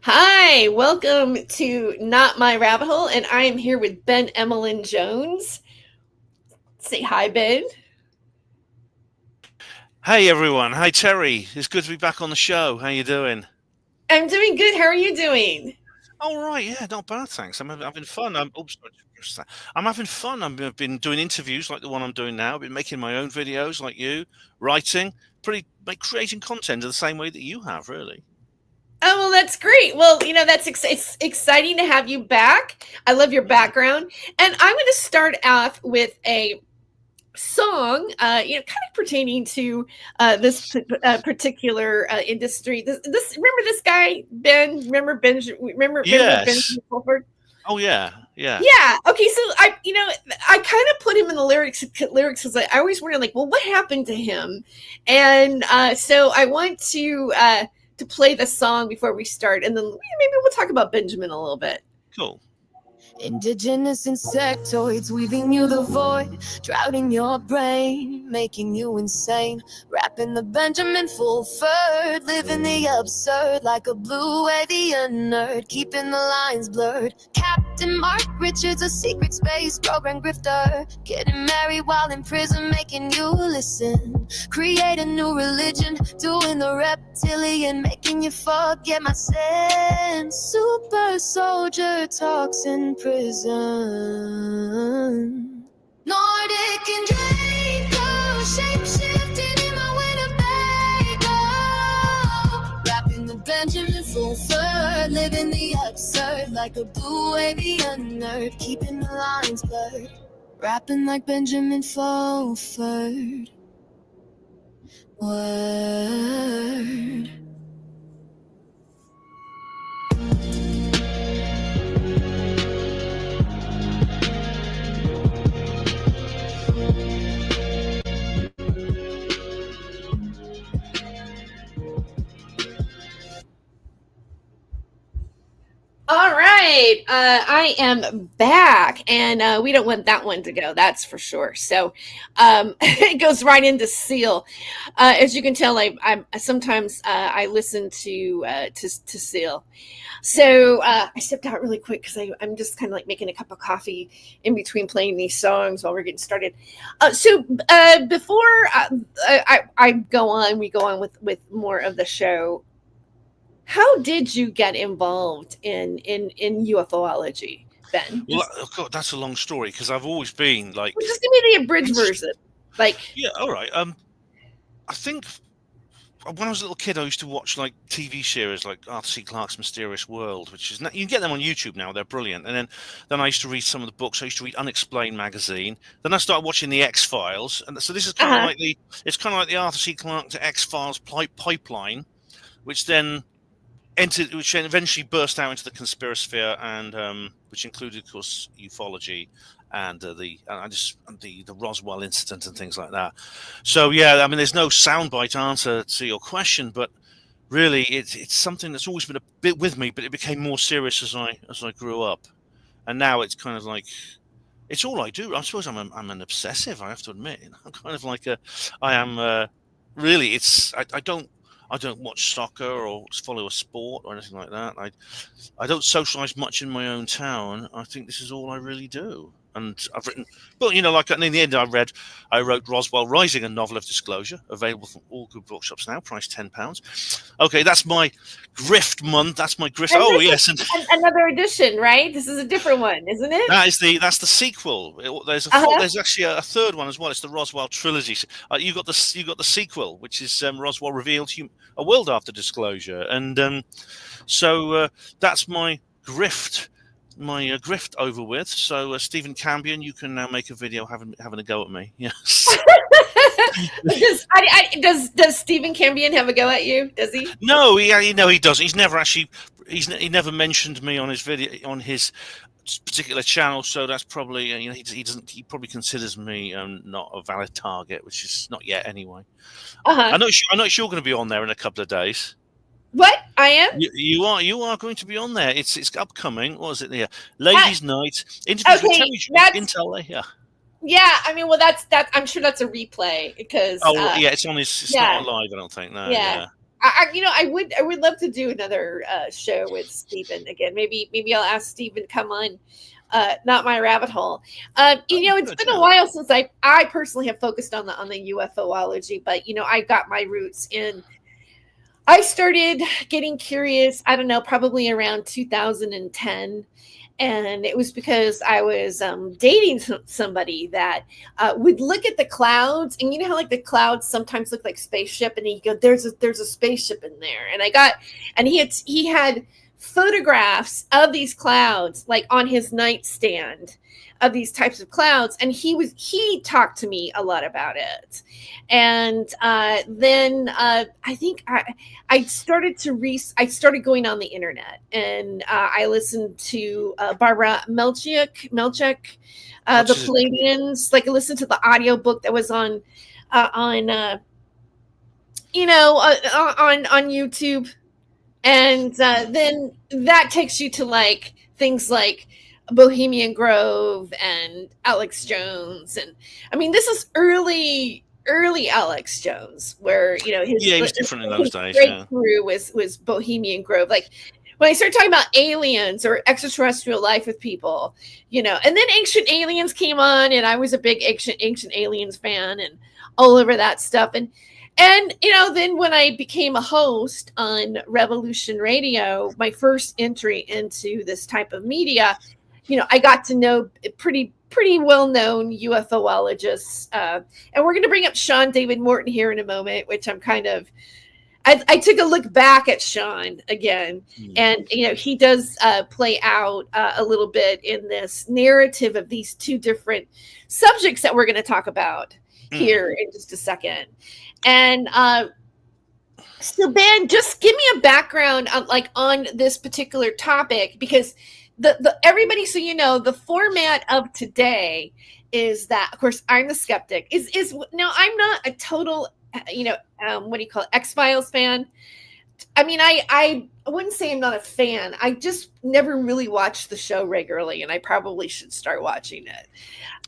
Hi, welcome to Not My Rabbit Hole, and I am here with Ben Emmeline Jones. Say hi, Ben. Hey everyone, hey Terry, it's good to be back on the show. How you doing? I'm doing good. How are you doing? All right, yeah, not bad, thanks. I'm having fun. Oops, sorry, just that. I'm having fun. I've been doing interviews like the one I'm doing now. I've been making my own videos like you, writing, creating content in the same way that you have, really. Oh, well, that's great. Well, it's exciting to have you back. I love your Yeah, background. And I'm going to start off with a song, kind of pertaining to this particular industry. Remember this guy, Ben? Remember yes. Benjamin Fulford? Oh yeah, yeah. Yeah. Okay. So I kind of put him in the lyrics because I always wonder, like, well, what happened to him? And so I want to play the song before we start, and then maybe we'll talk about Benjamin a little bit. Cool. Indigenous insectoids weaving you the void, drowning your brain, making you insane. Wrapping the Benjamin Fulford, living the absurd like a blue avian nerd, keeping the lines blurred. Captain Mark Richards, a secret space program grifter, getting married while in prison, making you listen. Create a new religion, doing the reptilian, making you forget my sense. Super soldier talks in prison. Nordic and Draco, shape-shifting in my Winnebago. Rapping the Benjamin Fulford, living the absurd like a blue avian nerd, keeping the lines blurred. Rapping like Benjamin Fulford. Word. All right, I am back, and we don't want that one to go. That's for sure. So it goes right into Seal. As you can tell, I sometimes I listen to Seal. So I stepped out really quick because I'm just kind of like making a cup of coffee in between playing these songs while we're getting started. Before I go on, we go on with more of the show. How did you get involved in UFOlogy, Ben? Well, oh God, that's a long story because I've always been like, Just give me the abridged version. Like, yeah, all right. I think when I was a little kid, I used to watch like TV series like Arthur C. Clarke's Mysterious World, which is you can get them on YouTube now. They're brilliant. And then I used to read some of the books. I used to read Unexplained magazine. Then I started watching the X Files, and so this is kind of uh-huh. like the Arthur C. Clarke to X Files pipeline, which then entered, which eventually burst out into the conspirasphere, and which included, of course, ufology and the Roswell incident and things like that. So yeah, I mean, there's no soundbite answer to your question, but really, it's something that's always been a bit with me, but it became more serious as I grew up, and now it's kind of like it's all I do. I suppose I'm an obsessive. I have to admit, I'm kind of like a I am really. I don't watch soccer or follow a sport or anything like that. I don't socialize much in my own town. I think this is all I really do. And I've written, but like in the end, I wrote Roswell Rising, a novel of disclosure, available from all good bookshops now, price £10. Okay, that's my grift month. That's my grift. And Oh this yes, and is another edition, right? This is a different one, isn't it? that's the sequel. Uh-huh. There's actually a third one as well. It's the Roswell trilogy. You got the sequel, which is Roswell revealed a world after disclosure, and that's my grift. Grift over with. So Stephen Cambion, you can now make a video having a go at me. Yes. Does Stephen Cambion have a go at you? Does he? No, he doesn't. He never mentioned me on his video on his particular channel, so that's probably he probably considers me not a valid target, which is not yet anyway. Uh-huh. I know you're going to be on there in a couple of days. What? I am? You are going to be on there. It's upcoming. What was it there? Uh, Ladies' Night interviews with okay, Terry that's Intel. Yeah. yeah, I mean, well, that's I'm sure that's a replay because Oh yeah, it's on his. It's yeah, not live. I don't think. No. yeah. Yeah. I would love to do another show with Stephen again. Maybe I'll ask Stephen to come on. Not my rabbit hole. It's Good, been a yeah. while since I personally have focused on the UFOlogy, but I got my roots in. I started getting curious. I don't know, probably around 2010. And it was because I was dating somebody that would look at the clouds, and you know how like the clouds sometimes look like spaceship, and he go, "There's a spaceship in there." And he had photographs of these clouds like on his nightstand of these types of clouds, and he talked to me a lot about it. And then I think I started I started going on the internet, and I listened to Barbara Melchik, the Palladians. Like I listened to the audiobook that was on on YouTube, and then that takes you to like things like Bohemian Grove and Alex Jones. And I mean, this is early Alex Jones, where He was different in those days. breakthrough was Bohemian Grove. Like when I started talking about aliens or extraterrestrial life with people, and then Ancient Aliens came on, and I was a big Ancient Aliens fan and all over that stuff. And then when I became a host on Revolution Radio, my first entry into this type of media, I got to know pretty well-known UFOologists. And we're going to bring up Sean David Morton here in a moment, which I'm kind of, I took a look back at Sean again, and he does play out a little bit in this narrative of these two different subjects that we're going to talk about here in just a second. And so Ben, just give me a background on this particular topic, because the everybody, so the format of today is that, of course, I'm the skeptic. Now I'm not a total what do you call it, X-Files fan. I mean, I wouldn't say I'm not a fan. I just never really watched the show regularly, and I probably should start watching it.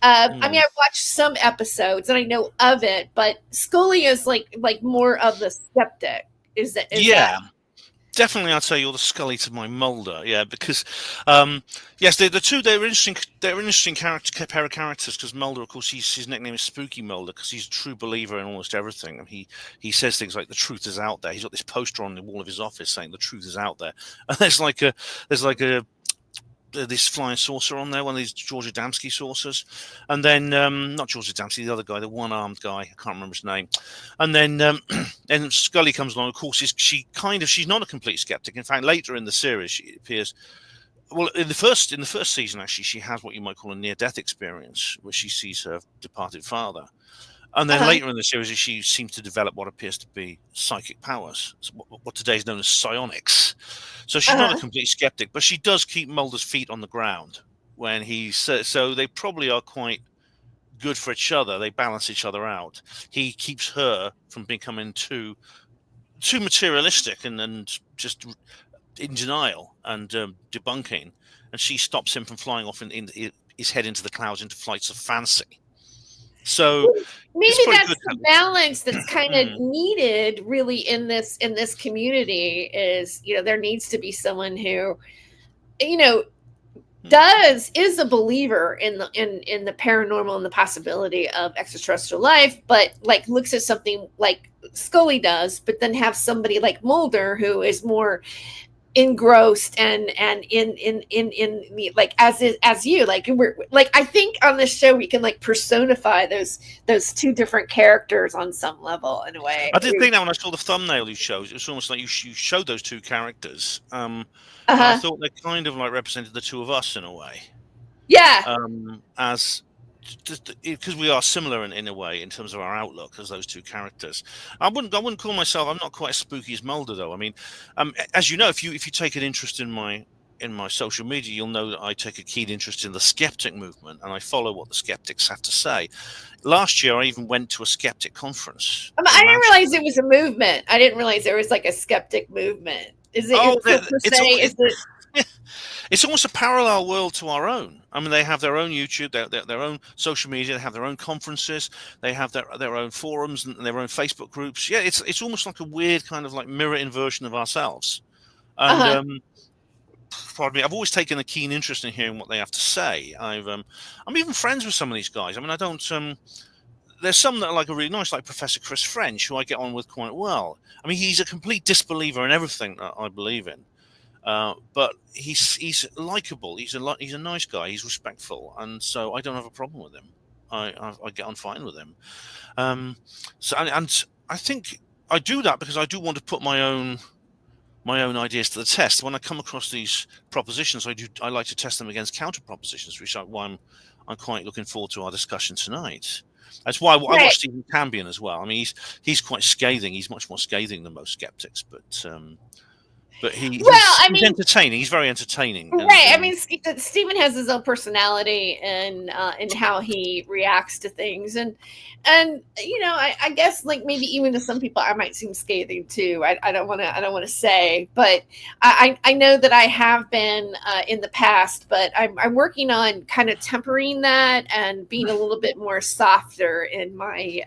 I mean, I've watched some episodes and I know of it, but Scully is like more of the skeptic. Is that? Definitely, I'd say you're the Scully to my Mulder, because yes, they're interesting. They're an interesting pair of characters, because Mulder, of course, his nickname is Spooky Mulder because he's a true believer in almost everything. And he says things like the truth is out there. He's got this poster on the wall of his office saying the truth is out there. And there's like this flying saucer on there, one of these George Adamski saucers, and then not George Adamski, the other guy, the one-armed guy, I can't remember his name. And then and Scully comes along. Of course, she's not a complete skeptic. In fact, later in the series, she appears. Well, in the first season, actually, she has what you might call a near-death experience, where she sees her departed father. And then later in the series, she seems to develop what appears to be psychic powers, what today is known as psionics. So she's not a complete skeptic, but she does keep Mulder's feet on the ground when so they probably are quite good for each other. They balance each other out. He keeps her from becoming too materialistic and just in denial and debunking, and she stops him from flying off in his head into the clouds into flights of fancy. So maybe that's the balance that's kind of needed really in this community. Is there needs to be someone who is a believer in the paranormal and the possibility of extraterrestrial life, but like looks at something like Scully does, but then have somebody like Mulder who is more engrossed and in like as you like we're like, I think on this show we can like personify those two different characters on some level in a way. I did think that when I saw the thumbnail you showed, it was almost like you showed those two characters. I thought they kind of like represented the two of us in a way. As because we are similar in a way in terms of our outlook as those two characters. I wouldn't call myself. I'm not quite as spooky as Mulder, though. I mean, as you know, if you take an interest in my social media, you'll know that I take a keen interest in the skeptic movement, and I follow what the skeptics have to say. Last year, I even went to a skeptic conference. I didn't realize it was a movement. I didn't realize there was like a skeptic movement. Is it? It's almost a parallel world to our own. I mean, they have their own YouTube, their own social media, they have their own conferences, they have their own forums and their own Facebook groups. Yeah, it's almost like a weird kind of like mirror inversion of ourselves. And Uh-huh. pardon me, I've always taken a keen interest in hearing what they have to say. I'm even friends with some of these guys. I mean, I don't. There's some that are like really nice, like Professor Chris French, who I get on with quite well. I mean, he's a complete disbeliever in everything that I believe in. But he's likable. He's a nice guy. He's respectful, and so I don't have a problem with him. I get on fine with him. And I think I do that because I do want to put my own ideas to the test. When I come across these propositions, I like to test them against counter propositions, which is why I'm quite looking forward to our discussion tonight. That's why I watched Stephen Cambion as well. I mean, he's quite scathing. He's much more scathing than most skeptics, but he's entertaining. He's very entertaining. Right. I mean, Stephen has his own personality and how he reacts to things, and you know, I guess like maybe even to some people I might seem scathing too. I don't want to say, but I know that I have been in the past, but I'm working on kind of tempering that and being a little bit more softer in my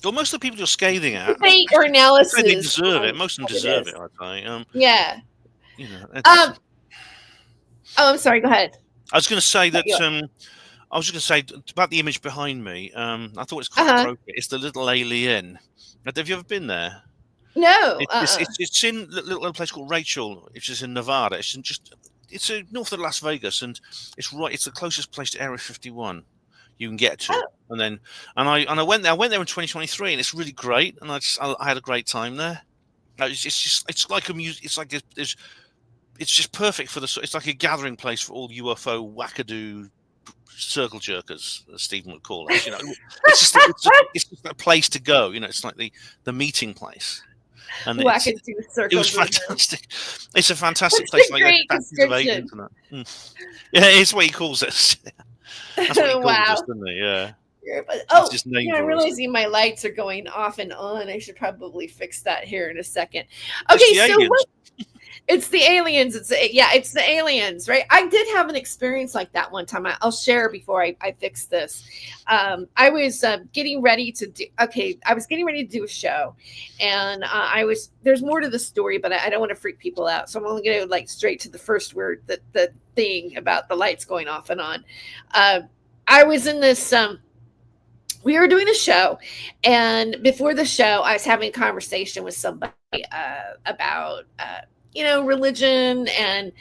well, most of the people you're scathing at, or analysis, they deserve it. Most of them deserve it, I'd say. Yeah. You know. Oh, I'm sorry. Go ahead. I was going to say that. I was just going to say about the image behind me. I thought it's quite appropriate. It's the little alien. Have you ever been there? No. It's in a little place called Rachel, which is in Nevada. It's north of Las Vegas, and it's the closest place to Area 51 you can get to. And I went there. I went there in 2023, and it's really great. And I had a great time there. It's like a music. It's just perfect for it's like a gathering place for all UFO wackadoo circle jerkers, as Stephen would call it. You know, it's just a place to go. You know, it's like the meeting place. And it was fantastic. It's a fantastic place. Like yeah, it's what he calls it. That's what he calls us, doesn't he? Yeah. I'm realizing my lights are going off and on. I should probably fix that here in a second. Okay, so it's the aliens. It's the aliens, right? I did have an experience like that one time. I'll share before I fix this. I was getting ready to do a show, and there's more to the story, but I don't want to freak people out, so I'm only going to like straight to the first word, the thing about the lights going off and on. I was in this. We were doing a show, and before the show, I was having a conversation with somebody about religion and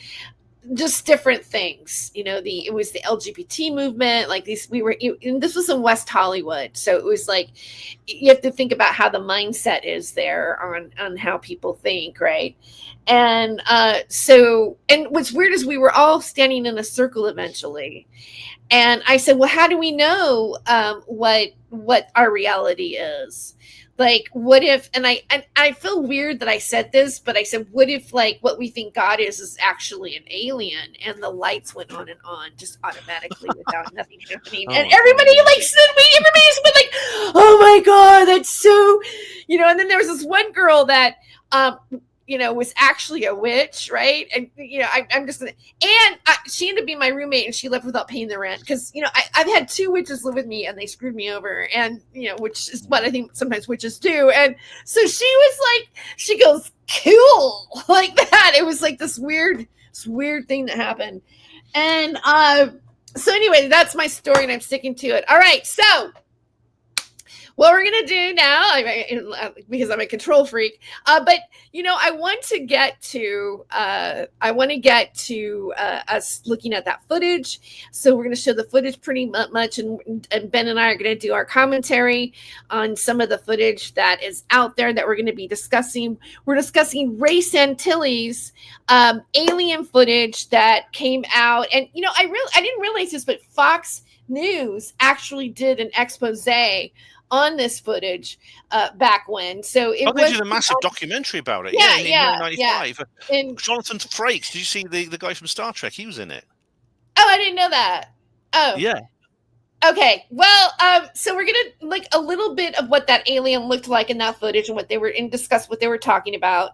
just different things. You know, it was the LGBT movement. Like this was in West Hollywood, so it was like you have to think about how the mindset is there on how people think, right? And and what's weird is we were all standing in a circle eventually. And I said, well, how do we know what our reality is? Like, what if, and I feel weird that I said this, but I said, what if like what we think God is actually an alien? And the lights went on and on just automatically without nothing happening. And everybody's been like, oh my God, that's so, and then there was this one girl that, was actually a witch, right? And I'm just gonna. And she ended up being my roommate, and she left without paying the rent because I've had two witches live with me, and they screwed me over, and which is what I think sometimes witches do. And so she goes cool like that. It was like this weird thing that happened, and so anyway, that's my story, and I'm sticking to it. All right, so. What we're going to do now, because I'm a control freak, but, I want to get to us looking at that footage. So we're going to show the footage pretty much, and Ben and I are going to do our commentary on some of the footage that is out there that we're going to be discussing. We're discussing Ray Santilli's alien footage that came out. And, I didn't realize this, but Fox News actually did an expose on this footage back when. So they did a massive documentary about it. In 1995. And Jonathan Frakes, did you see the guy from Star Trek? He was in it. Oh, I didn't know that. Oh. Yeah. Okay. Well, so we're going to a little bit of what that alien looked like in that footage and discuss what they were talking about.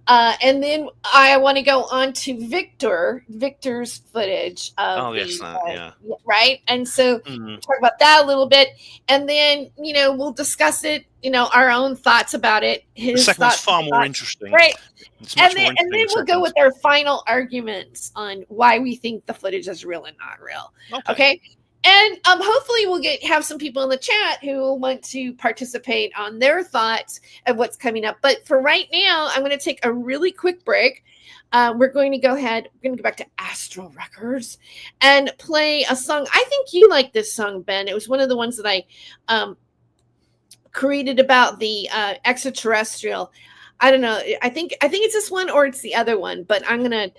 And then I want to go on to Victor's footage of Oh yes, the yeah. right. And so Mm. talk about that a little bit, and then we'll discuss it. Our own thoughts about it, The his second one's thoughts, far my more thoughts, interesting. right? It's And much then more and interesting. then The we'll go second. with our final arguments on why we think the footage is real and not real. Okay. Okay. And hopefully we'll have some people in the chat who want to participate on their thoughts of what's coming up. But for right now, I'm going to take a really quick break. We're going to go back to Astral Records and play a song. I think you like this song, Ben. It was one of the ones that I created about the extraterrestrial. I don't know. I think it's this one or it's the other one, but I'm gonna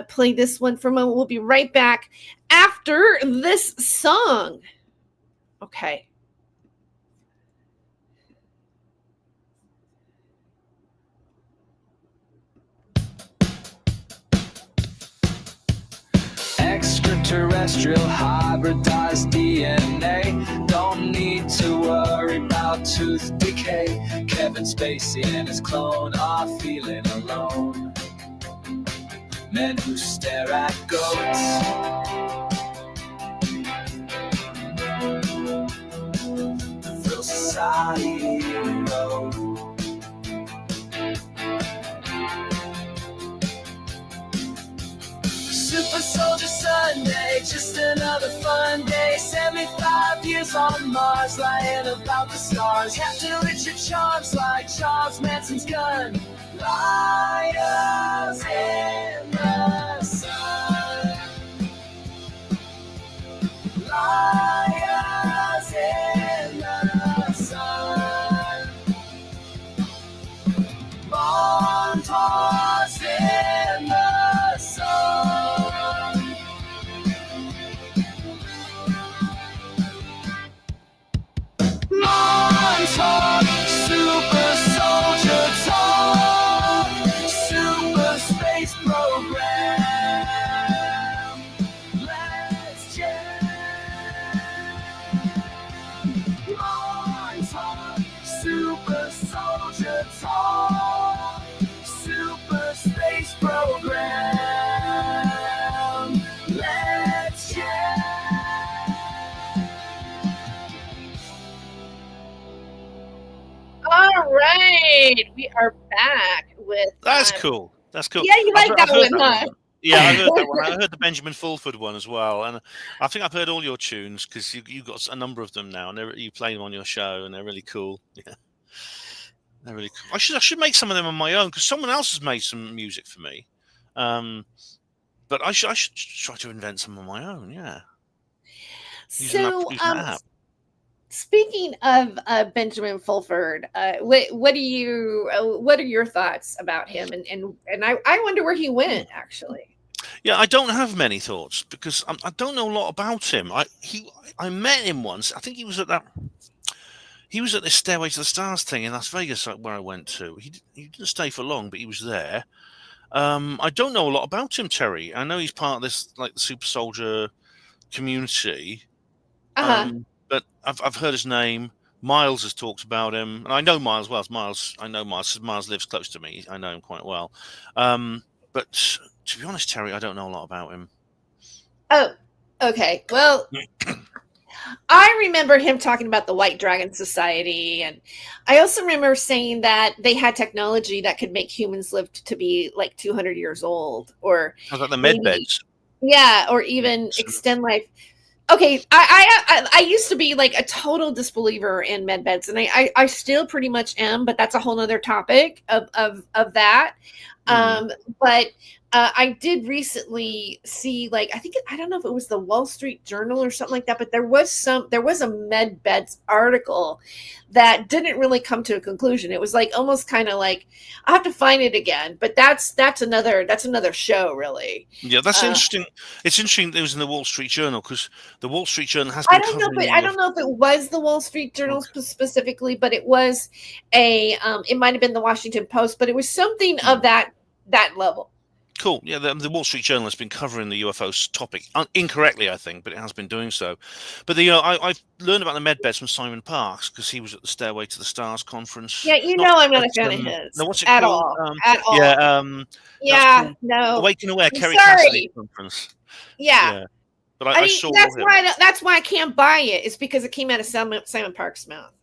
play this one for a moment. We'll be right back after this song. Okay. Extraterrestrial hybridized DNA. Don't need to worry about tooth decay. Kevin Spacey and his clone are feeling alone. Men who stare at goats. The Thrill Society road. Super Soldier Sunday, just another fun day. 75 years on Mars, lying about the stars. Captain Richard charms like Charles Manson's gun. Liars in the sun. Liars in the sun. Monsters in the sun. Montauk, super soldier talk, super space program. Let's jam. Montauk, super soldier talk, super space program. Let's jam. All right, we are back with. That's cool. That's cool. Yeah, you like that heard one, huh? Yeah, I heard that one. I heard the Benjamin Fulford one as well, and I think I've heard all your tunes because you got a number of them now, and you play them on your show, and they're really cool. Yeah, they're really cool. I should make some of them on my own because someone else has made some music for me, but I should try to invent some on my own. Yeah, using that So, producing app. speaking of Benjamin Fulford, what are your thoughts about him? And I wonder where he went actually. Yeah, I don't have many thoughts because I don't know a lot about him. I met him once. I think he was at the Stairway to the Stars thing in Las Vegas where I went to. He didn't stay for long, but he was there. I don't know a lot about him, Terry. I know he's part of this like the super soldier community. But I've heard his name. Miles has talked about him, and I know Miles well. I know Miles because Miles lives close to me. I know him quite well. But to be honest, Terry, I don't know a lot about him. Oh, okay. Well, I remember him talking about the White Dragon Society, and I also remember saying that they had technology that could make humans live to be like 200 years old, or I was like the med beds. Yeah, or even extend life. Okay, I used to be like a total disbeliever in med beds, and I still pretty much am, but that's a whole other topic of that. But I did recently see, like, I don't know if it was the Wall Street Journal or something like that, but there was a med beds article that didn't really come to a conclusion. It was like almost kind of like, I have to find it again, but that's another show, really. Yeah, that's interesting. It's interesting that it was in the Wall Street Journal because the Wall Street Journal has been covering. I don't know if it was the Wall Street Journal specifically, but it was it might have been the Washington Post, but it was something of that level. Cool. Yeah, the Wall Street Journal has been covering the UFO topic incorrectly, I think, but it has been doing so. But I've learned about the med beds from Simon Parks because he was at the Stairway to the Stars conference. Yeah, you Not know I'm not at, a fan of his no, what's it at called? all. At Yeah, all. no, it's Yeah, called no. Awake and Aware, I'm Kerry Cassidy's sorry. conference. Yeah. Yeah, but I I mean, saw that's him. why that's why I can't buy it. It's because it came out of Simon Park's mouth.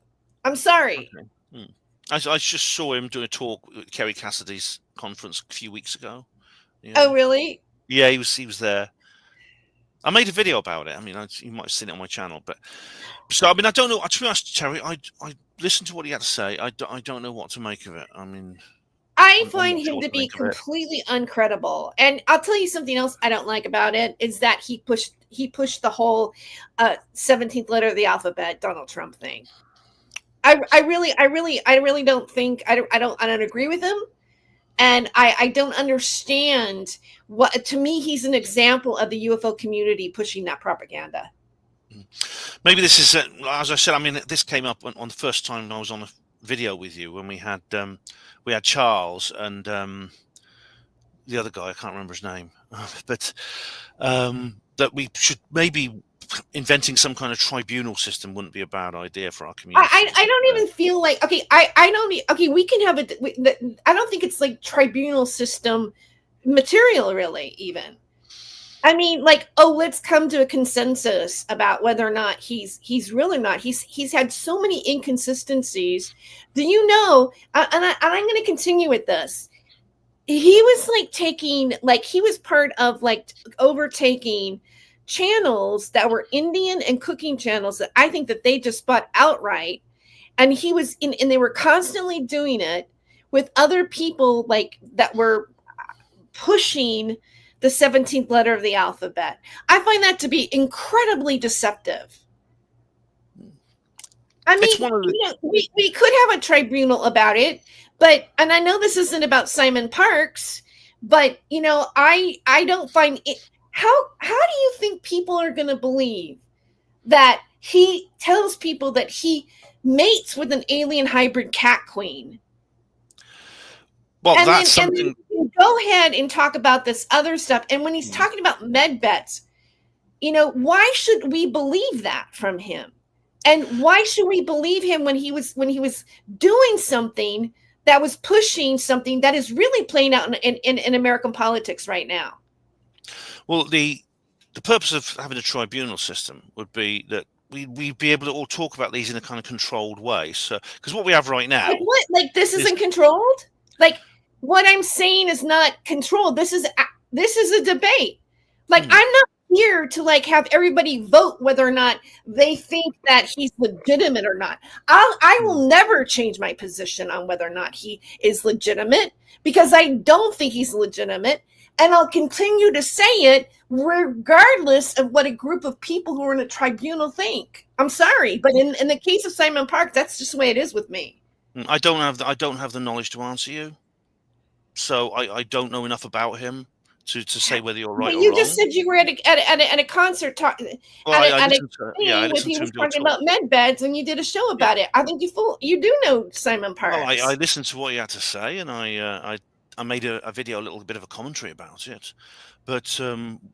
I'm sorry. Okay. I just saw him doing a talk at Kerry Cassidy's conference a few weeks ago. Yeah. Oh, really? Yeah, he was there. I made a video about it. I mean, you might have seen it on my channel, but so I mean, I don't know. To be honest, Terry, I listened to what he had to say. I don't know what to make of it. I mean, I I'm find not sure him what to to be make of it. completely uncredible. And I'll tell you something else I don't like about it is that he pushed the whole 17th letter of the alphabet Donald Trump thing. I really don't think I don't agree with him. And I don't understand what, to me, he's an example of the UFO community pushing that propaganda. Maybe this is, as I said, I mean, this came up on the first time I was on a video with you when we had Charles and the other guy, I can't remember his name, but that we should maybe inventing some kind of tribunal system wouldn't be a bad idea for our community. I don't even feel like, okay, I don't, okay, we can have I don't think it's like tribunal system material really even. I mean, like, oh, let's come to a consensus about whether or not he's real or not. He's had so many inconsistencies. Do you know, and I'm going to continue with this. He was he was part of like overtaking channels that were Indian and cooking channels that I think that they just bought outright. And he was and they were constantly doing it with other people like that were pushing the 17th letter of the alphabet. I find that to be incredibly deceptive. I mean, we could have a tribunal about it, and I know this isn't about Simon Parks, but I don't find it. How do you think people are going to believe that he tells people that he mates with an alien hybrid cat queen? Well, and that's then, something. And then go ahead and talk about this other stuff. And when he's talking about med bets, why should we believe that from him? And why should we believe him when he was doing something that was pushing something that is really playing out in American politics right now? Well, the purpose of having a tribunal system would be that we'd be able to all talk about these in a kind of controlled way. So, because what we have right now, like this isn't controlled. Like what I'm saying is not controlled. This is a debate. Like I'm not here to like have everybody vote whether or not they think that he's legitimate or not. I will never change my position on whether or not he is legitimate because I don't think he's legitimate. And I'll continue to say it regardless of what a group of people who are in a tribunal think. I'm sorry, but in the case of Simon Park, that's just the way it is with me. I don't have the knowledge to answer you, so I don't know enough about him to say whether you're right or wrong. You just said you were at a concert talking. I listened to him do talking about med beds, and you did a show about it. I think you do know Simon Parks. Well, I listened to what he had to say, and I made a video, a little bit of a commentary about it. But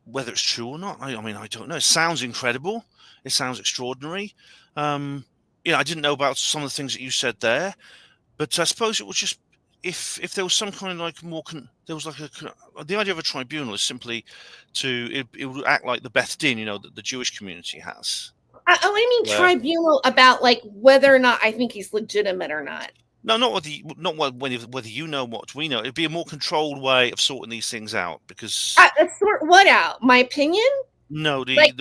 whether it's true or not, I mean, I don't know. It sounds incredible. It sounds extraordinary. I didn't know about some of the things that you said there, but I suppose it was just if there was some kind of like more there was like the idea of a tribunal is simply it would act like the Beth Din, that the Jewish community has. I mean tribunal about like whether or not I think he's legitimate or not. No, whether you know what we know. It'd be a more controlled way of sorting these things out because sort what out? My opinion? No, like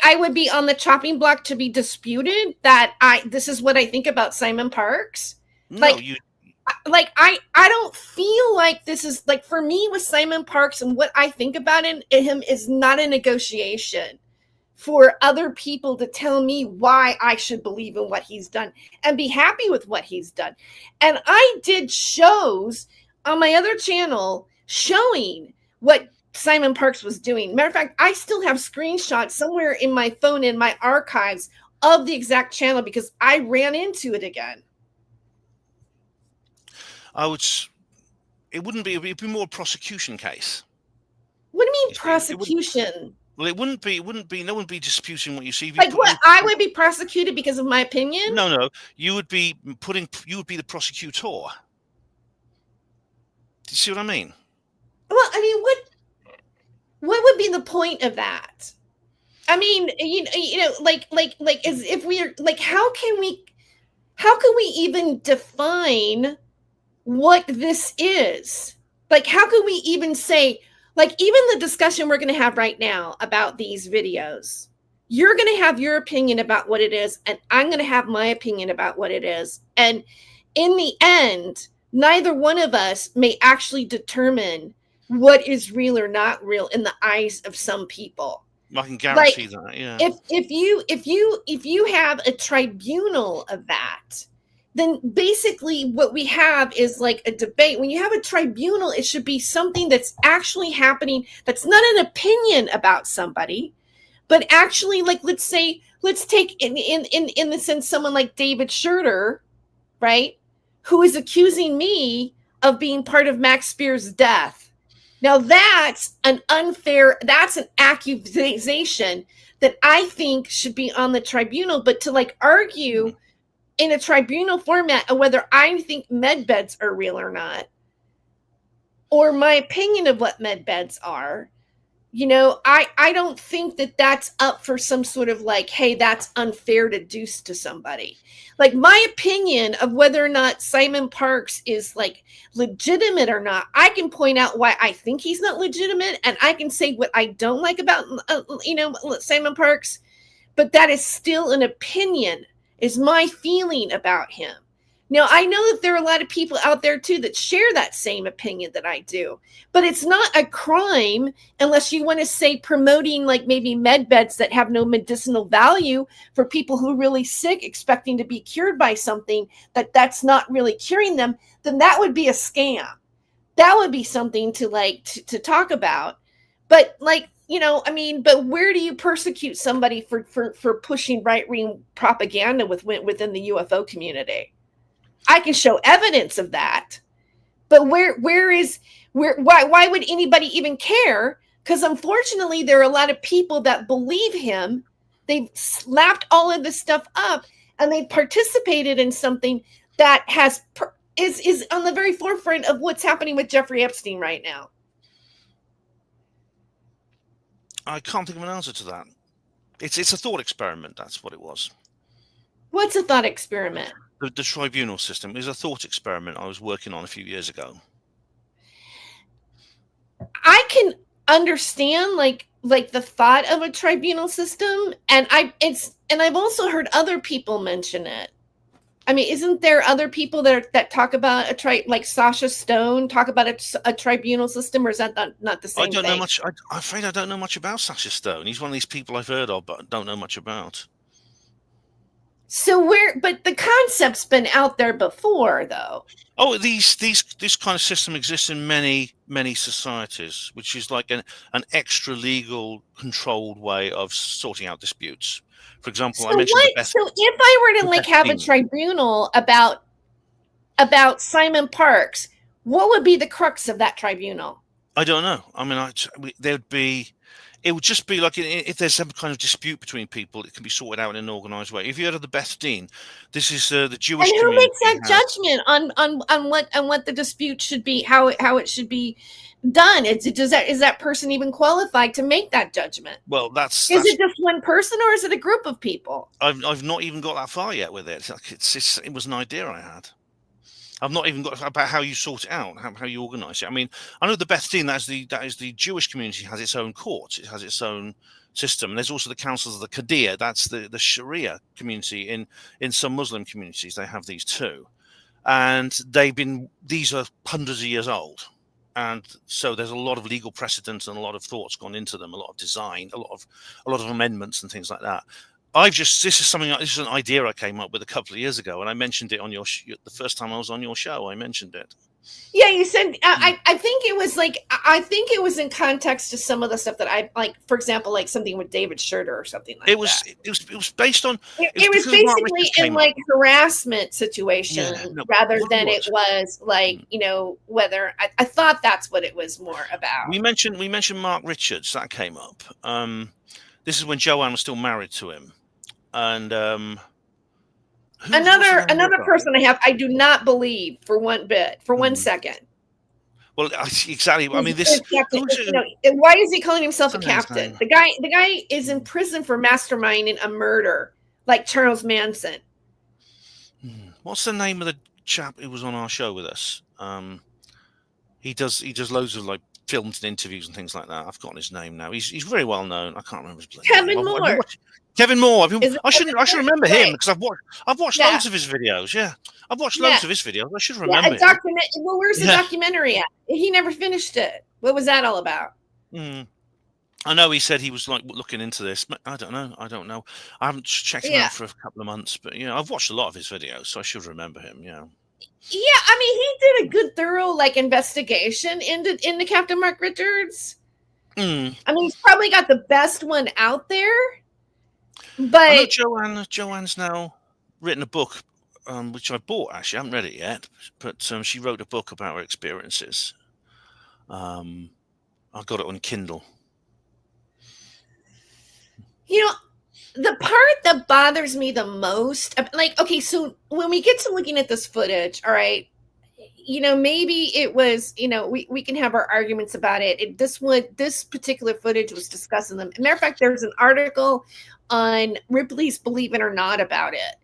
I would be on the chopping block to be disputed that this is what I think about Simon Parks. No, I don't feel like this is like for me with Simon Parks and what I think about him is not a negotiation for other people to tell me why I should believe in what he's done and be happy with what he's done. And I did shows on my other channel showing what Simon Parks was doing. Matter of fact, I still have screenshots somewhere in my phone in my archives of the exact channel because I ran into it again. It'd be more a prosecution case. mean prosecution? Well, it wouldn't be. No one would be disputing what you see. Like what? I would be prosecuted because of my opinion? No. You would be the prosecutor. Do you see what I mean? Well, I mean, what would be the point of that? I mean, you know, like as if we are like, how can we even define what this is? Like, how can we even say, like, even the discussion we're going to have right now about these videos, you're going to have your opinion about what it is, and I'm going to have my opinion about what it is. And in the end, neither one of us may actually determine what is real or not real in the eyes of some people. I can guarantee that. Yeah. If you have a tribunal of that, then basically what we have is like a debate. When you have a tribunal, it should be something that's actually happening. That's not an opinion about somebody, but actually, like, let's take in the sense someone like David Schurter, right, who is accusing me of being part of Max Spear's death. Now that's an accusation that I think should be on the tribunal, but to like argue in a tribunal format of whether I think med beds are real or not, or my opinion of what med beds are, you know, I don't think that that's up for some sort of like, hey, that's unfair to do to somebody. Like, my opinion of whether or not Simon Parkes is like legitimate or not, I can point out why I think he's not legitimate, and I can say what I don't like about Simon Parkes, but that is still an opinion, is my feeling about him. Now, I know that there are a lot of people out there too that share that same opinion that I do, but it's not a crime unless you want to say promoting like maybe med beds that have no medicinal value for people who are really sick, expecting to be cured by something that's not really curing them. Then that would be a scam. That would be something to like to talk about. But like, you know, I mean, but where do you persecute somebody for pushing right-wing propaganda within the UFO community? I can show evidence of that, but why would anybody even care? Because unfortunately, there are a lot of people that believe him. They've slapped all of this stuff up, and they participated in something that is on the very forefront of what's happening with Jeffrey Epstein right now. I can't think of an answer to that. It's a thought experiment. That's what it was. What's a thought experiment? The tribunal system is a thought experiment I was working on a few years ago. I can understand like the thought of a tribunal system, and I've also heard other people mention it. I mean, isn't there other people that talk about like Sasha Stone talk about a tribunal system, or is that not the same thing? I don't know much. I'm afraid I don't know much about Sasha Stone. He's one of these people I've heard of, but don't know much about. So but the concept's been out there before, though. Oh, this kind of system exists in many societies, which is like an extra legal controlled way of sorting out disputes. For example, I mentioned so if I were to like have a tribunal about Simon Parkes, what would be the crux of that tribunal? I don't know. I mean, it would just be like if there's some kind of dispute between people, it can be sorted out in an organized way. If you heard of the Beth Dean, this is the Jewish and community. Who makes that judgment on what the dispute should be, how it should be done? Is that person even qualified to make that judgment? Well, is it just one person, or is it a group of people? I've not even got that far yet with it. It was an idea I had. I've not even got about how you sort it out, how you organise it. I mean, I know the Beth Din, that is the Jewish community, has its own court, it has its own system. And there's also the councils of the Qadiyya, that's the Sharia community. In some Muslim communities, they have these too, and these are hundreds of years old, and so there's a lot of legal precedent and a lot of thoughts gone into them, a lot of design, a lot of amendments and things like that. This is an idea I came up with a couple of years ago, and I mentioned it on the first time I was on your show. I mentioned it. Yeah, you said I think it was like I think it was in context to some of the stuff that I like. For example, like something with David Schurter or something like It was that. it was based on it was It was because Mark basically Richards in came up. like harassment Yeah, situation no, rather what it than it was. was like whether I thought that's what it was more about. We mentioned Mark Richards, that came up. This is when Joanne was still married to him, and what's the name of the Another guy? person I do not believe for one bit for one Hmm. second. Well, exactly. I mean, Is this captain, who's why is he calling himself a what's his captain? name? The guy is in prison for masterminding a murder, like Charles Manson. What's the name of the chap who was on our show with us? He does loads of like films and interviews and things like that. I've forgotten his name now. He's very well known. I can't remember his bloody name. Kevin I've been Moore. watching Kevin Moore. Is it I Kevin should Moore? remember him Right. because I've watched Yeah. loads of his videos. Yeah, I've watched Yeah. loads of his videos. I should Yeah, remember a him. document. Well, where's the Yeah. documentary at? He never finished it. What was that all about? I know he said he was like looking into this. But I don't know. I haven't checked him Yeah. out for a couple of months, but I've watched a lot of his videos, so I should remember him. Yeah. Yeah, I mean, he did a good, thorough like investigation into Captain Mark Richards. I mean, he's probably got the best one out there. But I know Joanne's now written a book, which I bought actually. I haven't read it yet, but she wrote a book about her experiences. I got it on Kindle. The part that bothers me the most, like, okay, so when we get to looking at this footage, all right, maybe it was, we can have our arguments about it. This particular footage was discussing them. Matter of fact, there's an article on Ripley's Believe It or Not about it.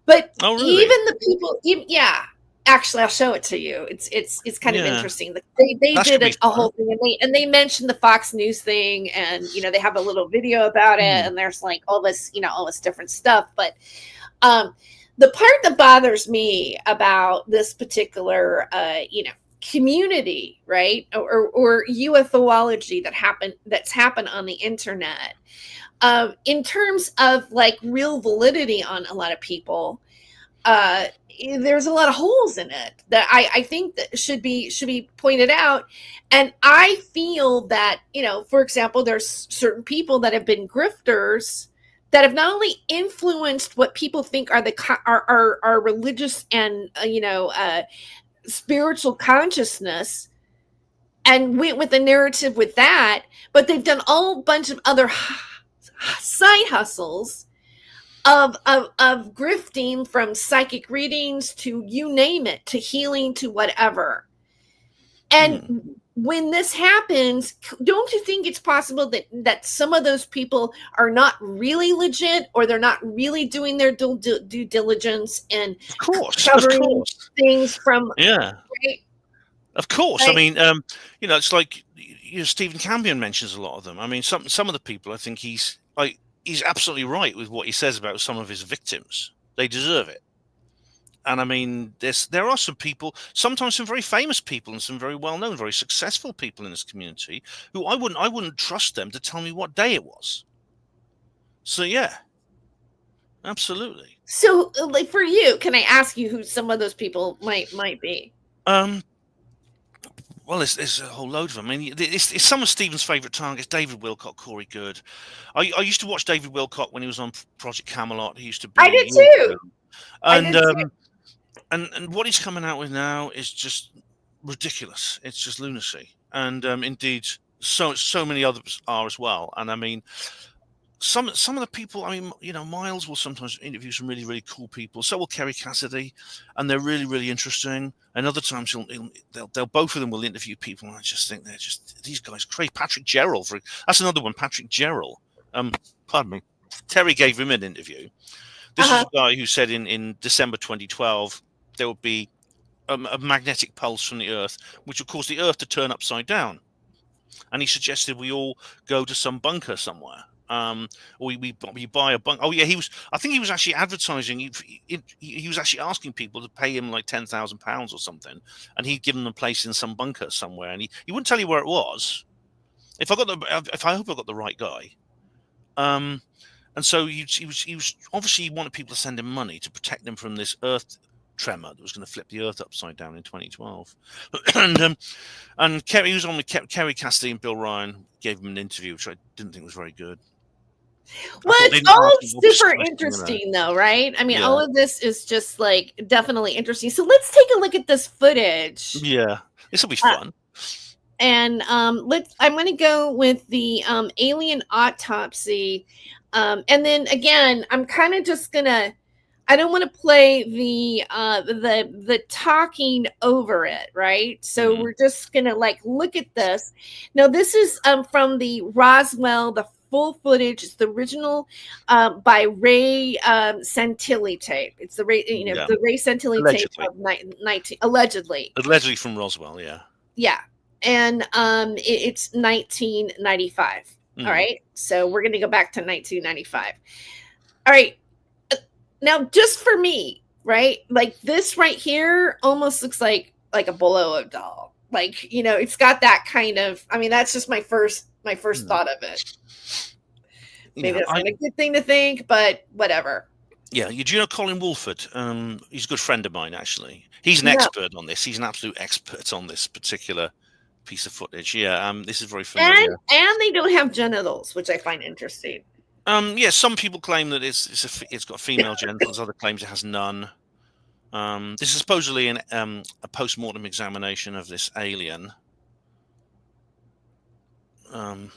But really? even the people, yeah, actually, I'll show it to you. It's kind of interesting. They did a whole thing, and they mentioned the Fox News thing, and they have a little video about it, and there's like all this different stuff. But the part that bothers me about this particular community, right, or UFOlogy that's happened on the internet, in terms of like real validity on a lot of people, there's a lot of holes in it that I think that should be pointed out. And I feel that, for example, there's certain people that have been grifters that have not only influenced what people think are religious and spiritual consciousness, and went with the narrative with that, but they've done a whole bunch of other side hustles of grifting, from psychic readings to you name it, to healing, to whatever. And when this happens, don't you think it's possible that some of those people are not really legit, or they're not really doing their due diligence and covering things from right? Of course. Right. I mean, it's like Stephen Campion mentions a lot of them. I mean, some of the people, I think he's absolutely right with what he says about some of his victims. They deserve it. And I mean, there are some people, sometimes some very famous people and some very well-known, very successful people in this community who I wouldn't trust them to tell me what day it was. So yeah, absolutely. So, like, for you, can I ask you who some of those people might be? Well, there's a whole load of them. I mean, it's some of Stephen's favourite targets: David Wilcock, Corey Good. I used to watch David Wilcock when he was on Project Camelot. He used to be. I did too. And what he's coming out with now is just ridiculous. It's just lunacy. And indeed, so many others are as well. And I mean, some of the people, I mean, Miles will sometimes interview some really, really cool people. So will Kerry Cassidy, and they're really, really interesting. And other times they'll both of them will interview people, and I just think they're just, these guys crazy. Patrick Gerald, that's another one. Patrick Gerald. Pardon me. Terry gave him an interview. This is a guy who said in December 2012 there would be a magnetic pulse from the Earth, which would cause the Earth to turn upside down. And he suggested we all go to some bunker somewhere. Or we buy a bunker. Oh yeah, I think he was actually advertising. He was actually asking people to pay him like £10,000 or something, and he'd give them a place in some bunker somewhere, and he wouldn't tell you where it was. I hope I got the right guy. And so he was obviously, he wanted people to send him money to protect them from this Earth tremor that was going to flip the Earth upside down in 2012. And Kerry, he was on with Kerry Cassidy and Bill Ryan, gave him an interview, which I didn't think was very good. Well, it's all super interesting, though, right? I mean, all of this is just like definitely interesting. So let's take a look at this footage. Yeah, this will be fun. And I'm going to go with the alien autopsy, and then again, I'm kind of just gonna. I don't want to play the talking over it, right? So we're just gonna like look at this. Now, this is from the Roswell, the full footage. It's the original by Ray Santilli tape. It's the Ray, the Ray Santilli tape of 19 allegedly from Roswell, yeah. Yeah, and it's 1995. All right, so we're gonna go back to 1995. All right. Now, just for me, right? Like this right here almost looks like a Bolo doll. Like, it's got that kind of. I mean, that's just my first thought of it. Maybe that's not a good thing to think, but whatever. Yeah, do you know Colin Wolford? He's a good friend of mine, actually. He's an expert on this. He's an absolute expert on this particular piece of footage. Yeah, this is very familiar. And they don't have genitals, which I find interesting. Yeah, some people claim that it's got female genitals. Other claims it has none. This is supposedly a post-mortem examination of this alien. And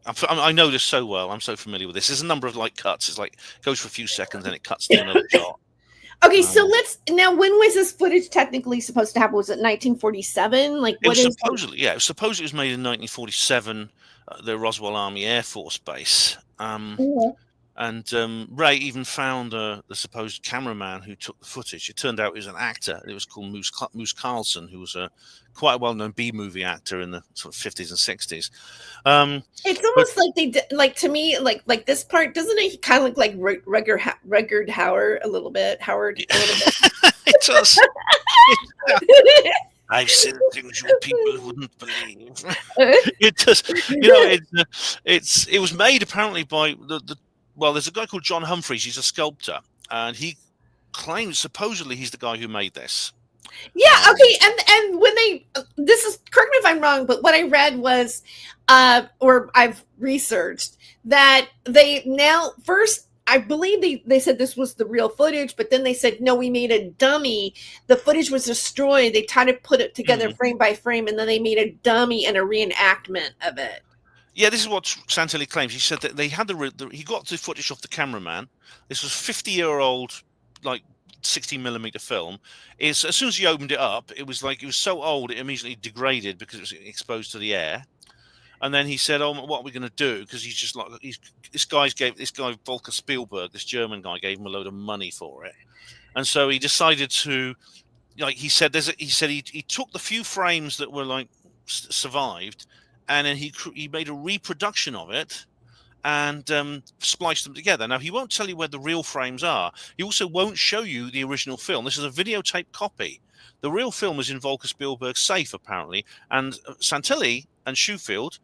I know this so well. I'm so familiar with this. There's a number of cuts. It's goes for a few seconds and it cuts to another shot. Okay, so now. When was this footage technically supposed to happen? Was it 1947? Like, what is? Supposedly, yeah. It was made in 1947. The Roswell Army Air Force Base. And Ray even found the supposed cameraman who took the footage. It turned out he was an actor. It was called Moose Carlson, who was quite a well-known B-movie actor in the sort of 50s and 60s. It's almost like they did, to me, like this part, doesn't it kind of look like Rutger Hauer a little bit? Howard a little bit. It does. I've said things you people wouldn't believe. It does. It was made apparently by there's a guy called John Humphreys. He's a sculptor, and he claims supposedly he's the guy who made this. Yeah. Okay. And when this is, correct me if I'm wrong, but what I read was, or I've researched that they now first. I believe they said this was the real footage, but then they said, no, we made a dummy. The footage was destroyed. They tried to put it together frame by frame, and then they made a dummy and a reenactment of it. Yeah, this is what Santilli claims. He said that they had he got the footage off the cameraman. This was 50-year-old, 60mm film. As soon as he opened it up, it was so old it immediately degraded because it was exposed to the air. And then he said, "Oh, what are we going to do?" Because he's just this guy Volker Spielberg, this German guy, gave him a load of money for it, and so he decided to, he said he took the few frames that were survived, and then he made a reproduction of it, and spliced them together. Now he won't tell you where the real frames are. He also won't show you the original film. This is a videotape copy. The real film is in Volker Spielberg's safe, apparently, and Santilli and Schofield,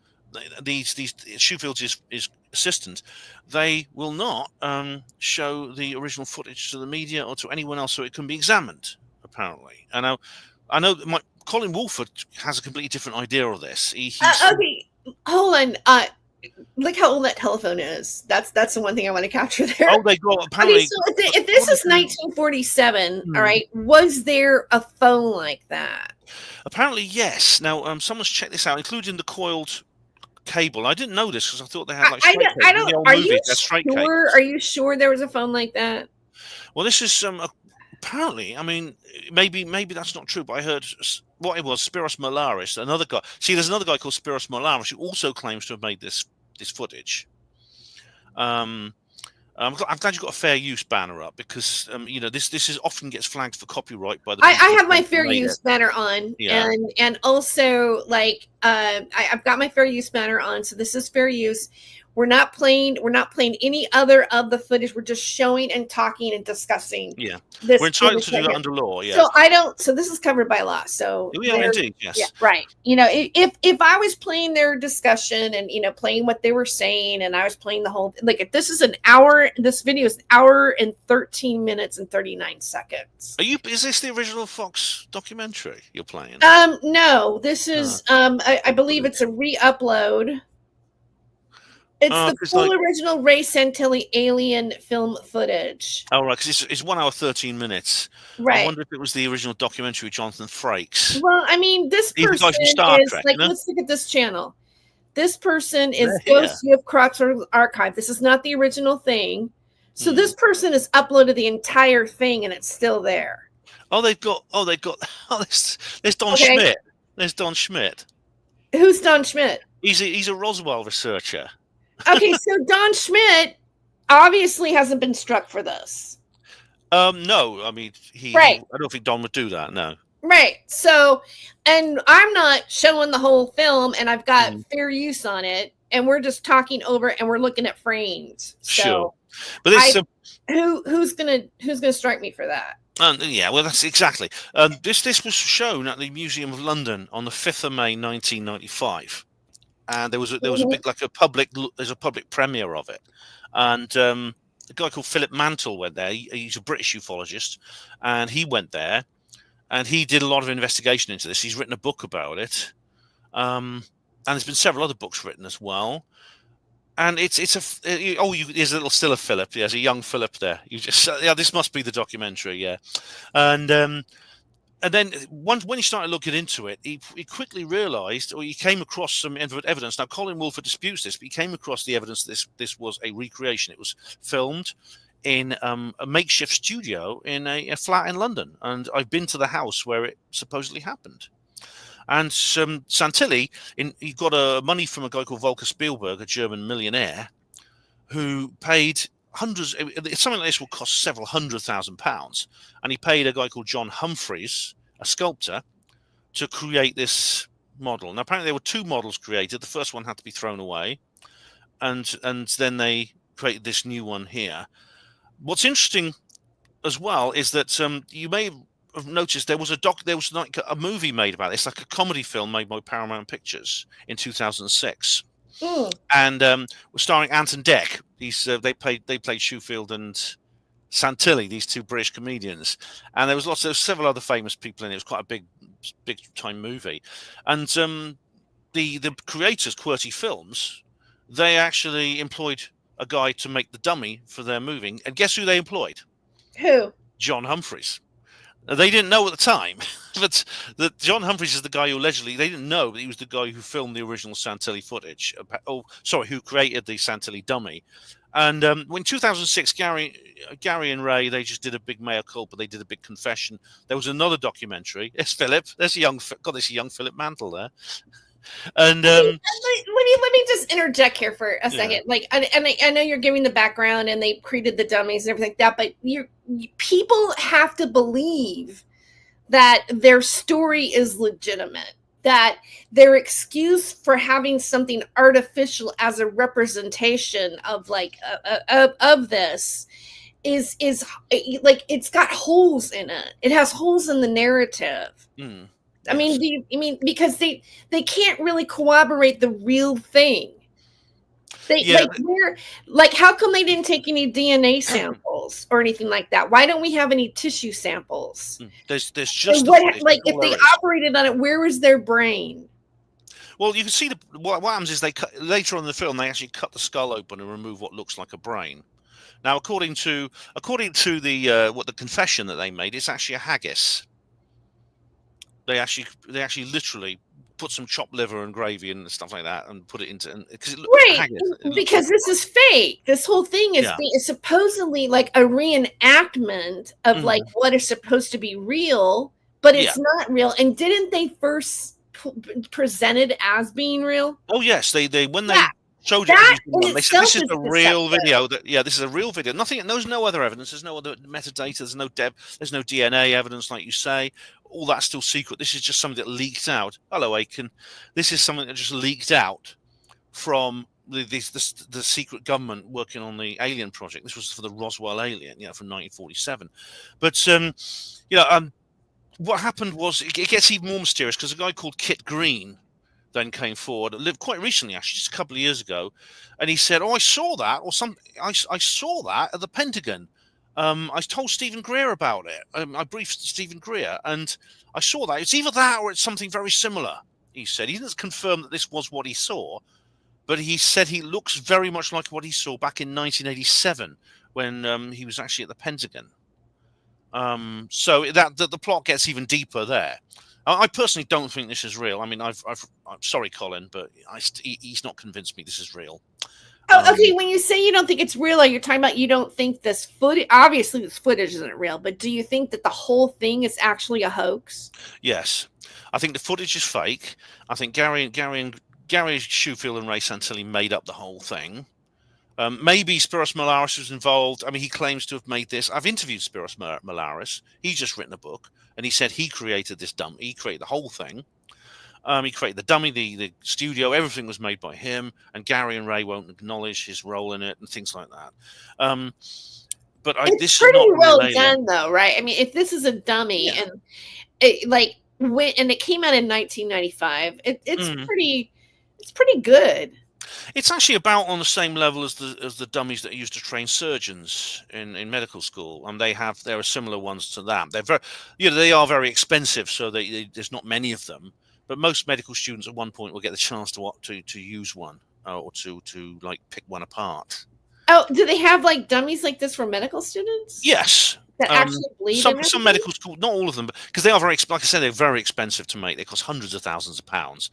Schofield's his assistant, they will not show the original footage to the media or to anyone else so it can be examined, apparently. And I know Colin Wolford has a completely different idea of this. Okay, hold on. Look how old that telephone is. That's the one thing I want to capture there. Oh, they got apparently. Okay, so if this is 1947, all right, was there a phone like that? Apparently, yes. Now, someone's checked this out, including the coiled cable. I didn't know this because I thought they had I don't. Are you sure there was a phone like that? Well, this is apparently. I mean, maybe that's not true, but I heard what it was. Spiros Molaris, another guy. See, there's another guy called Spiros Molaris who also claims to have made this footage. I'm glad you got a fair use banner up because this often gets flagged for copyright by the. I have my fair use banner on, and also I've got my fair use banner on, so this is fair use. We're not playing any other of the footage. We're just showing and talking and discussing. Yeah, this we're entitled to do right that here. under law. Yeah. So this is covered by law. So We are indeed. Yes. yeah, right. You know, if I was playing their discussion and, you know, playing what they were saying, and I was playing the whole, like, if this is an hour, this video is an hour and 13 minutes and 39 seconds. Is this the original Fox documentary you're playing? No, this is I believe it's a re-upload. It's the full original Ray Santilli alien film footage. Oh, right, because it's 1 hour 13 minutes. Right. I wonder if it was the original documentary with Jonathan Frakes. Well, I mean, this person is Trek, like, let's look at this channel. This person is Ghost UFO Archive. This is not the original thing. So this person has uploaded the entire thing, and it's still there. There's Don Schmidt. There's Don Schmidt. Who's Don Schmidt? He's a Roswell researcher. Okay, so Don Schmidt obviously hasn't been struck for this. No, I mean, I don't think Don would do that. No. Right. So, and I'm not showing the whole film, and I've got fair use on it, and we're just talking over it, and we're looking at frames. So sure. But this, who's gonna strike me for that? Yeah, well, that's exactly. This was shown at the Museum of London on the 5th of May, 1995. And there was a big, there's a public premiere of it, and a guy called Philip Mantle went there. He's a British ufologist, and he went there, and he did a lot of investigation into this. He's written a book about it, and there's been several other books written as well. And there's a little still of Philip. There's a young Philip there. This must be the documentary, yeah, And then when he started looking into it, he quickly realised, or he came across some evidence. Now, Colin Wolford disputes this, but he came across the evidence that this was a recreation. It was filmed in a makeshift studio in a flat in London. And I've been to the house where it supposedly happened. And Santilli, he got money from a guy called Volker Spielberg, a German millionaire, who paid hundreds. Something like this will cost several £100,000, and he paid a guy called John Humphreys, a sculptor, to create this model. Now, apparently, there were 2 models created. The first one had to be thrown away, and then they created this new one here. What's interesting as well is that you may have noticed there was like a movie made about this, like a comedy film made by Paramount Pictures in 2006. And we're starring Ant and Dec. They played Shoefield and Santilli, these 2 British comedians, and there was several other famous people in it. It was quite a big time movie, and the creators, QWERTY Films, they actually employed a guy to make the dummy for their movie, and guess who they employed? Who? John Humphreys. They didn't know at the time, but John Humphreys is the guy who allegedly, they didn't know that he was the guy who filmed the original Santilli footage. Who created the Santilli dummy. And when 2006, Gary and Ray, they just did a big mea culpa. They did a big confession. There was another documentary. It's Philip. There's this young Philip Mantle there. And let me just interject here for a second. Like, I know you're giving the background, and they created the dummies and everything like that, but people have to believe that their story is legitimate, that their excuse for having something artificial as a representation of of this is like, it's got holes in it. It has holes in the narrative. I mean, because they can't really corroborate the real thing. How come they didn't take any DNA samples or anything like that? Why don't we have any tissue samples? There's just if they operated on it, where was their brain? Well, you can see what happens is later on in the film they actually cut the skull open and remove what looks like a brain. Now, according to the confession that they made, it's actually a haggis. They actually literally put some chopped liver and gravy and stuff like that and put it into, because it looks like haggis. Because this is fake. This whole thing is supposedly like a reenactment of like what is supposed to be real, but it's not real. And didn't they first present it as being real? Oh yes, they showed it. That Using in one. They said this itself is is a real deceptive. video. This is a real video. Nothing. There's no other evidence. There's no other metadata. There's no There's no DNA evidence, like you say. All that's still secret. This is just something that leaked out. Hello, Aiken. This is something that just leaked out from the secret government working on the alien project. This was for the Roswell alien, from 1947. But what happened was it gets even more mysterious because a guy called Kit Green then came forward, lived quite recently, actually, just a couple of years ago, and he said, "Oh, I saw that, or some, I saw that at the Pentagon. I told Stephen Greer about it. I briefed Stephen Greer, and I saw that. It's either that or it's something very similar." He said he didn't confirm that this was what he saw, but he said he looks very much like what he saw back in 1987 when he was actually at the Pentagon. So that the plot gets even deeper there. I personally don't think this is real. I mean, I'm sorry, Colin, but he's not convinced me this is real. Oh, okay. When you say you don't think it's real, you're talking about you don't think this footage. Obviously, this footage isn't real, but do you think that the whole thing is actually a hoax? Yes, I think the footage is fake. I think Gary Shoefield and Ray Santilli made up the whole thing. Maybe Spiros Malaris was involved. I mean, he claims to have made this. I've interviewed Spiros Malaris. He's just written a book, and he said he created this dummy. He created the whole thing. He created the dummy, the studio. Everything was made by him, and Gary and Ray won't acknowledge his role in it and things like that. But It's this pretty is not well related. done, though, right? I mean, if this is a dummy, Yeah. and it came out in 1995, it's pretty good. It's actually about on the same level as the dummies that are used to train surgeons in medical school, and there are similar ones to that. They're very, they are very expensive, so there's not many of them. But most medical students at one point will get the chance to use one or to like pick one apart. Oh, do they have like dummies like this for medical students? Yes. That actually believe Some medical school, not all of them, because they are very, like I said, they're very expensive to make. They cost hundreds of thousands of pounds.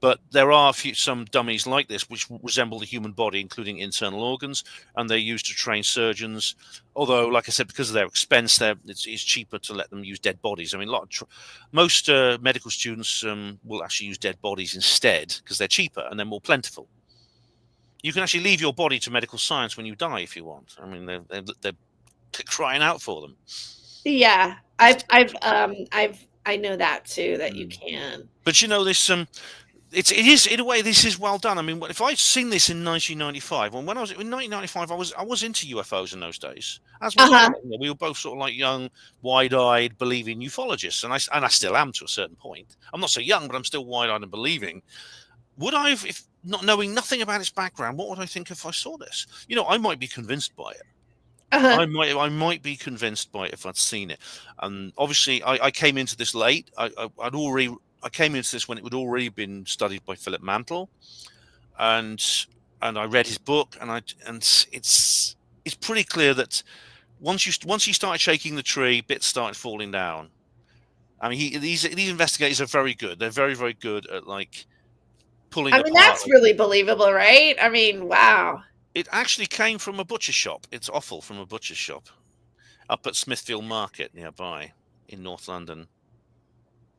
But there are some dummies like this which resemble the human body, including internal organs, and they're used to train surgeons. Although, like I said, because of their expense, it's cheaper to let them use dead bodies. I mean, most medical students will actually use dead bodies instead because they're cheaper and they're more plentiful. You can actually leave your body to medical science when you die if you want. I mean, they're crying out for them. Yeah, I know that too, that you can. But this it is in a way, this is well done. I mean, if I'd seen this in 1995, when I was in 1995, I was into UFOs in those days. As was we were both sort of like young, wide-eyed, believing ufologists, and I still am to a certain point. I'm not so young, but I'm still wide-eyed and believing. Would I have, if not knowing nothing about its background, what would I think if I saw this? I might be convinced by it. I might be convinced by it if I'd seen it. And obviously, I came into this late. I came into this when it had already been studied by Philip Mantle, and I read his book, and it's pretty clear that once he started shaking the tree, bits started falling down. I mean, these investigators are very good. They're very, very good at like pulling. I mean, that's really believable, right? I mean, wow. It actually came from a butcher shop. It's offal from a butcher shop up at Smithfield Market nearby in North London.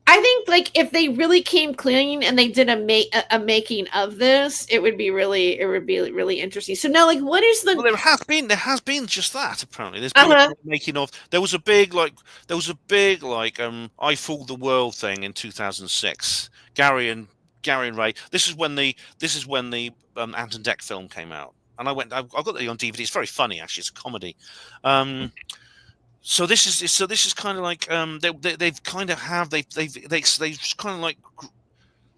I think like if they really came clean and they did a making of this, it would be really interesting. So now, like, what is the? Well, there has been just that. Apparently, there's been a making of. There was a big I Fooled the World thing in 2006. Gary and Ray. This is when the Ant and Dec film came out, and I got it on DVD. It's very funny, actually. It's a comedy. So this is kind of like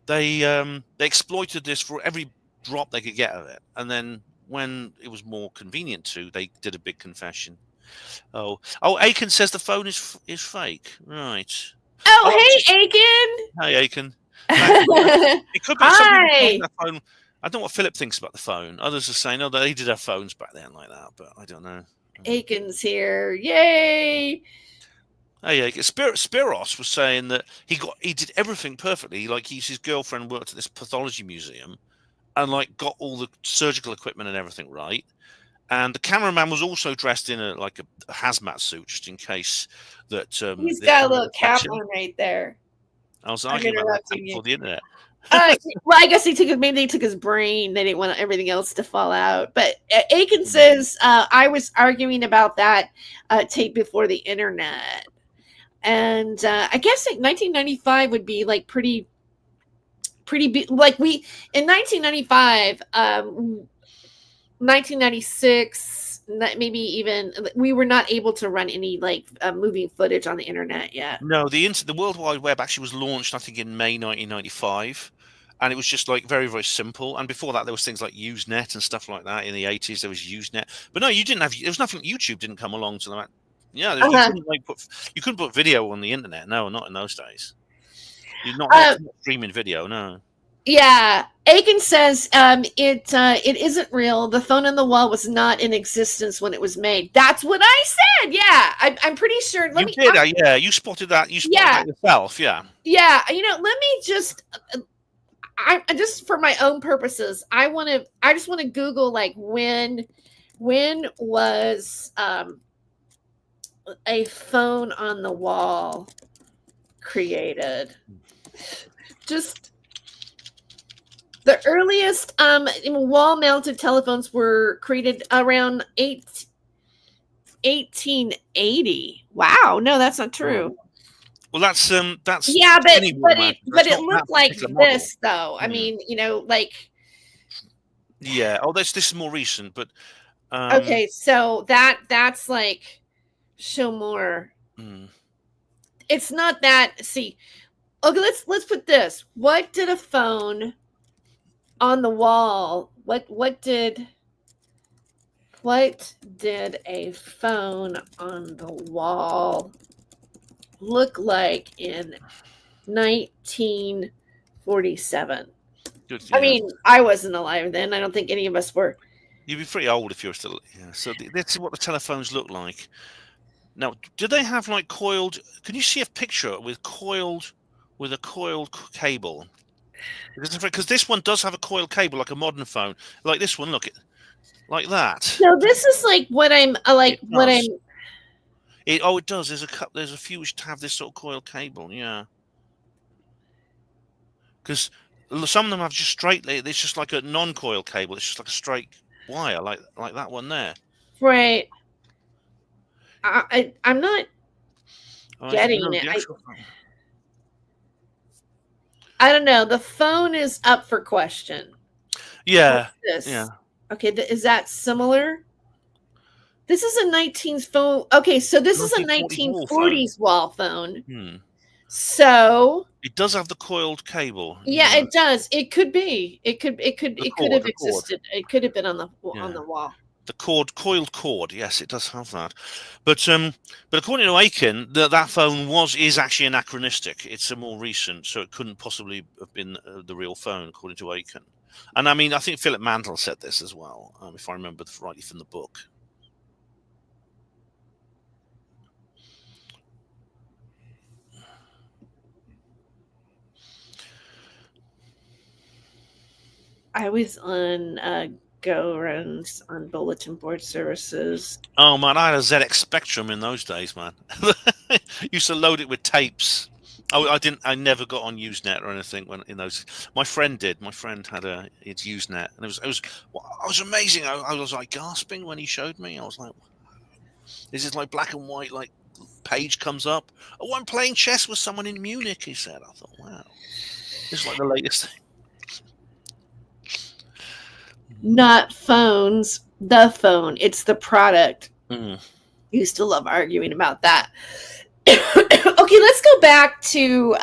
they exploited this for every drop they could get of it, and then when it was more convenient to, they did a big confession. Oh, Aiken says the phone is fake, right? Oh, hey, Aiken. Hi, Aiken. It could be Hi. That phone. I don't know what Philip thinks about the phone. Others are saying, "Oh, they did have phones back then like that," but I don't know. Aiken's here. Yay. Hey, Spiros was saying that he did everything perfectly. Like his girlfriend worked at this pathology museum and like got all the surgical equipment and everything right. And the cameraman was also dressed in a hazmat suit just in case that he's got a little Kaplan right there. I was arguing about that before the internet. Well, I guess maybe they took his brain. They didn't want everything else to fall out. But Aiken Mm. says, I was arguing about that tape before the internet. And I guess like 1995 would be like pretty like we in 1995, 1996, maybe even we were not able to run any like moving footage on the internet yet. No, the World Wide Web actually was launched, I think, in May 1995, and it was just like very, very simple. And before that, there was things like Usenet and stuff like that. In the 80s, there was Usenet, but no, you didn't have. There was nothing. YouTube didn't come along to that. Yeah, you couldn't you couldn't put video on the internet. No, not in those days. You're not streaming video. No. Yeah, Aiken says it isn't real. The phone on the wall was not in existence when it was made. That's what I said. Yeah, I'm pretty sure. Yeah, you spotted that. You spotted that yourself. Yeah. Yeah, let me just. I just for my own purposes, I just want to Google like when was a phone on the wall created? Just the earliest wall-mounted telephones were created around 1880. Wow, no, that's not true. Well, that's yeah, but it looked like this though. I mean, like yeah. Oh, this is more recent, but okay, so that's like show more. It's not that. See, okay, let's put this. What did a phone on the wall? What did a phone on the wall look like in 1947? Good, I mean, I wasn't alive then. I don't think any of us were. You'd be pretty old if you're still. Yeah. So this is what the telephones look like. Now, do they have like coiled? Can you see a picture with a coiled cable? Because this one does have a coiled cable, like a modern phone, like this one. Look, like that. So this is like what I'm like. What I'm. It does. There's a few which have this sort of coiled cable. Yeah. Because some of them have just straight. It's just like a non-coil cable. It's just like a straight wire, like that one there. Right. I'm not getting it. I don't know. The phone is up for question. Yeah. Yeah. Okay. Is that similar? This is a 19 phone. Okay, so this is a 1940s wall phone. So it does have the coiled cable. Yeah, it does. It could be. It could have existed. It could have been on the wall. The coiled cord. Yes, it does have that. But according to Aiken, that phone is actually anachronistic. It's a more recent, so it couldn't possibly have been the real phone, according to Aiken. And I mean, I think Philip Mantle said this as well, if I remember rightly from the book. I was on go runs on bulletin board services. Oh man, I had a ZX Spectrum in those days, man. Used to load it with tapes. I never got on Usenet or anything in those. My friend did. My friend had its Usenet, and it was amazing. I was like gasping when he showed me. I was like, "This is like black and white, like page comes up. Oh, I'm playing chess with someone in Munich." He said. I thought, "Wow, this is like the latest thing." Not phones, the phone. It's the product. Used to love arguing about that. Okay, let's go back to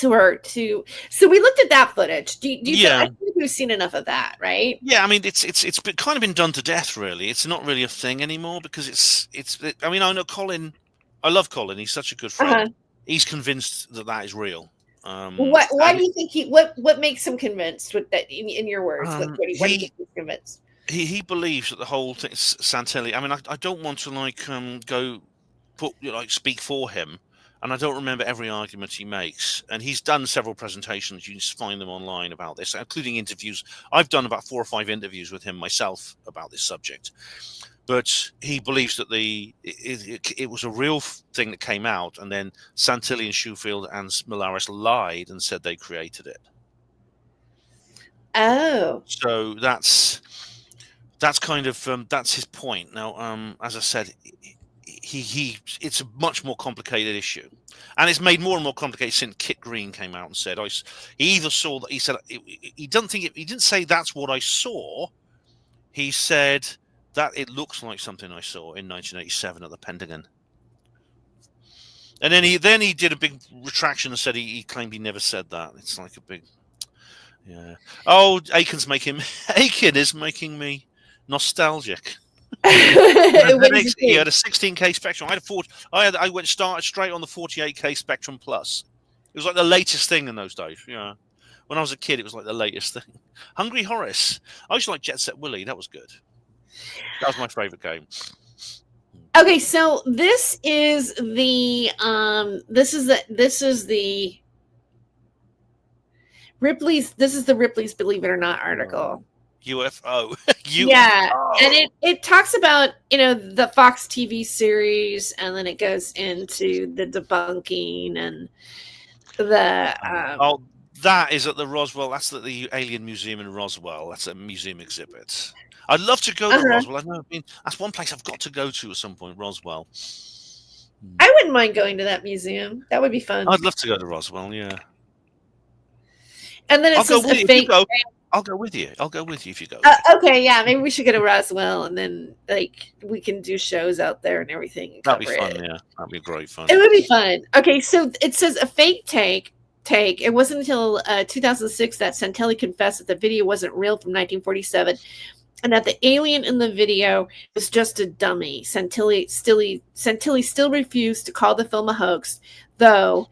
her. So we looked at that footage. Do you I think we've seen enough of that, right? Yeah, I mean it's kind of been done to death. Really, it's not really a thing anymore because I mean, I know Colin. I love Colin. He's such a good friend. He's convinced that is real. Why do you think what makes him convinced with that in your words? What do you think he's convinced? He believes that the whole thing is Santelli. I mean, I don't want to speak for him, and I don't remember every argument he makes. And he's done several presentations. You can just find them online about this, including interviews. I've done about 4 or 5 interviews with him myself about this subject. but he believes that it was a real thing that came out, and then Santilli and Schofield and Molaris lied and said they created it. Oh, So that's kind of that's his point. Now, as I said, it's a much more complicated issue, and it's made more and more complicated since Kit Green came out and said he either saw that he said he didn't say that's what I saw. He said that it looks like something I saw in 1987 at the Pentagon. And then he did a big retraction and said he claimed he never said that. It's like a big, yeah. Oh, Aiken is making me nostalgic. He had a 16K Spectrum. I started straight on the 48K Spectrum Plus. It was like the latest thing in those days. Yeah. When I was a kid, it was like the latest thing. Hungry Horace. I used to like Jet Set Willy. That was good. That was my favorite game. Okay, so this is the Ripley's Believe It or Not article. UFO. Yeah, and it talks about the Fox TV series, and then it goes into the debunking and the that is at the Roswell. That's at the Alien Museum in Roswell. That's a museum exhibit. I'd love to go to Roswell. I've never been. That's one place I've got to go to at some point. Roswell. I wouldn't mind going to that museum. That would be fun. I'd love to go to Roswell. Yeah. And then I'll go with you if you go. I'll go with you. I'll go with you if you go. Okay, yeah, maybe we should go to Roswell, and then we can do shows out there and everything. And that'd be fun. Yeah, that'd be great fun. It would be fun. Okay, so it says a fake take. It wasn't until 2006 that Santilli confessed that the video wasn't real from 1947, and that the alien in the video was just a dummy. Santilli still refused to call the film a hoax, though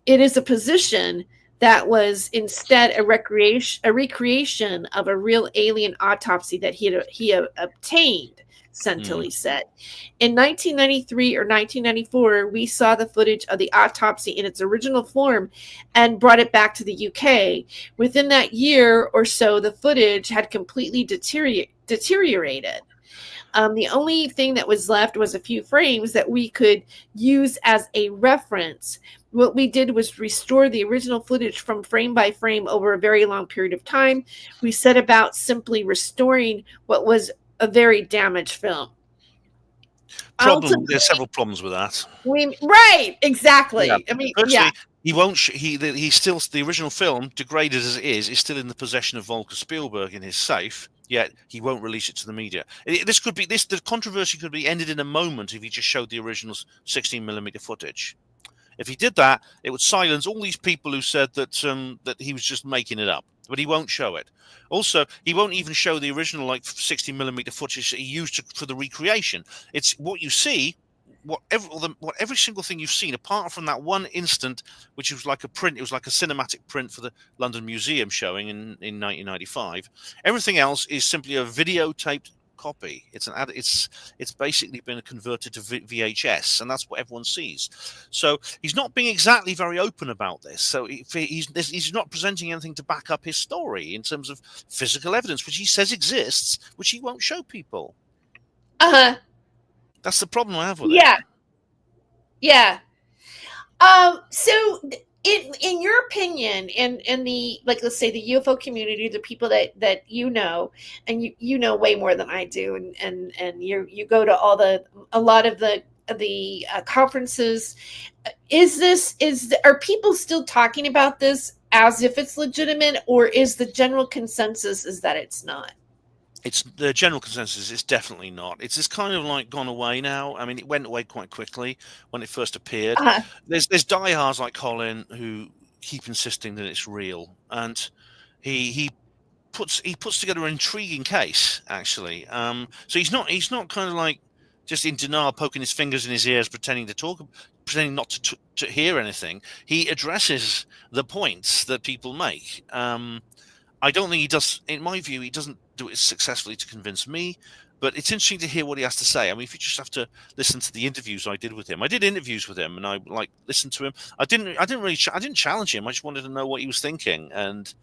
it is a position that was instead a recreation of a real alien autopsy that he obtained, Santilli said. In 1993 or 1994, we saw the footage of the autopsy in its original form and brought it back to the UK. Within that year or so, the footage had completely deteriorated. The only thing that was left was a few frames that we could use as a reference. What we did was restore the original footage from frame by frame over a very long period of time. We set about simply restoring what was a very damaged film. There's several problems with that. Right, exactly. Yeah. I mean, firstly, he won't. He's still the original film, degraded as it is still in the possession of Volker Spielberg in his safe. Yet he won't release it to the media. The controversy could be ended in a moment if he just showed the original 16mm footage. If he did that, it would silence all these people who said that that he was just making it up. But he won't show it. Also, he won't even show the original 16mm footage that he used for the recreation. It's what you see, every single thing you've seen, apart from that one instant, which was like a print. It was like a cinematic print for the London Museum showing in 1995. Everything else is simply a videotaped copy. It's basically been converted to VHS, and that's what everyone sees. So he's not being exactly very open about this. So he's not presenting anything to back up his story in terms of physical evidence, which he says exists, which he won't show people. That's the problem I have with it. Yeah. So in your opinion, in the let's say the UFO community, the people that you know, and you know way more than I do, and you go to a lot of the conferences. Are people still talking about this as if it's legitimate, or is the general consensus is that it's not? It's the general consensus. It's definitely not. It's just kind of gone away now. I mean, it went away quite quickly when it first appeared. There's diehards like Colin who keep insisting that it's real, and he puts together an intriguing case actually. So he's not kind of just in denial, poking his fingers in his ears, pretending not to hear anything. He addresses the points that people make. I don't think he does. In my view, he doesn't do it successfully to convince me, but it's interesting to hear what he has to say. I mean, if you just have to listen to the interviews I did with him, I did interviews with him, and I listened to him. I didn't challenge him. I just wanted to know what he was thinking, and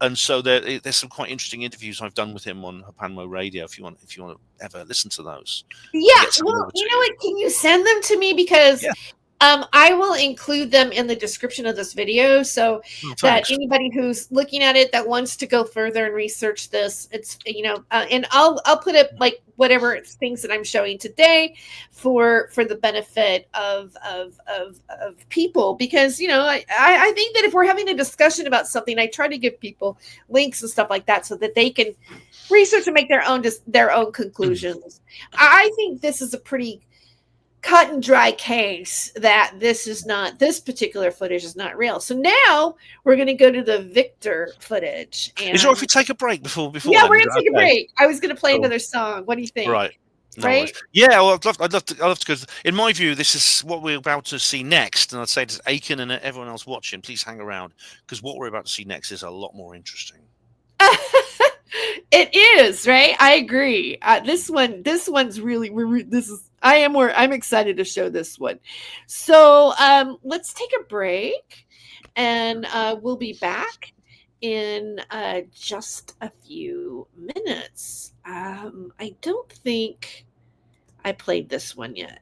And so there's some quite interesting interviews I've done with him on Hapanmo Radio. If you want to ever listen to those, Yeah, well, you know what? Can you send them to me, because Yeah. I will include them in the description of this video, so that anybody who's looking at it that wants to go further and research this, it's and I'll put up like whatever things that I'm showing today for the benefit of people, because I think that if we're having a discussion about something, I try to give people links and stuff like that so that they can research and make their own conclusions. I think this is a pretty cut and dry case that this particular footage is not real. So now we're going to go to the Victor footage. And, is it all right if we take a break before? Yeah, we're going to take a break. I was going to play another song. What do you think? Right. No right? Worries. Yeah, well, I'd love to go. In my view, this is what we're about to see next, and I'd say to Aiken and everyone else watching, please hang around, because what we're about to see next is a lot more interesting. It is, right? I agree. This one's really, I'm excited to show this one. So let's take a break, and we'll be back in just a few minutes. I don't think I played this one yet.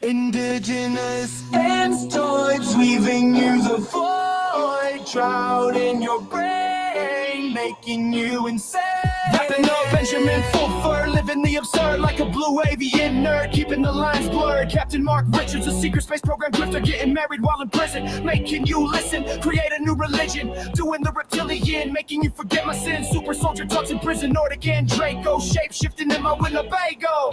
Indigenous asteroids weaving you the void, drown in your brain, making you insane. Rapping no Benjamin Fulford, living the absurd like a blue avian nerd, keeping the lines blurred. Captain Mark Richards, a secret space program drifter, getting married while in prison, making you listen, create a new religion, doing the reptilian, making you forget my sins. Super soldier talks in prison, Nordic and Draco, shape shifting in my Winnebago.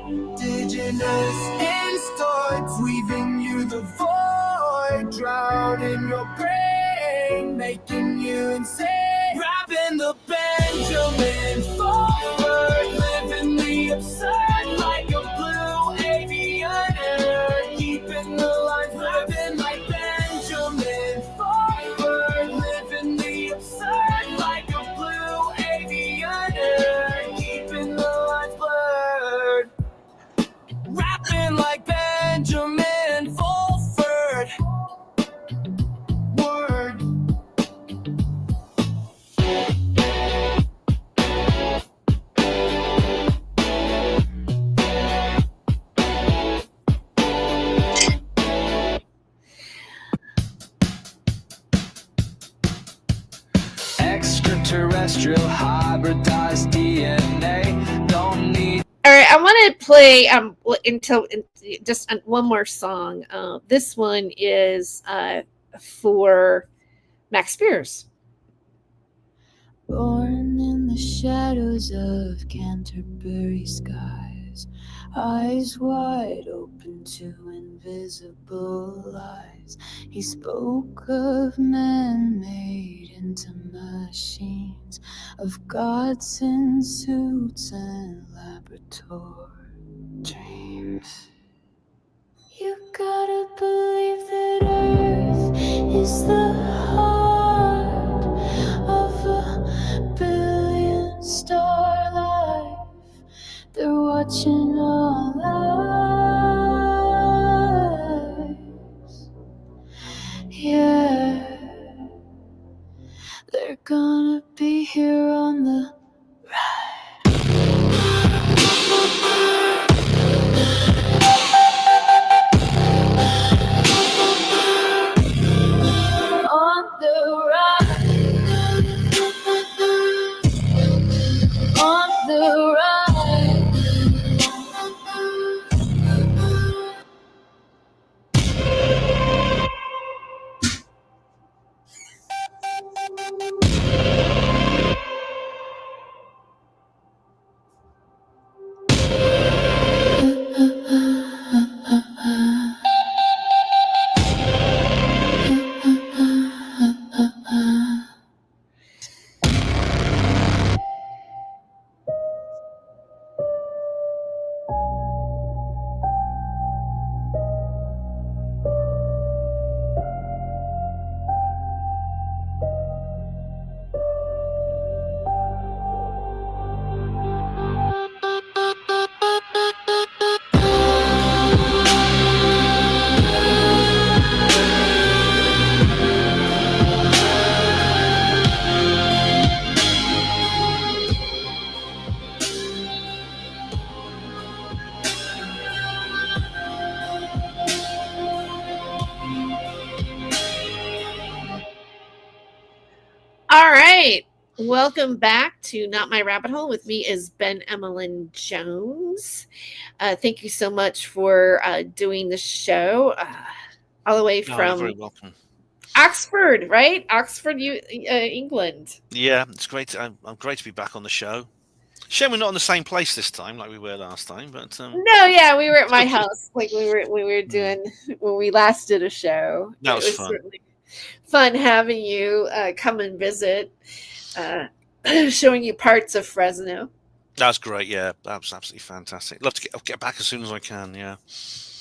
Indigenous asteroids weaving you the void, drown in your brain, making you insane. Rapping the Benjamin Fulford, living the absurd like a blue avian nerd, keeping the lines rapping like Benjamin Fulford, living the absurd like a blue avian nerd, keeping the lines blurred. Rapping like Benjamin Fulford. Word. Extraterrestrial hybridized DNA. Don't need. All right, I want to play just one more song. This one is for Max Spears. Born in the shadows of Canterbury skies, eyes wide open to invisible lies. He spoke of men made into machines, of gods in suits and laboratory dreams. You gotta believe that Earth is the heart of a billion star life. They're watching all lives. Yeah, they're gonna be here on the right. Welcome back to Not My Rabbit Hole. With me is Ben Emmeline Jones. Thank you so much for doing the show all the way Oh, you're very from welcome. Oxford, right? Oxford, England. Yeah, it's great. I'm great to be back on the show. Shame we're not in the same place this time, like we were last time. But No, yeah, we were at my okay. house, like we were doing when we last did a show. That It was fun. certainly fun having you come and visit, showing you parts of Fresno. That was great. Yeah, that was absolutely fantastic. Love to get back as soon as I can. Yeah.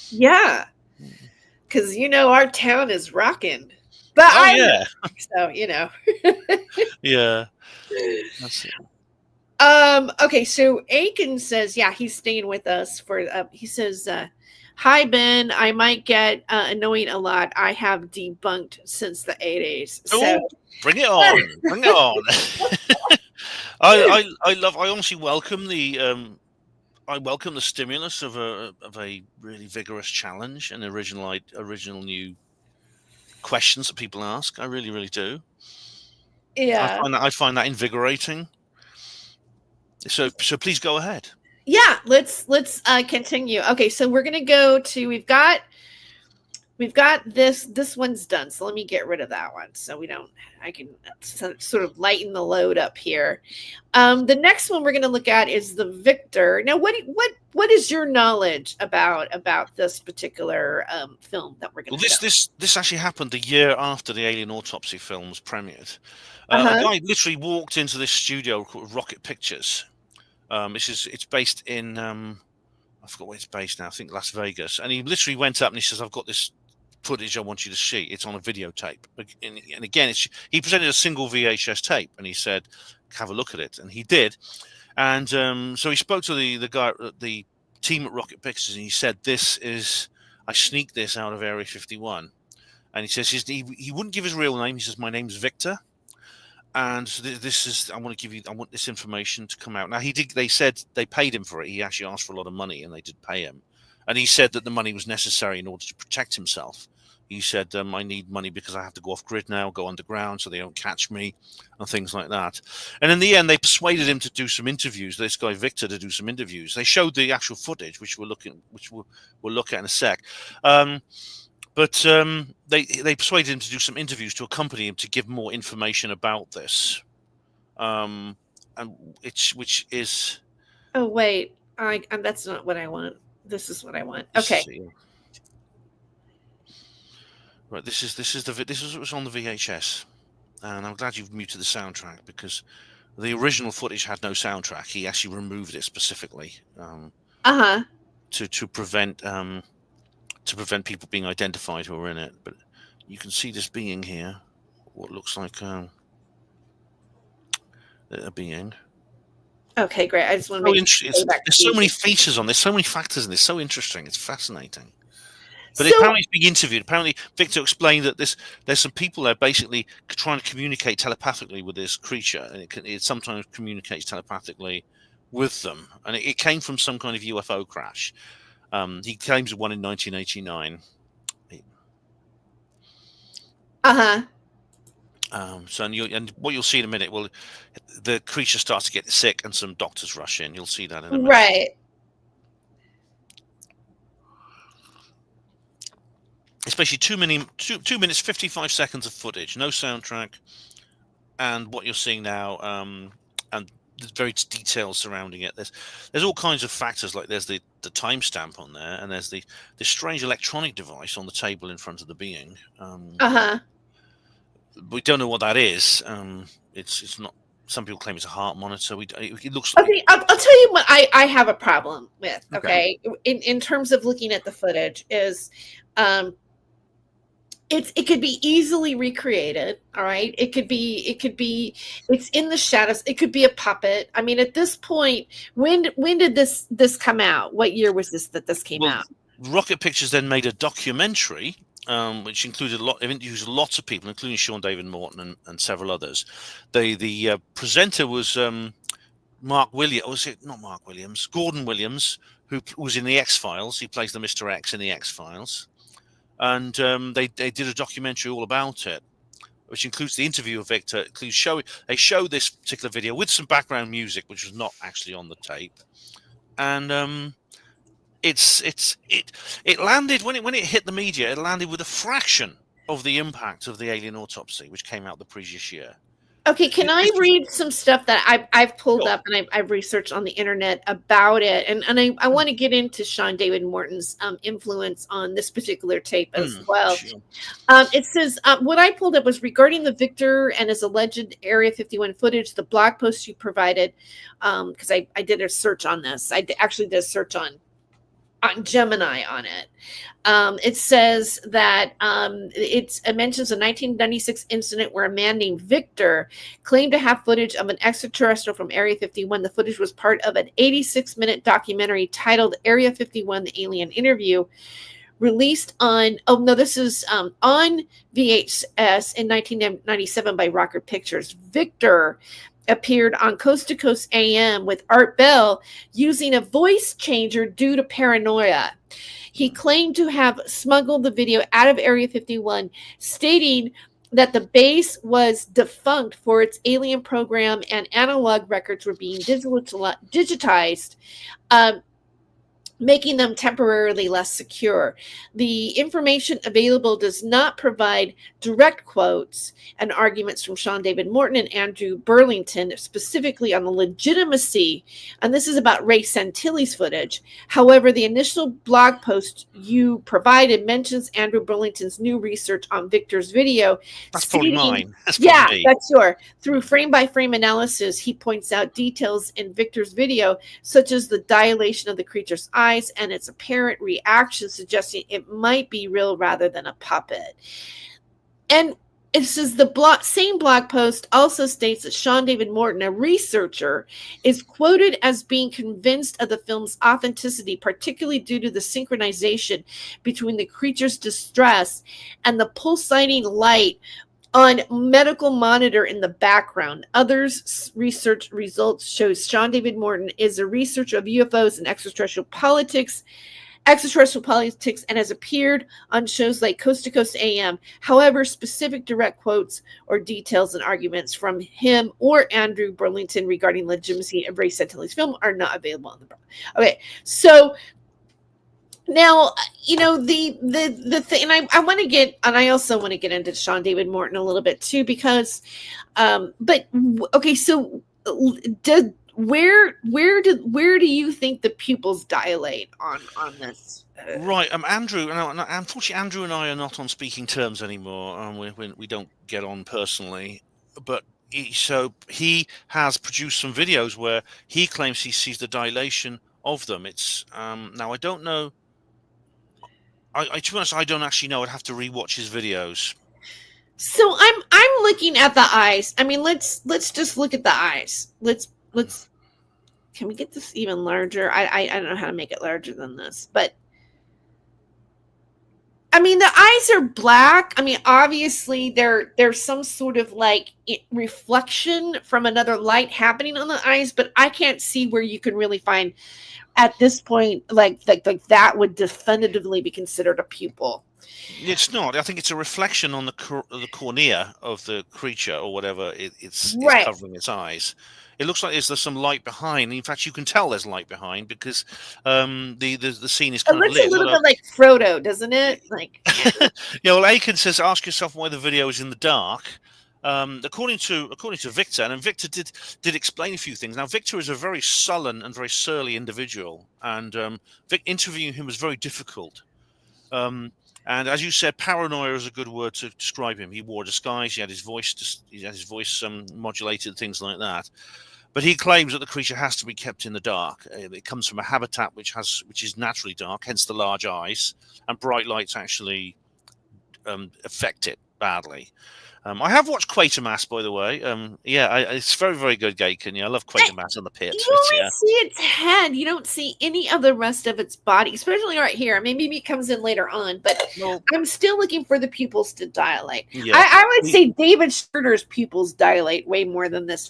Yeah, because our town is rocking. But Oh yeah. so Yeah. That's it. Okay, so Aiken says, yeah, he's staying with us for he says, hi Ben, I might get annoying a lot. I have debunked since the 80s. So bring it on. Bring it on. I honestly welcome the stimulus of a really vigorous challenge and original new questions that people ask. I really, really do. yeah. I find that invigorating. So please go ahead. Yeah, let's continue. Okay, so we're gonna go to we've got this one's done. So let me get rid of that one so I can sort of lighten the load up here. The next one we're gonna look at is the Victor. Now, what is your knowledge about this particular film that we're gonna? Well, this actually happened the year after the Alien Autopsy films premiered. A guy literally walked into this studio called Rocket Pictures. It's based in I forgot where it's based now. I think Las Vegas. And he literally went up and he says, "I've got this footage I want you to see. It's on a videotape." And again, he presented a single VHS tape, and he said, "Have a look at it." And he did. And so he spoke to the guy, the team at Rocket Pictures, and he said, I sneaked this out of Area 51. And he says he wouldn't give his real name. He says, "My name's Victor. And I want this information to come out." Now they said they paid him for it. He actually asked for a lot of money and they did pay him. And he said that the money was necessary in order to protect himself. He said, "I need money because I have to go off grid now, go underground so they don't catch me," and things like that. And in the end, they persuaded him to do some interviews. This guy Victor to do some interviews. They showed the actual footage, which we'll look at in a sec. But they persuaded him to do some interviews to accompany him to give more information about this, and which is. Oh wait, that's not what I want. This is what I want. Okay. Right. This is what was on the VHS, and I'm glad you've muted the soundtrack because the original footage had no soundtrack. He actually removed it specifically. To prevent. To prevent people being identified who are in it. But you can see this being here, what looks like a being. Okay, great. I just want to there's so many features on this, so many factors in this, so interesting. It's fascinating. But apparently he's being interviewed. Apparently Victor explained that there's some people there basically trying to communicate telepathically with this creature, and it sometimes communicates telepathically with them. And it came from some kind of UFO crash. He claims one in 1989. And what you'll see in a minute, the creature starts to get sick, and some doctors rush in. You'll see that in a minute. Right. Especially 2 minutes 55 seconds of footage, no soundtrack, and what you're seeing now, and there's very details surrounding it. There's all kinds of factors, like there's the timestamp on there, and there's this strange electronic device on the table in front of the being. We don't know what that is. It's not. Some people claim it's a heart monitor. It looks like. Okay, I'll tell you what I have a problem with. Okay, in terms of looking at the footage is. It could be easily recreated. All right. It could be it's in the shadows. It could be a puppet. I mean, at this point, when did this come out? What year was this came out? Rocket Pictures then made a documentary, which included lots of people, including Sean David Morton and several others. The presenter was Mark Williams. Was it not Mark Williams? Gordon Williams, who was in the X-Files. He plays the Mr. X in the X-Files. And they did a documentary all about it. which includes the interview of Victor. They show this particular video with some background music, which was not actually on the tape, and it landed when it hit the media. It landed with a fraction of the impact of the Alien Autopsy, which came out the previous year. Okay, can I read some stuff that I've pulled Sure. up and I've researched on the internet about it, and I want to get into Sean David Morton's influence on this particular tape as well. Sure. It says what I pulled up was regarding the Victor and his alleged Area 51 footage. The blog post you provided, because I did a search on this. Actually did a search on Gemini on it. It says that it mentions a 1996 incident where a man named Victor claimed to have footage of an extraterrestrial from Area 51. The footage was part of an 86-minute documentary titled Area 51, The Alien Interview, released on, this is on VHS in 1997 by Rocker Pictures. Victor appeared on Coast to Coast AM with Art Bell using a voice changer due to paranoia. He claimed to have smuggled the video out of Area 51, stating that the base was defunct for its alien program and analog records were being digitized, making them temporarily less secure. The information available does not provide direct quotes and arguments from Sean David Morton and Andrew Burlington specifically on the legitimacy, and this is about Ray Santilli's footage. However, the initial blog post you provided mentions Andrew Burlington's new research on Victor's video. That's probably mine. That's probably me. That's your. Through frame-by-frame analysis, he points out details in Victor's video, such as the dilation of the creature's eyes and its apparent reaction, suggesting it might be real rather than a puppet. And it says the same blog post also states that Sean David Morton, a researcher, is quoted as being convinced of the film's authenticity, particularly due to the synchronization between the creature's distress and the pulsating light on medical monitor in the background. Others' research results shows Sean David Morton is a researcher of UFOs and extraterrestrial politics, and has appeared on shows like Coast to Coast AM. However, specific direct quotes or details and arguments from him or Andrew Burlington regarding legitimacy of Ray Santilli's film are not available on the blog. Okay, so now, the thing, and I want to get, and I also want to get into Sean David Morton a little bit too, because, so where do you think the pupils dilate on this? Right, Andrew. Unfortunately, Andrew and I are not on speaking terms anymore. We don't get on personally, but he has produced some videos where he claims he sees the dilation of them. It's now I don't know. To be honest, I don't actually know. I'd have to rewatch his videos. So I'm looking at the eyes. I mean, let's just look at the eyes. Let's. Can we get this even larger? I don't know how to make it larger than this, but I mean, the eyes are black. I mean, obviously there's some sort of like reflection from another light happening on the eyes, but I can't see where you can really find at this point like that would definitively be considered a pupil. It's not. I think it's a reflection on the cornea of the creature or whatever it's covering its eyes. It looks like there's some light behind. In fact, you can tell there's light behind because the scene is kind of lit. It looks a little bit like Frodo, doesn't it? Like, yeah. Well, Aiken says, ask yourself why the video is in the dark. According to Victor, and Victor did explain a few things. Now, Victor is a very sullen and very surly individual, and interviewing him was very difficult. And as you said, paranoia is a good word to describe him. He wore a disguise. He had his voice modulated, things like that. But he claims that the creature has to be kept in the dark. It comes from a habitat which is naturally dark, hence the large eyes, and bright lights actually affect it badly. I have watched Quatermass, by the way. It's very, very good, Gaken. I love Quatermass on the pit. You only see its head. You don't see any of the rest of its body, especially right here. Maybe it comes in later on, but I'm still looking for the pupils to dilate. Yeah. I would say David Schroeder's pupils dilate way more than this.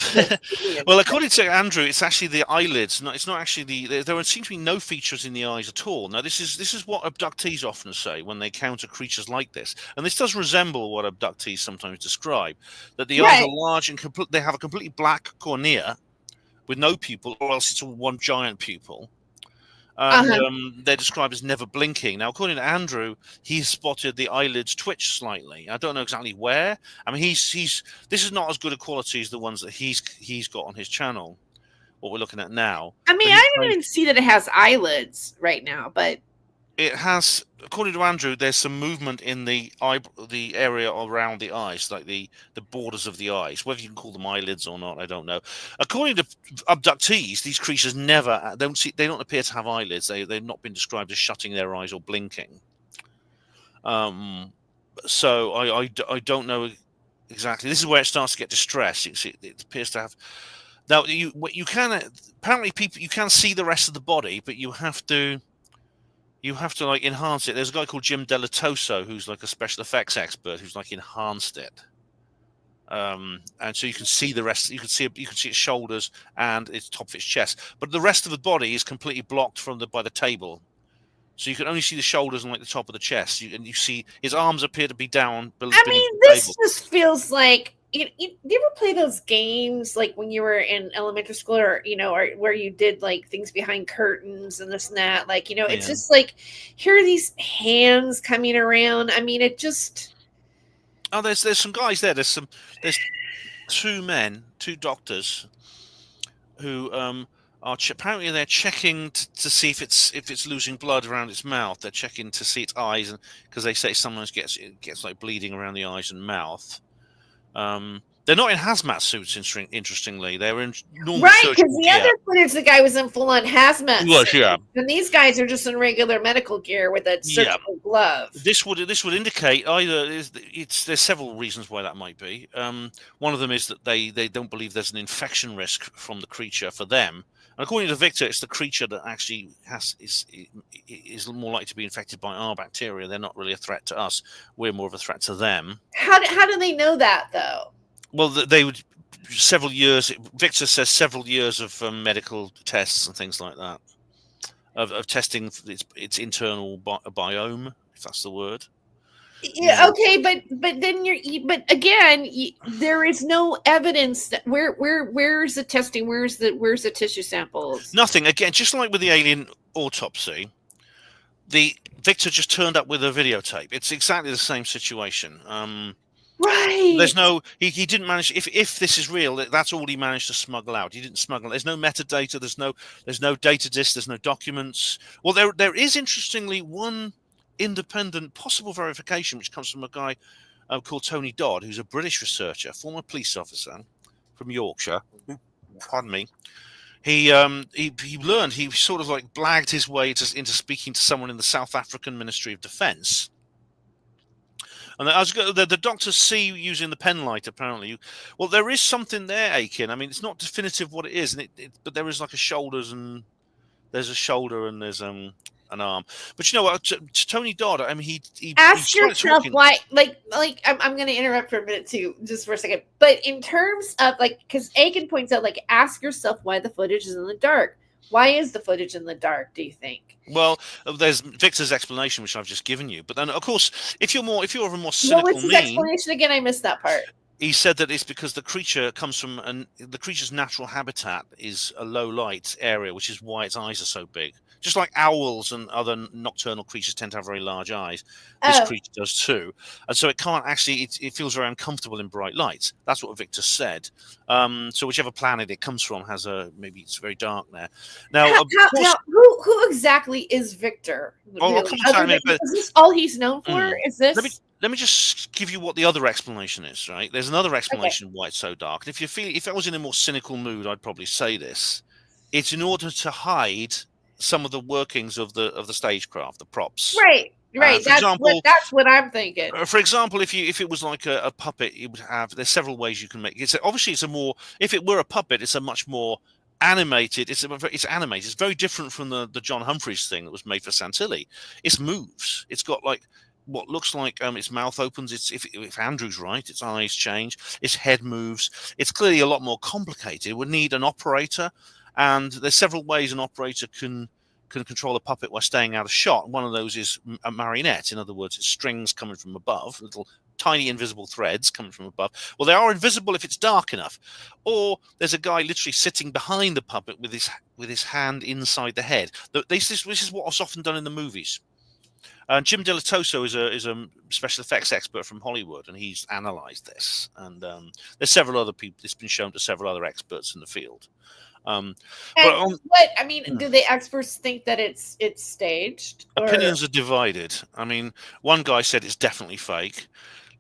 Well, according to Andrew, it's actually the eyelids. It's not actually there seem to be no features in the eyes at all. Now, this is what abductees often say when they encounter creatures like this, and this does resemble what abductees sometimes describe. That the eyes Right. are large and they have a completely black cornea with no pupil, or else it's all one giant pupil. And they're described as never blinking. Now, according to Andrew, he's spotted the eyelids twitch slightly. I don't know exactly where. I mean, he's this is not as good a quality as the ones that he's got on his channel. What we're looking at now. I mean, I don't even see that it has eyelids right now, but it has, according to Andrew, there's some movement in the area around the eyes, like the borders of the eyes. Whether you can call them eyelids or not, I don't know. According to abductees, these creatures they don't appear to have eyelids. They've not been described as shutting their eyes or blinking. So I don't know exactly. This is where it starts to get distressed. It appears to have. Now you can apparently you can see the rest of the body, but you have to like enhance it. There's a guy called Jim Delatoso who's like a special effects expert who's like enhanced it, and so you can see the rest. You can see its shoulders and its top of its chest, but the rest of the body is completely blocked by the table. So you can only see the shoulders and like the top of the chest, and you see his arms appear to be down. I mean, this just feels like. You ever play those games like when you were in elementary school, or or where you did like things behind curtains and this and that? Like, it's just like, here are these hands coming around. I mean, it just. Oh, there's some guys there. There's two doctors, who are apparently they're checking to see if it's losing blood around its mouth. They're checking to see its eyes, and because they say sometimes it gets like bleeding around the eyes and mouth. They're not in hazmat suits, interestingly. They're in normal right, because the gear. other footage, the guy was in full-on hazmat suit. Yeah. And these guys are just in regular medical gear with a surgical glove. This would indicate either there's several reasons why that might be. One of them is that they don't believe there's an infection risk from the creature for them. And according to Victor, it's the creature that actually is more likely to be infected by our bacteria. They're not really a threat to us. We're more of a threat to them. How do they know that, though? Well, they would several years. Victor says several years of medical tests and things like that, of testing its internal biome, if that's the word. Yeah, okay, but then but again, there is no evidence that where's the testing? Where's the tissue samples? Nothing. Again, just like with the alien autopsy, Victor just turned up with a videotape. It's exactly the same situation. Right. There's no. He didn't manage. If this is real, that's all he managed to smuggle out. He didn't smuggle. There's no metadata. There's no data disk. There's no documents. Well, there is interestingly one independent possible verification, which comes from a guy called Tony Dodd, who's a British researcher, former police officer from Yorkshire. Pardon me. He learned. He sort of like blagged his way into speaking to someone in the South African Ministry of Defence. And the doctors see using the pen light, apparently. Well, there is something there, Aiken. I mean, it's not definitive what it is, but there is like there's a shoulder and there's an arm. But you know what, Tony Dodd, I mean, he ask yourself why. Like I'm going to interrupt for a minute too, just for a second. But in terms of because Aiken points out, ask yourself why the footage is in the dark. Why is the footage in the dark, do you think? Well, there's Victor's explanation, which I've just given you. But then, of course, if you're of a more cynical what was his explanation again? I missed that part. He said that it's because the creature comes from the creature's natural habitat is a low light area, which is why its eyes are so big. Just like owls and other nocturnal creatures tend to have very large eyes, this creature does too. And so it can't actually, it feels very uncomfortable in bright lights. That's what Victor said. So whichever planet it comes from has maybe it's very dark there. Now, who exactly is Victor? Really? Is this all he's known for? Is this? Let me just give you what the other explanation is, right? There's another explanation why it's so dark. And if I was in a more cynical mood, I'd probably say this. It's in order to hide some of the workings of the stagecraft, the props. Right. That's what I'm thinking. For example, if it was like a puppet, it would have. There's several ways you can make it. If it were a puppet, it's a much more animated. It's animated. It's very different from the John Humphreys thing that was made for Santilli. It moves. It's got like what looks like its mouth opens. If Andrew's right, its eyes change. Its head moves. It's clearly a lot more complicated. It would need an operator. And there's several ways an operator can control a puppet while staying out of shot. One of those is a marionette. In other words, it's strings coming from above, little tiny invisible threads coming from above. Well, they are invisible if it's dark enough, or there's a guy literally sitting behind the puppet with his hand inside the head. This is what's often done in the movies. Jim Delatoso is a special effects expert from Hollywood, and he's analysed this. And there's several other people. It's been shown to several other experts in the field. Do the experts think that it's staged? Opinions are divided. I mean, one guy said it's definitely fake.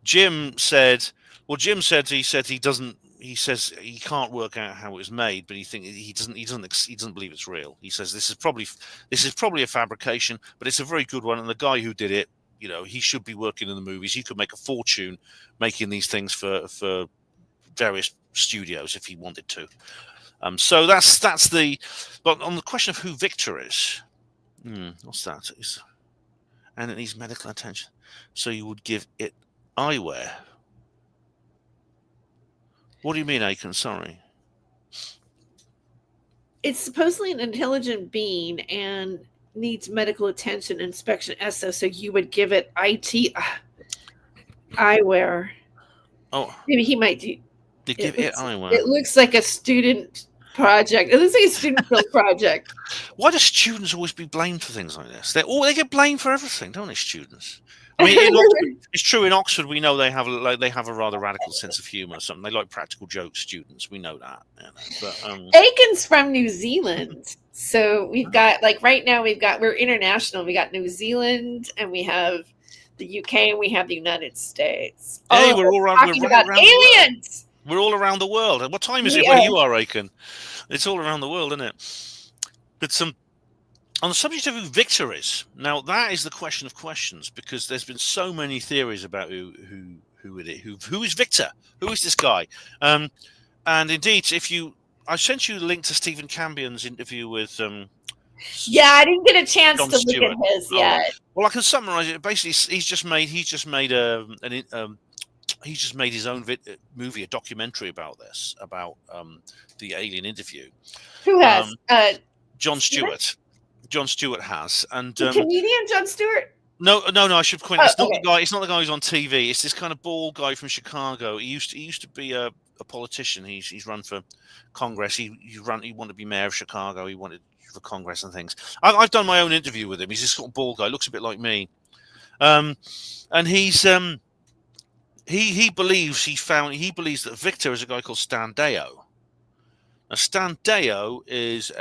Jim said he says he can't work out how it was made, but he doesn't believe it's real. He says this is probably a fabrication, but it's a very good one. And the guy who did it, he should be working in the movies. He could make a fortune making these things for various studios if he wanted to. So that's the. But on the question of who Victor is, what's that? And it needs medical attention, so you would give it eyewear. What do you mean, Aiken? Sorry. It's supposedly an intelligent being and needs medical attention, inspection, ESO, so you would give it eyewear. Oh, maybe he might do. To give it eyewear. It looks like a student project. It looks like a student built project. Why do students always be blamed for things like this? They get blamed for everything, don't they, students? I mean, it's true in Oxford. We know they have a rather radical sense of humour or something. They like practical jokes. Students, we know that. But Aiken's from New Zealand, so we've got right now we're international. We got New Zealand, and we have the UK, and we have the United States. Hey, we're all around. Talking about aliens. We're all around the world. And what time is it where you are, Aiken? It's all around the world, isn't it? But on the subject of who Victor is, now that is the question of questions, because there's been so many theories about who it is. Who is Victor? Who is this guy? And indeed, I sent you a link to Stephen Cambion's interview with. I didn't get a chance Jon to Stewart. look at his yet. Well, I can summarize it. Basically, he's just made his own movie, a documentary about this, about the alien interview. Who has? Jon Stewart. Jon Stewart has, and the comedian Jon Stewart. No. I should point out, it's not the guy. It's not the guy who's on TV. It's this kind of bald guy from Chicago. He used to be a politician. He's run for Congress. He wanted to be mayor of Chicago. He wanted for Congress and things. I've done my own interview with him. He's this sort of bald guy. Looks a bit like me, and he's he believes that Victor is a guy called Stan Deyo. Now, Stan Deyo is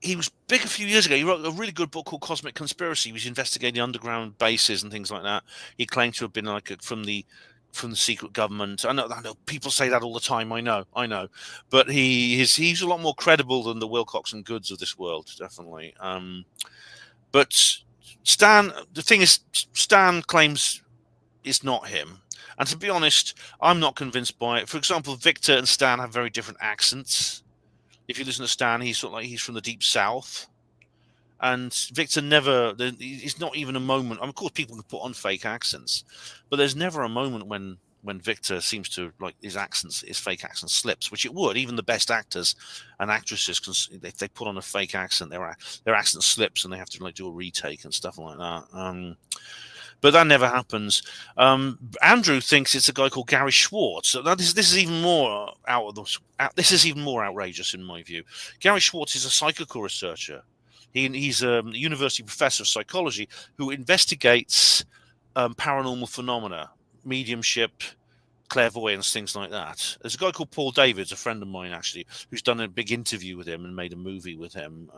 he was big a few years ago. He wrote a really good book called Cosmic Conspiracy. He was investigating underground bases and things like that. He claimed to have been from the secret government. I know people say that all the time. I know, but he's a lot more credible than the Wilcox and Goods of this world, definitely. But the thing is, Stan claims it's not him. And to be honest, I'm not convinced by it. For example, Victor and Stan have very different accents. If you listen to Stan, he's he's from the deep south. And Victor it's not even a moment. Of course, people can put on fake accents, but there's never a moment when Victor seems to, his fake accent slips, which it would. Even the best actors and actresses, if they put on a fake accent, their accent slips and they have to do a retake and stuff like that. But that never happens. Andrew thinks it's a guy called Gary Schwartz. So this is even more this is even more outrageous in my view. Gary Schwartz is a psychical researcher. He's a university professor of psychology who investigates paranormal phenomena, mediumship, clairvoyance, things like that. There's a guy called Paul Davids, a friend of mine actually, who's done a big interview with him and made a movie with him.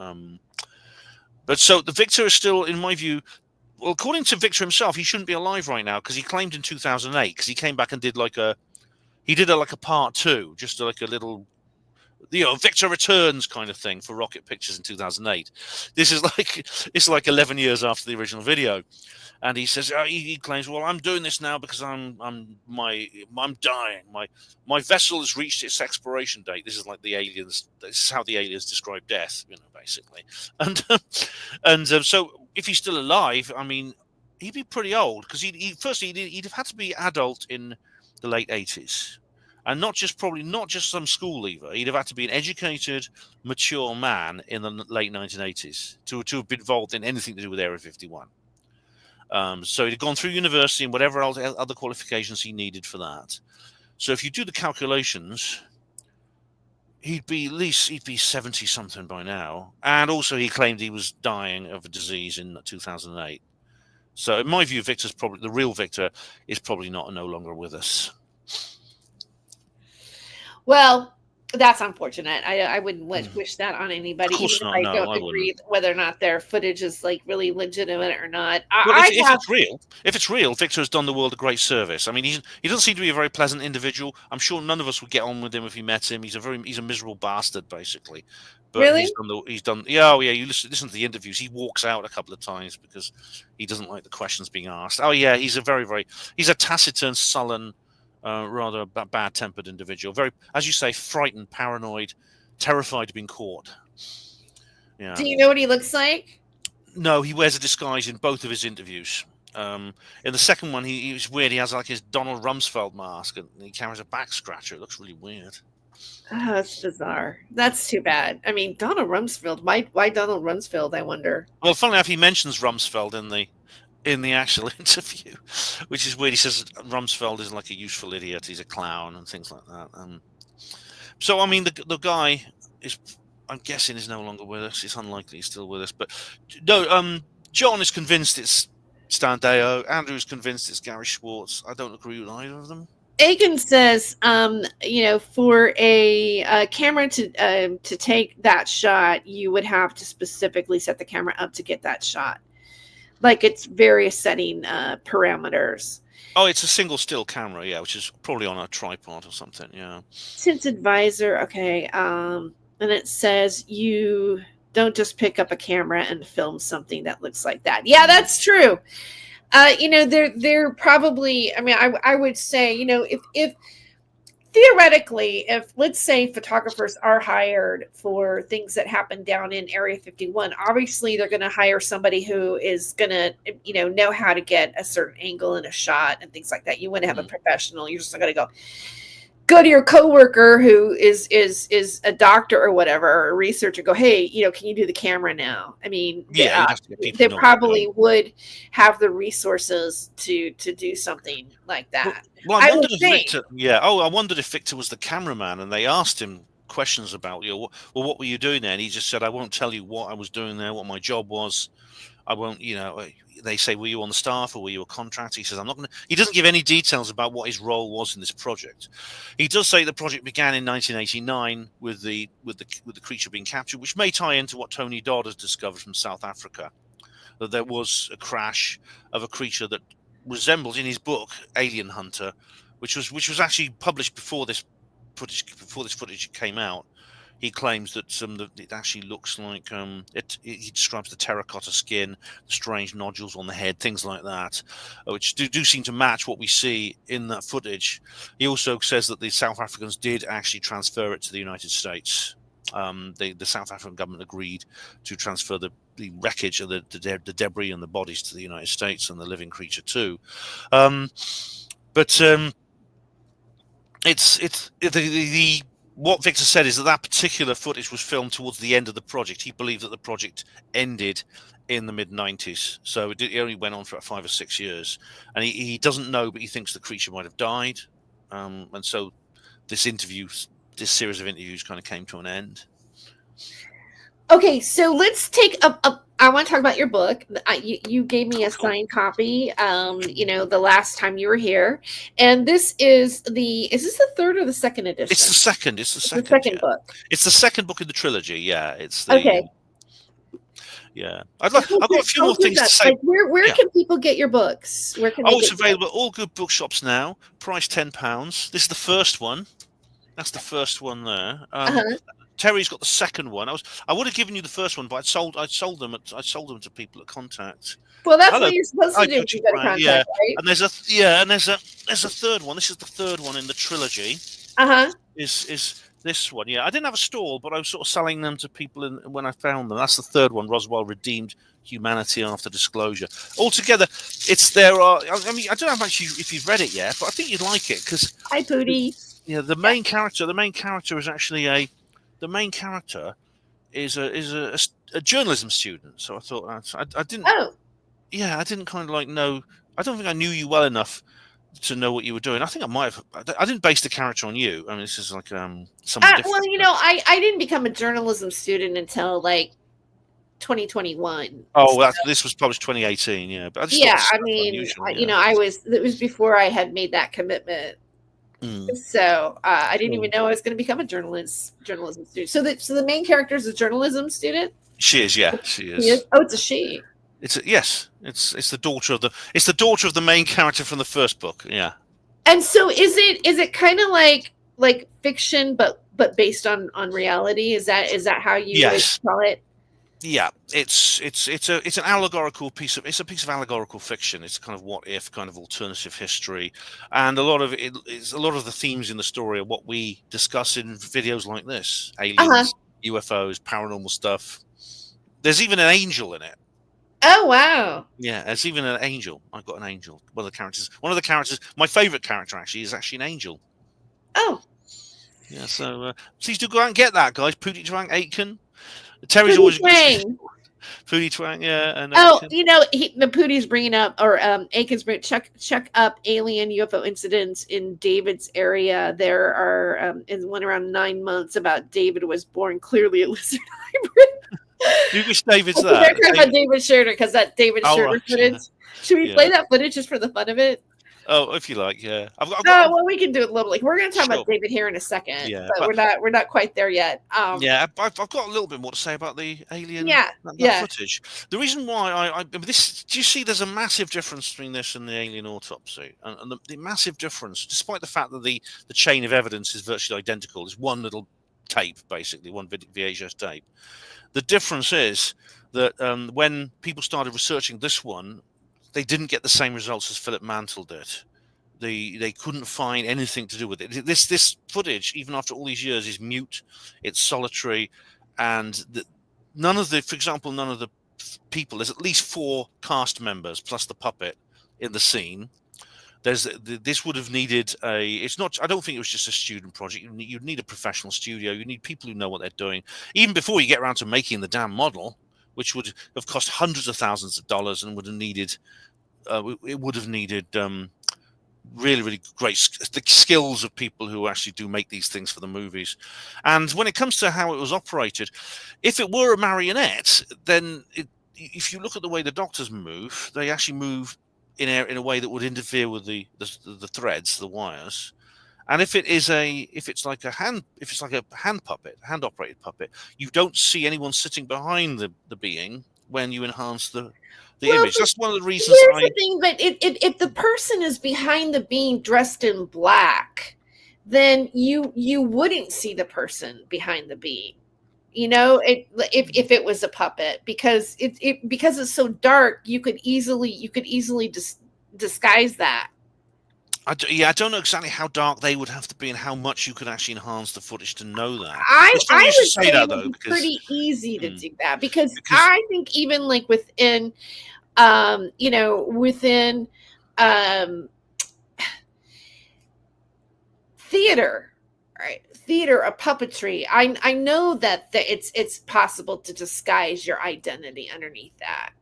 But so the Victor is still, in my view, well, according to Victor himself, he shouldn't be alive right now, because he claimed in 2008, because he came back and did a part 2, just like a little, Victor Returns kind of thing for Rocket Pictures in 2008. This is like 11 years after the original video, and he says he claims, well, I'm doing this now because I'm dying. My vessel has reached its expiration date. This is like the aliens. This is how the aliens describe death, basically. And so if he's still alive, I mean, he'd be pretty old, because he'd have had to be adult in the late 80s. And not just some school leaver. He'd have had to be an educated, mature man in the late 1980s to have been involved in anything to do with Area 51. So he'd gone through university and whatever other qualifications he needed for that. So if you do the calculations, he'd be 70 something by now. And also he claimed he was dying of a disease in 2008. So in my view, the real Victor is probably no longer with us. Well, that's unfortunate. I wouldn't wish that on anybody, Of course even not. if I No, don't I agree wouldn't. whether or not their footage is like really legitimate or not. Well, if it's real, Victor has done the world a great service. I mean, he doesn't seem to be a very pleasant individual. I'm sure none of us would get on with him if we met him. He's a miserable bastard, basically. But Really? You listen to the interviews. He walks out a couple of times because he doesn't like the questions being asked. Oh yeah, he's a taciturn, sullen, rather bad-tempered individual. Very, as you say, frightened, paranoid, terrified of being caught. Yeah. Do you know what he looks like? No, he wears a disguise in both of his interviews. In the second one, he's weird. He has like his Donald Rumsfeld mask, and he carries a back scratcher. It looks really weird. Oh, that's bizarre. That's too bad. I mean, Donald Rumsfeld. Why Donald Rumsfeld, I wonder? Well, funnily enough, he mentions Rumsfeld in the actual interview, which is weird. He says Rumsfeld is like a useful idiot. He's a clown and things like that. So, I mean, the guy is, I'm guessing, is no longer with us. It's unlikely he's still with us. But no, John is convinced it's Stan Deyo. Andrew is convinced it's Gary Schwartz. I don't agree with either of them. Aiken says, for a camera to take that shot, you would have to specifically set the camera up to get that shot. Like it's various setting parameters. Oh, it's a single still camera, yeah, which is probably on a tripod or something, yeah. Since advisor, okay, and it says you don't just pick up a camera and film something that looks like that. Yeah, that's true. They're probably. I mean, I would say, if theoretically, if let's say photographers are hired for things that happen down in Area 51, obviously they're going to hire somebody who is going to, know how to get a certain angle in a shot and things like that. You wouldn't have a professional. You're just going to go to your coworker who is a doctor or whatever, or a researcher. Go, hey, can you do the camera now? I mean, they probably would have the resources to do something like that. Well, I wondered if Victor. Yeah. Oh, I wondered if Victor was the cameraman, and they asked him questions about what were you doing there? And he just said, I won't tell you what I was doing there, what my job was. I won't, they say, were you on the staff or were you a contractor? He says, I'm not going to. He doesn't give any details about what his role was in this project. He does say the project began in 1989 with the creature being captured, which may tie into what Tony Dodd has discovered from South Africa, that there was a crash of a creature that resembles, in his book, Alien Hunter, which was actually published before this footage came out. He claims that it actually looks like he describes the terracotta skin, the strange nodules on the head, things like that, which do seem to match what we see in that footage. He also says that the South Africans did actually transfer it to the United States. The South African government agreed to transfer the wreckage of the debris and the bodies to the United States, and the living creature too. What Victor said is that particular footage was filmed towards the end of the project. He believed that the project ended in the mid-90s, so it only went on for about 5 or 6 years. And he doesn't know, but he thinks the creature might have died. And so this series of interviews kind of came to an end. Okay, so let's take I want to talk about your book. You gave me a signed copy, the last time you were here. And is this the third or the second edition? It's the second. It's the second book. It's the second book in the trilogy, yeah. Okay. Yeah. I've got a few more things to say. Like, where can people get your books? Where can it's available at all good bookshops now. Price £10. This is the first one. That's the first one there. Terry's got the second one. I would have given you the first one, but I sold them to people at Contact. Well, that's what you're supposed to do. You go to Contact, yeah. right? And there's a third one. This is the third one in the trilogy. Is this one? Yeah, I didn't have a stall, but I was sort of selling them to people when I found them. That's the third one. Roswell Redeemed Humanity After Disclosure. Altogether, there are. I mean, I don't know if you've read it yet, but I think you'd like it because. Hi, Pootie. Yeah, the main character is actually a journalism student. So I thought I didn't. Oh. yeah, I didn't kind of like know. I don't think I knew you well enough to know what you were doing. I think I might have. I didn't base the character on you. I mean, this is like someone Well, different. I didn't become a journalism student until like 2021. Oh, this was published 2018. Yeah, but I just thought Yeah, the I stuff mean, unusual. Yeah. it was before I had made that commitment. Mm. So I didn't even Cool. know I was going to become a journalism student. So the main character is a journalism student. She is. Yeah, she He is? is. Oh, it's a she. Yes. It's the daughter of the main character from the first book. Yeah. And so is it kind of like fiction, but based on reality? Is that how you would Yes. call it? Yeah, it's an allegorical piece of allegorical fiction. It's kind of what if, kind of alternative history, and a lot of the themes in the story are what we discuss in videos like this: Uh-huh. aliens, UFOs, paranormal stuff. There's even an angel in it. Oh, wow. Yeah, there's even an angel. I've got an angel. One of the characters. My favorite character is actually an angel. Oh, Yeah, so please do go out and get that, guys. Pootie Twang Aitken. Terry's Pootie always Twang. Pootie Twang, yeah, and Oh, Aitken. the Pootie's bringing up, or Aiken's bringing, check up alien UFO incidents in David's area. There are in one around 9 months about David was born clearly a lizard hybrid. Which David's They're that? talking about David Schroeder because that David Oh, Schroeder right, footage. yeah. Should we Yeah. play that footage just for the fun of it? Oh, if you like, yeah. I've got Well, we can do it a little. Like we're going to talk Sure. about David here in a second, Yeah, but we're not quite there yet. yeah, I've got a little bit more to say about the alien Yeah, that yeah. footage. The reason why I this, do you see there's a massive difference between this and the alien autopsy, and the massive difference, despite the fact that the chain of evidence is virtually identical, is one little tape, basically one VHS tape. The difference is that when people started researching this one, they didn't get the same results as Philip Mantle did. They couldn't find anything to do with it. This footage, even after all these years, is mute. It's solitary, and none of the people. There's at least 4 cast members plus the puppet in the scene. This would have needed a. It's not. I don't think it was just a student project. You'd need a professional studio. You need people who know what they're doing, even before you get around to making the damn model, which would have cost hundreds of thousands of dollars and would have needed. It would have needed. Really, really great the skills of people who actually do make these things for the movies. And when it comes to how it was operated, if it were a marionette, then if you look at the way the doctors move, they actually move in a way that would interfere with the threads, the wires. And if it's like a hand puppet, hand operated puppet, you don't see anyone sitting behind the being when you enhance the image. That's one of the reasons. Here's the thing, but if the person is behind the being dressed in black, then you wouldn't see the person behind the being. If it was a puppet, because because it's so dark, you could easily disguise that. I don't know exactly how dark they would have to be and how much you could actually enhance the footage to know that. I would say that, it would though, be pretty easy to do that because because I think even like within, within theater, right? Theater, a puppetry. I know that it's possible to disguise your identity underneath that.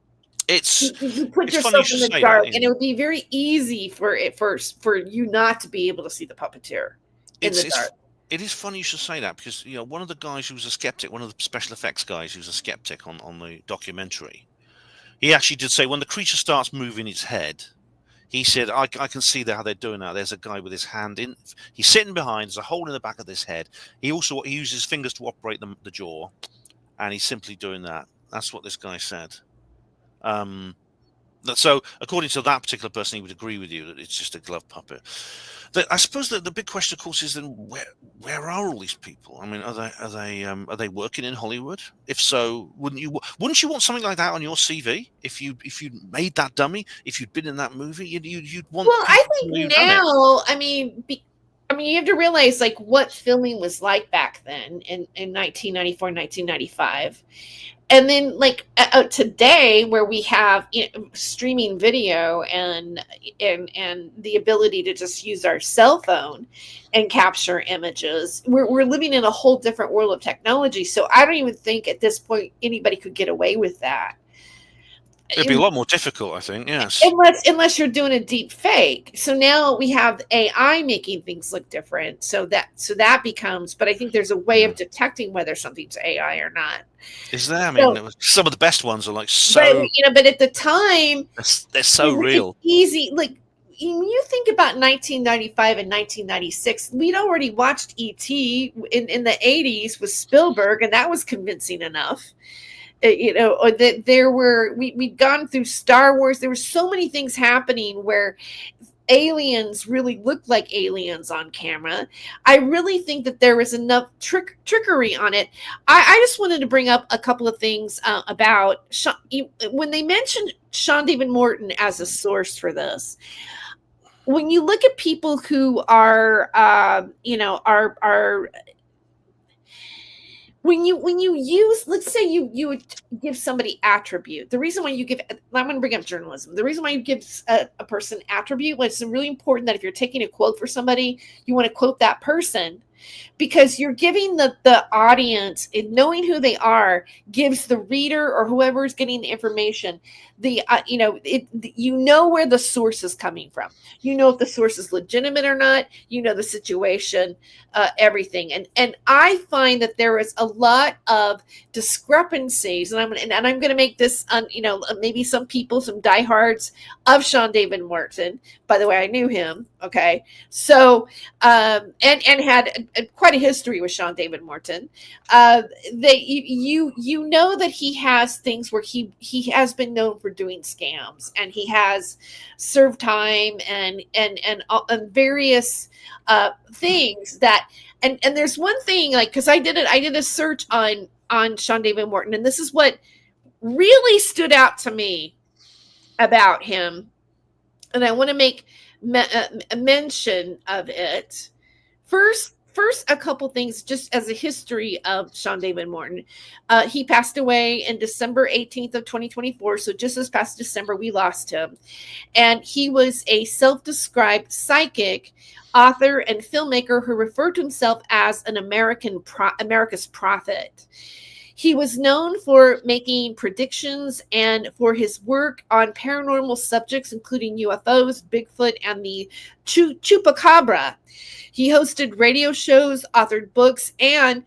You put yourself in the dark, and it would be very easy for you not to be able to see the puppeteer in the dark. It is funny you should say that because one of the guys who was a skeptic, one of the special effects guys who was a skeptic on the documentary, he actually did say when the creature starts moving its head, he said, I can see how they're doing that. There's a guy with his hand in. He's sitting behind. There's a hole in the back of his head. He uses his fingers to operate the jaw, and he's simply doing that. That's what this guy said. So according to that particular person, he would agree with you that it's just a glove puppet. I suppose that the big question, of course, is then where are all these people? I mean, are they working in Hollywood? If so, wouldn't you want something like that on your CV? If you made that dummy, if you'd been in that movie, you'd want. Well, I think now, I mean, you have to realize like what filming was like back then in 1994, 1995. And then like today where we have streaming video and the ability to just use our cell phone and capture images, we're living in a whole different world of technology. So I don't even think at this point anybody could get away with that. It'd be a lot more difficult, I think. Yes. Unless you're doing a deep fake. So now we have AI making things look different. So that becomes. But I think there's a way of detecting whether something's AI or not. Is there? I So, mean, some of the best ones are like so. But at the time, They're so real. It's easy. Like you think about 1995 and 1996, we'd already watched E.T. in the 80s with Spielberg, and that was convincing enough. Or that we'd gone through Star Wars. There were so many things happening where aliens really looked like aliens on camera. I really think that there was enough trickery on it. I just wanted to bring up a couple of things about when they mentioned Sean David Morton as a source for this. When you look at people who are when you use, let's say you would give somebody attribute. The reason why you give, I'm going to bring up journalism. The reason why you give a person attribute, well, it's really important that if you're taking a quote for somebody, you want to quote that person, because you're giving the audience, and knowing who they are gives the reader or whoever is getting the information you know where the source is coming from. You know if the source is legitimate or not. You know the situation, everything. And I find that there is a lot of discrepancies, and I'm going to make this maybe some people, some diehards of Sean David Morton. By the way, I knew him. Okay, so and had quite a history with Sean David Morton. You know that he has things where he has been known for doing scams, and he has served time and various things that and there's one thing, like, because I did a search on Sean David Morton, and this is what really stood out to me about him, and I want to make a mention of it. First, a couple things just as a history of Sean David Morton. He passed away in December 18th of 2024. So just this past December, we lost him. And he was a self-described psychic, author, and filmmaker who referred to himself as an America's prophet. He was known for making predictions and for his work on paranormal subjects, including UFOs, Bigfoot, and the Chupacabra. He hosted radio shows, authored books, and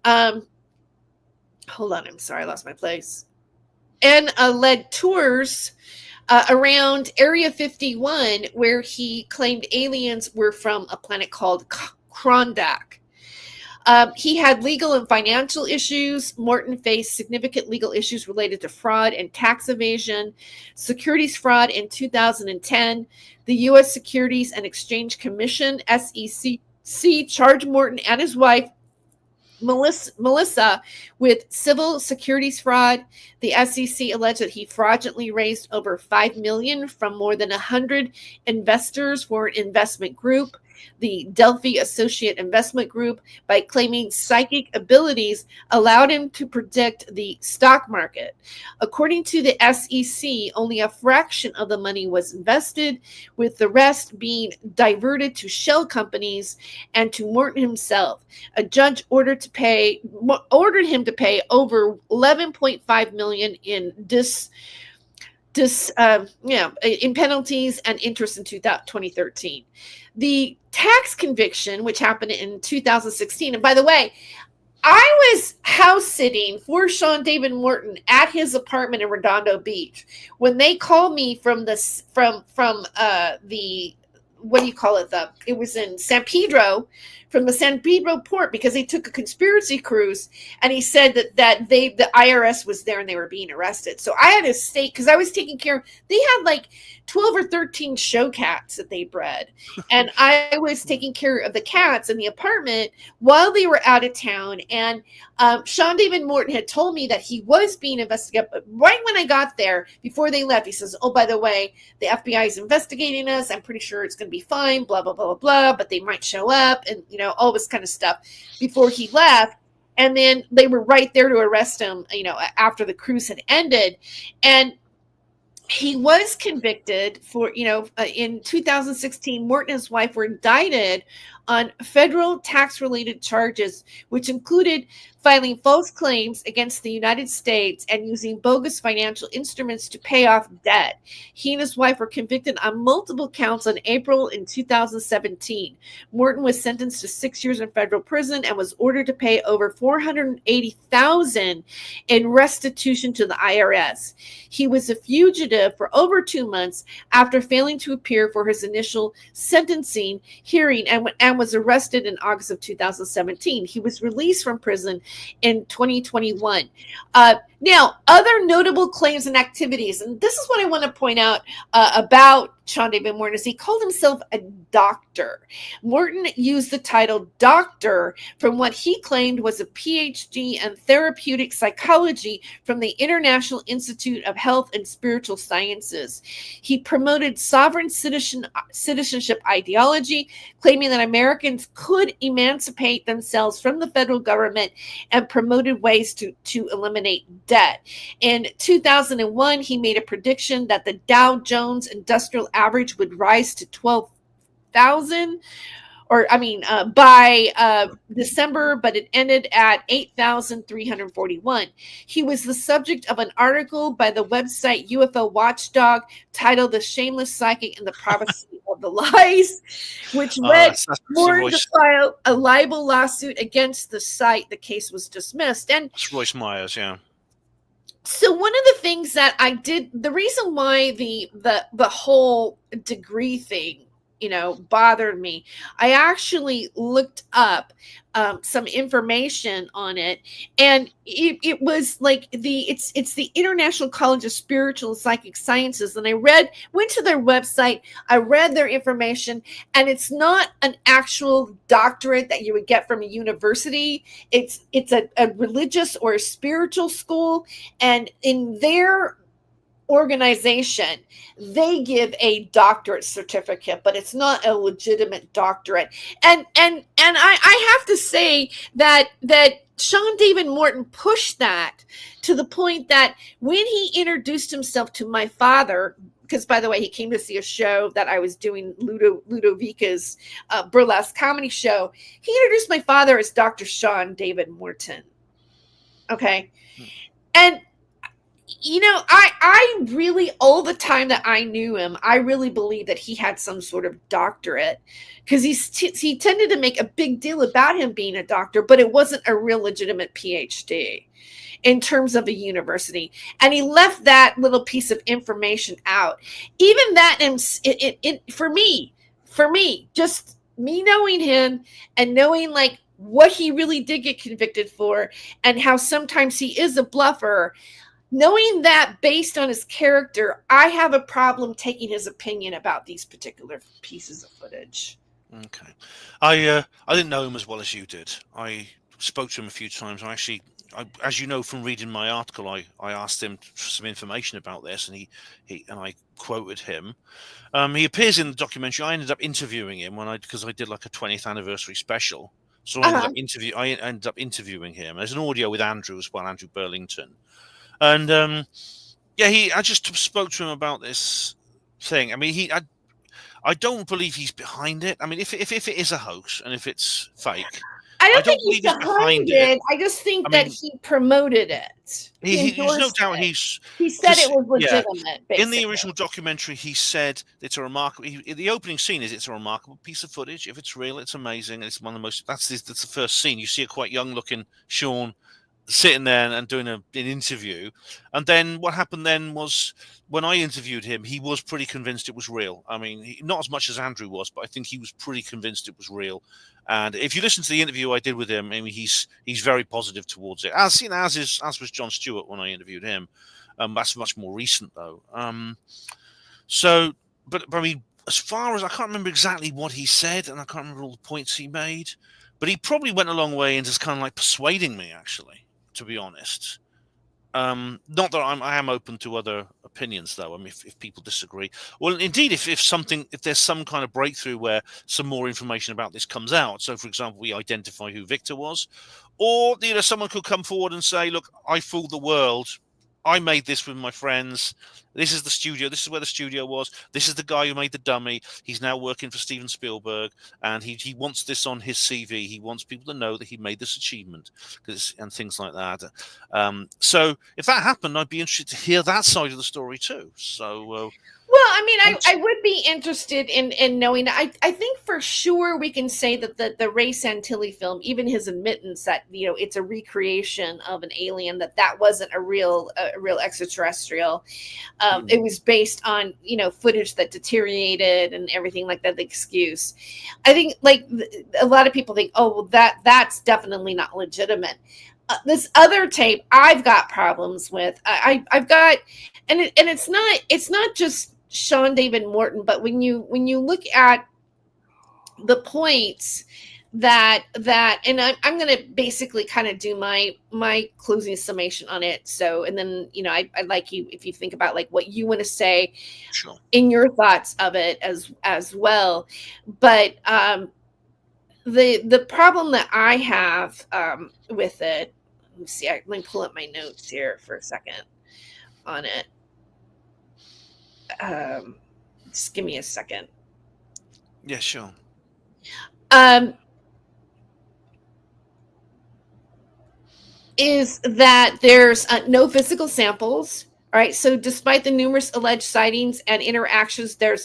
hold on, I'm sorry, I lost my place. And led tours around Area 51, where he claimed aliens were from a planet called Krondak. He had legal and financial issues. Morton faced significant legal issues related to fraud and tax evasion, securities fraud in 2010. The U.S. Securities and Exchange Commission, SEC, charged Morton and his wife, Melissa, with civil securities fraud. The SEC alleged that he fraudulently raised over $5 million from more than 100 investors for an investment group, the Delphi Associate Investment Group, by claiming psychic abilities allowed him to predict the stock market. According to the SEC, only a fraction of the money was invested, with the rest being diverted to shell companies and to Morton himself. A judge ordered him to pay over $11.5 million in in penalties and interest in 2013. The tax conviction, which happened in 2016, and by the way, I was house sitting for Sean David Morton at his apartment in Redondo Beach when they called me from the what do you call it? It was in San Pedro, from the San Pedro port, because they took a conspiracy cruise, and he said that the IRS was there and they were being arrested. So I had to stay, because I was taking care of, they had like 12 or 13 show cats that they bred. And I was taking care of the cats in the apartment while they were out of town. And Sean David Morton had told me that he was being investigated. But right when I got there, before they left, he says, oh, by the way, the FBI is investigating us. I'm pretty sure it's going to be fine, blah, blah, blah, blah, blah. But they might show up, and, all this kind of stuff before he left. And then they were right there to arrest him, after the cruise had ended. And he was convicted for, in 2016, Morton and his wife were indicted on federal tax-related charges, which included filing false claims against the United States and using bogus financial instruments to pay off debt. He and his wife were convicted on multiple counts in April in 2017. Morton was sentenced to 6 years in federal prison and was ordered to pay over $480,000 in restitution to the IRS. He was a fugitive for over 2 months after failing to appear for his initial sentencing hearing and was arrested in August of 2017. He was released from prison in 2021. Now, other notable claims and activities, and this is what I want to point out about Sean David Morton, is he called himself a doctor. Morton used the title doctor from what he claimed was a PhD in therapeutic psychology from the International Institute of Health and Spiritual Sciences. He promoted sovereign citizenship ideology, claiming that Americans could emancipate themselves from the federal government, and promoted ways to eliminate debt. In 2001, he made a prediction that the Dow Jones Industrial Average would rise to 12,000, by December, but it ended at 8,341. He was the subject of an article by the website UFO Watchdog titled "The Shameless Psychic and the Prophecy of the Lies," which led Morton to file a libel lawsuit against the site. The case was dismissed. And it's Royce Myers, yeah. So one of the things that I did, the reason why the whole degree thing, bothered me, I actually looked up some information on it, and it was like it's the International College of Spiritual and Psychic Sciences, and I went to their website, I read their information, and it's not an actual doctorate that you would get from a university. It's a religious or a spiritual school, and in their organization they give a doctorate certificate, but it's not a legitimate doctorate. And I have to say that Sean David Morton pushed that to the point that when he introduced himself to my father, because by the way, he came to see a show that I was doing, Ludovica's burlesque comedy show, he introduced my father as Dr. Sean David Morton. Okay. And I really, all the time that I knew him, I really believed that he had some sort of doctorate, because he tended to make a big deal about him being a doctor, but it wasn't a real legitimate PhD in terms of a university. And he left that little piece of information out. Even that, for me, just me knowing him and knowing like what he really did get convicted for and how sometimes he is a bluffer, knowing that based on his character, I have a problem taking his opinion about these particular pieces of footage. Okay. I didn't know him as well as you did. I spoke to him a few times. I as you know from reading my article, I asked him for some information about this, and I quoted him. He appears in the documentary. I ended up interviewing him because I did like a 20th anniversary special. So I ended up interviewing him. There's an audio with Andrew as well, Andrew Burlington. And I just spoke to him about this thing. I mean, I don't believe he's behind it. I mean, if it is a hoax and if it's fake, I don't think he's behind it. I just think that he promoted it. There's no doubt he said it was legitimate. Yeah. In the original documentary, he said it's a remarkable. The opening scene is it's a remarkable piece of footage. If it's real, it's amazing. It's one of the most. That's the first scene. You see a quite young-looking Sean sitting there and doing an interview. And then what happened then was when I interviewed him, he was pretty convinced it was real. I mean, not as much as Andrew was, but I think he was pretty convinced it was real. And if you listen to the interview I did with him, I mean, he's very positive towards it. As was Jon Stewart when I interviewed him. That's much more recent though. But I mean, as far as I can't remember exactly what he said, and I can't remember all the points he made, but he probably went a long way in just kind of like persuading me, actually, to be honest. Not that I am open to other opinions, though. I mean, if people disagree, well, indeed, if there's some kind of breakthrough where some more information about this comes out. So, for example, we identify who Victor was, or someone could come forward and say, "Look, I fooled the world. I made this with my friends. This is the studio. This is where the studio was. This is the guy who made the dummy. He's now working for Steven Spielberg, and he wants this on his CV. He wants people to know that he made this achievement, and things like that. So if that happened, I'd be interested to hear that side of the story too. So. Well, I mean, I would be interested in knowing. I think for sure we can say that the Ray Santilli film, even his admittance that it's a recreation of an alien, that wasn't a real extraterrestrial. It was based on footage that deteriorated and everything like that. The excuse, I think, like a lot of people think, oh, well, that's definitely not legitimate. This other tape I've got problems with. I've got, and it's not just Sean David Morton, but when you look at the points that and I'm going to basically kind of do my closing summation on it. So, and then I'd like you, if you think about like what you want to say, Sure, in your thoughts of it as well. But the problem that I have with it. Let me see. Let me pull up my notes here for a second on it. Just give me a second. yeah, sure. Is that there's no physical samples. All right. So despite the numerous alleged sightings and interactions, there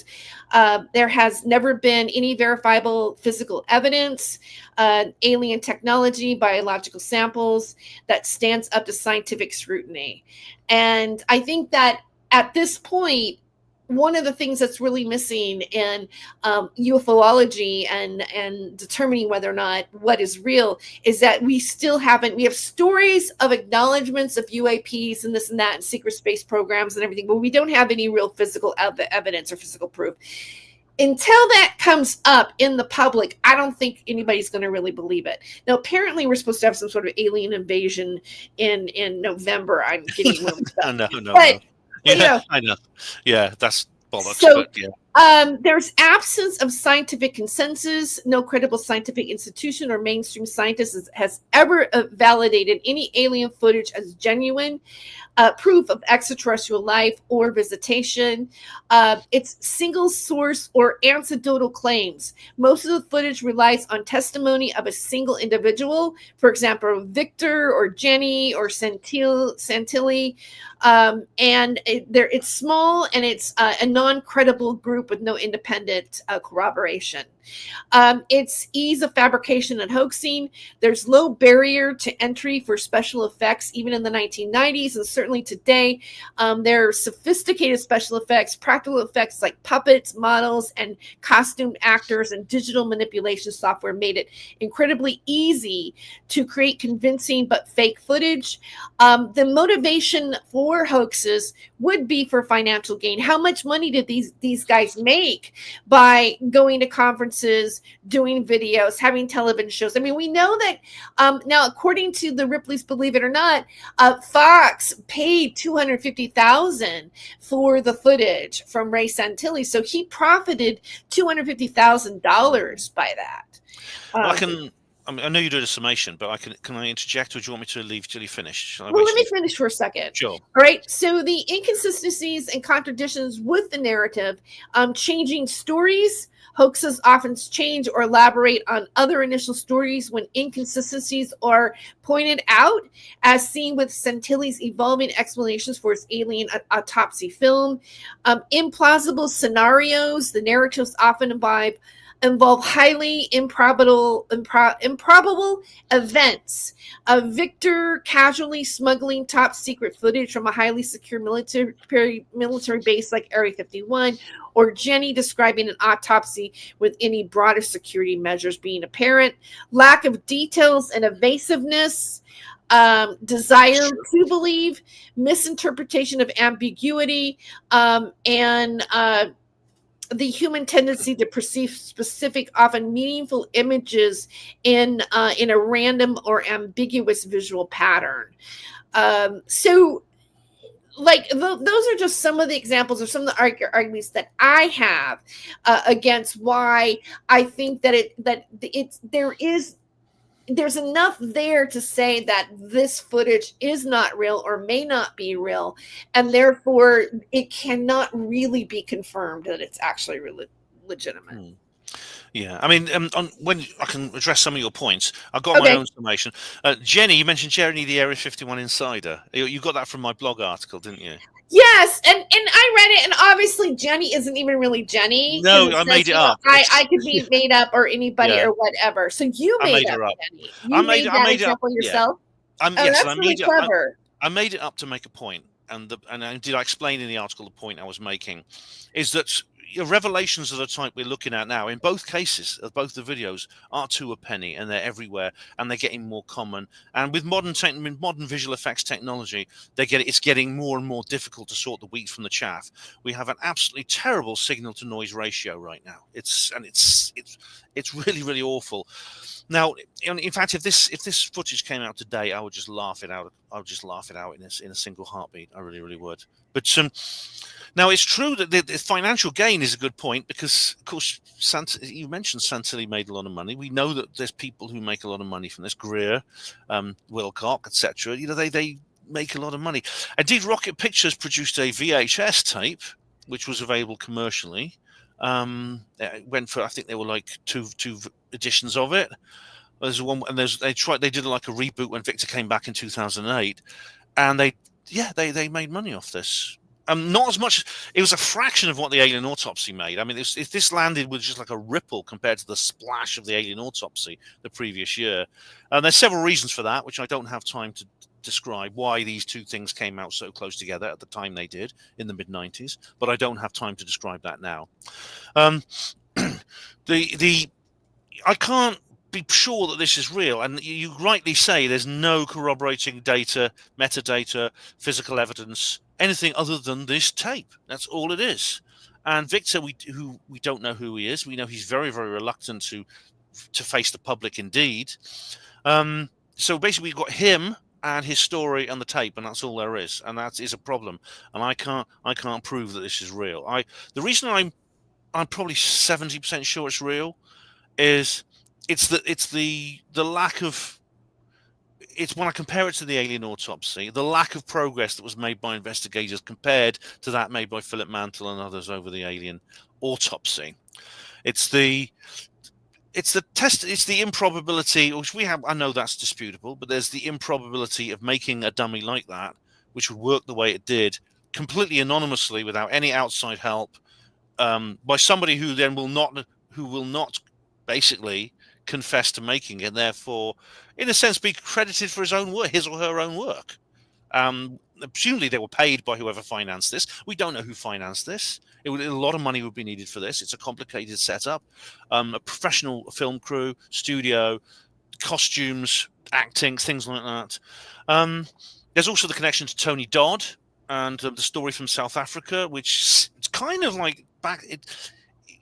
has never been any verifiable physical evidence, alien technology, biological samples that stands up to scientific scrutiny. And I think that at this point, one of the things that's really missing in UFOlogy and determining whether or not what is real is that we have stories of acknowledgments of UAPs and this and that and secret space programs and everything, but we don't have any real physical evidence or physical proof. Until that comes up in the public, I don't think anybody's going to really believe it. Now, apparently, we're supposed to have some sort of alien invasion in November. I'm getting No. but, Yeah, I know. Yeah, that's bollocks. So, but yeah. There's absence of scientific consensus. No credible scientific institution or mainstream scientist has ever validated any alien footage as genuine proof of extraterrestrial life or visitation. It's single source or anecdotal claims. Most of the footage relies on testimony of a single individual, for example, Victor or Jenny or Santilli. And it's small and it's a non-credible group with no independent corroboration. It's ease of fabrication and hoaxing. There's low barrier to entry for special effects, even in the 1990s and certainly today. There are sophisticated special effects, practical effects like puppets, models, and costumed actors, and digital manipulation software made it incredibly easy to create convincing but fake footage. The motivation for hoaxes would be for financial gain. How much money did these guys make by going to conferences, doing videos, having television shows? I mean, we know that now, according to the Ripley's Believe It or Not, Fox paid $250,000 for the footage from Ray Santilli, so he profited $250,000 by that. I know you did a summation, but can I interject, or do you want me to leave till you finish? Well, let me finish for a second. Sure. All right. So the inconsistencies and contradictions with the narrative, changing stories. Hoaxes often change or elaborate on other initial stories when inconsistencies are pointed out, as seen with Santilli's evolving explanations for his alien autopsy film. Implausible scenarios. The narratives often involve highly improbable events. Victor casually smuggling top secret footage from a highly secure military base like Area 51, or Jenny describing an autopsy with any broader security measures being apparent. Lack of details and evasiveness. Desire to believe, misinterpretation of ambiguity, and the human tendency to perceive specific, often meaningful images in a random or ambiguous visual pattern. So, like those are just some of the examples or some of the arguments that I have against why I think that there is there's enough there to say that this footage is not real or may not be real, and therefore it cannot really be confirmed that it's actually legitimate. Yeah, I mean, when I can address some of your points, I've got my Okay. own summation. Jenny, you mentioned Jenny, the Area 51 insider. You got that from my blog article, didn't you? Yes, and I read it, and obviously Jenny isn't even really Jenny because No, it I says, made it up. I could be made up or anybody Yeah, or whatever. So you I made made up her up. Jenny. I You made made I that made it up. example Yeah, yourself. Oh, yes, and that's really clever. I made it up to make a point, and did I explain in the article the point I was making? Is that revelations of the type we're looking at now, in both cases, of both the videos, are to a penny, and they're everywhere, and they're getting more common. And with modern visual effects technology, it's getting more and more difficult to sort the wheat from the chaff. We have an absolutely terrible signal to noise ratio right now. It's really, really awful. Now, in fact, if this footage came out today, I would just laugh it out. I would just laugh it out in a single heartbeat. I really, really would. But now it's true that the financial gain is a good point because, of course, you mentioned Santilli made a lot of money. We know that there's people who make a lot of money from this. Greer, Wilcock, etc. They make a lot of money. Indeed, Rocket Pictures produced a VHS tape, which was available commercially. It went for, I think there were like two editions of it. There's one, and they did like a reboot when Victor came back in 2008, and they made money off this. Not as much. It was a fraction of what the Alien Autopsy made. I mean, if this landed with just like a ripple compared to the splash of the Alien Autopsy the previous year, and there's several reasons for that, which I don't have time to describe why these two things came out so close together at the time they did in the mid-90s. But I don't have time to describe that now. I can't be sure that this is real, and you rightly say there's no corroborating data, metadata, physical evidence, anything other than this tape. That's all it is. And Victor, we don't know who he is. We know he's very, very reluctant to face the public. Indeed. So basically, we've got him and his story and the tape, and that's all there is, and that is a problem. And I can't prove that this is real. The reason I'm probably 70% sure it's real is it's the lack of, it's when I compare it to the Alien Autopsy, the lack of progress that was made by investigators compared to that made by Philip Mantle and others over the Alien Autopsy. It's the improbability, which we have. I know that's disputable, but there's the improbability of making a dummy like that, which would work the way it did, completely anonymously without any outside help, by somebody who then will not basically confess to making it, and therefore, in a sense, be credited for his or her own work. Presumably, they were paid by whoever financed this. We don't know who financed this. A lot of money would be needed for this. It's a complicated setup. A professional film crew, studio, costumes, acting, things like that. There's also the connection to Tony Dodd and the story from South Africa, which it's kind of like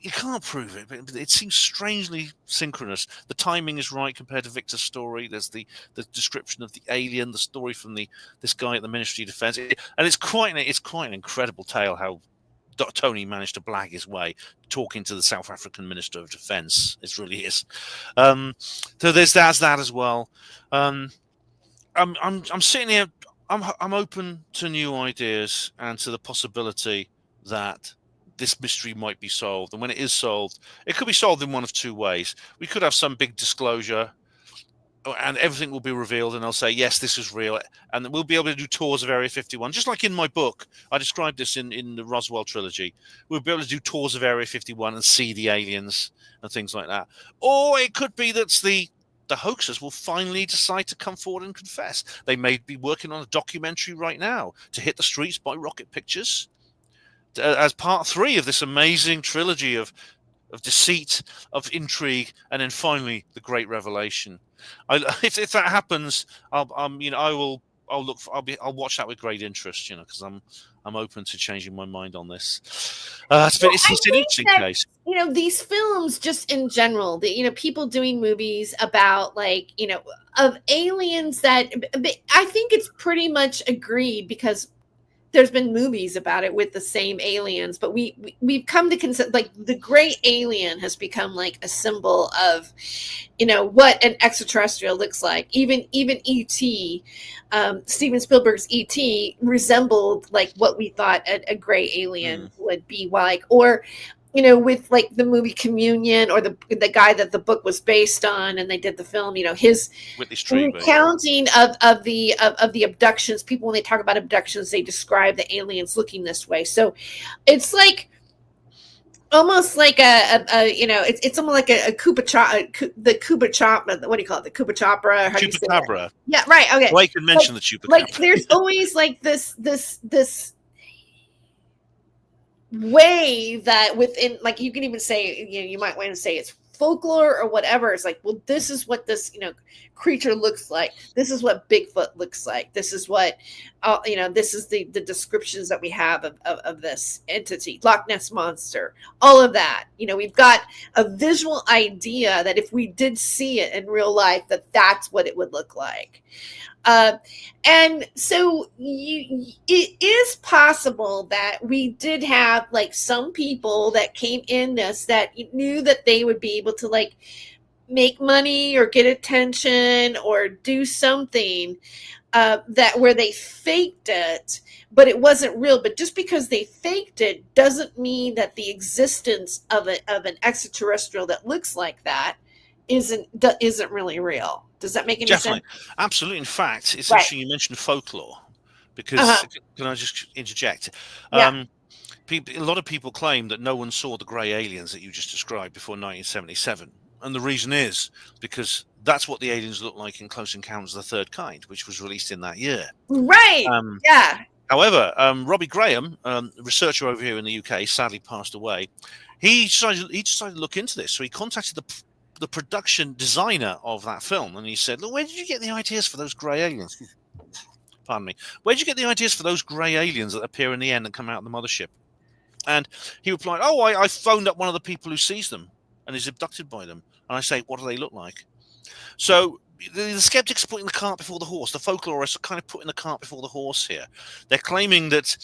you can't prove it, but it seems strangely synchronous. The timing is right compared to Victor's story. There's the description of the alien, the story from this guy at the Ministry of Defense, and it's quite an incredible tale how Tony managed to blag his way talking to the South African Minister of Defense. It really is. So there's that as well. I'm sitting here. I'm open to new ideas and to the possibility that this mystery might be solved. And when it is solved, it could be solved in one of two ways. We could have some big disclosure and everything will be revealed and they'll say, yes, this is real. And we'll be able to do tours of Area 51. Just like in my book, I described this in the Roswell trilogy. We'll be able to do tours of Area 51 and see the aliens and things like that. Or it could be that the hoaxers will finally decide to come forward and confess. They may be working on a documentary right now to hit the streets by Rocket Pictures as part 3 of this amazing trilogy of deceit, of intrigue, and then finally the great revelation. If that happens, I'll watch that with great interest, because I'm open to changing my mind on this. It's an interesting case. These films, just in general, people doing movies about of aliens that I think it's pretty much agreed because there's been movies about it with the same aliens, but we've come to consider, like, the gray alien has become like a symbol of, what an extraterrestrial looks like. Even E.T., Steven Spielberg's E.T. resembled like what we thought a gray alien would be like, or with like the movie Communion, or the guy that the book was based on, and they did the film, his recounting of the abductions. People, when they talk about abductions, they describe the aliens looking this way. So it's like almost like it's almost like a the Chupacabra. What do you call it? The Chupacabra? Chupacabra. Yeah, right. Okay. Well, I can mention the Chupacabra. Like there's always like this way that within, like, you can even say, you might want to say it's folklore or whatever. It's like, well, this is what this creature looks like. This is what Bigfoot looks like. This is what this is the descriptions that we have of this entity, Loch Ness monster, all of that. We've got a visual idea that if we did see it in real life, that's what it would look like. And so it is possible that we did have like some people that came in this that knew that they would be able to like make money or get attention or do something that where they faked it, but it wasn't real. But just because they faked it doesn't mean that the existence of an extraterrestrial that looks like that isn't really real. Does that make any sense? Absolutely. In fact, it's interesting you mentioned folklore, because can I just interject? Yeah. A lot of people claim that no one saw the grey aliens that you just described before 1977, and the reason is because that's what the aliens look like in Close Encounters of the Third Kind, which was released in that year. Right. Yeah. However, Robbie Graham, a researcher over here in the UK, sadly passed away. He decided to look into this, so he contacted the production designer of that film, and he said, "Look, where did you get the ideas for those grey aliens?" Pardon me. Where did you get the ideas for those grey aliens that appear in the end and come out of the mothership? And he replied, "Oh, I phoned up one of the people who sees them and is abducted by them." And I say, "What do they look like?" So the skeptics are putting the cart before the horse. The folklorists are kind of putting the cart before the horse here. They're claiming that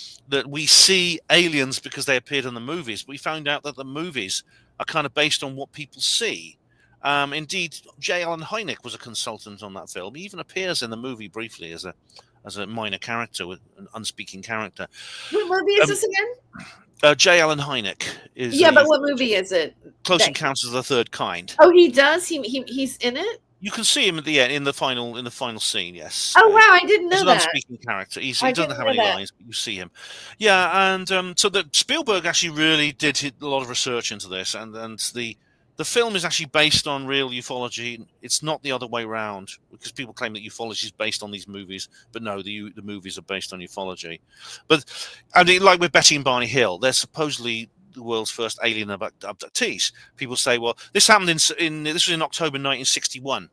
we see aliens because they appeared in the movies. But we found out that the movies are kind of based on what people see. Indeed, J. Allen Hynek was a consultant on that film. He even appears in the movie briefly as a minor character, with an unspeaking character. What movie is this again? J. Allen Hynek is. Yeah, but what movie is it? Close Encounters of the Third Kind. Oh, he does. He's in it. You can see him at the end in the final scene. Yes. Oh wow, I didn't know he's that. An unspeaking character. He doesn't have any lines, but you see him. Yeah, and so the Spielberg actually really did a lot of research into this, and the film is actually based on real ufology. It's not the other way around, because people claim that ufology is based on these movies, but no, the movies are based on ufology. But I mean, like with Betty and Barney Hill, they're supposedly the world's first alien abductees. People say, well, this happened this was in October 1961.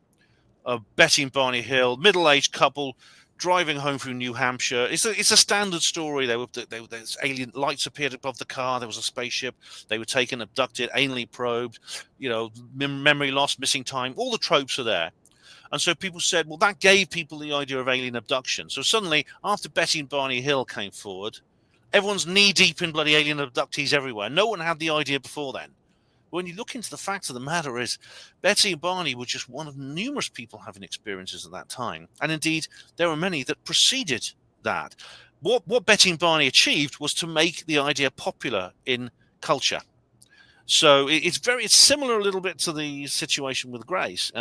Betty and Barney Hill, middle-aged couple, driving home through New Hampshire. It's a standard story. Alien lights appeared above the car. There was a spaceship. They were taken, abducted, anally probed. Memory loss, missing time. All the tropes are there. And so people said, well, that gave people the idea of alien abduction. So suddenly, after Betty and Barney Hill came forward, everyone's knee-deep in bloody alien abductees everywhere. No one had the idea before then. When you look into the fact of the matter is, Betty and Barney were just one of numerous people having experiences at that time. And indeed, there were many that preceded that. What Betty and Barney achieved was to make the idea popular in culture. So it's similar a little bit to the situation with Grace.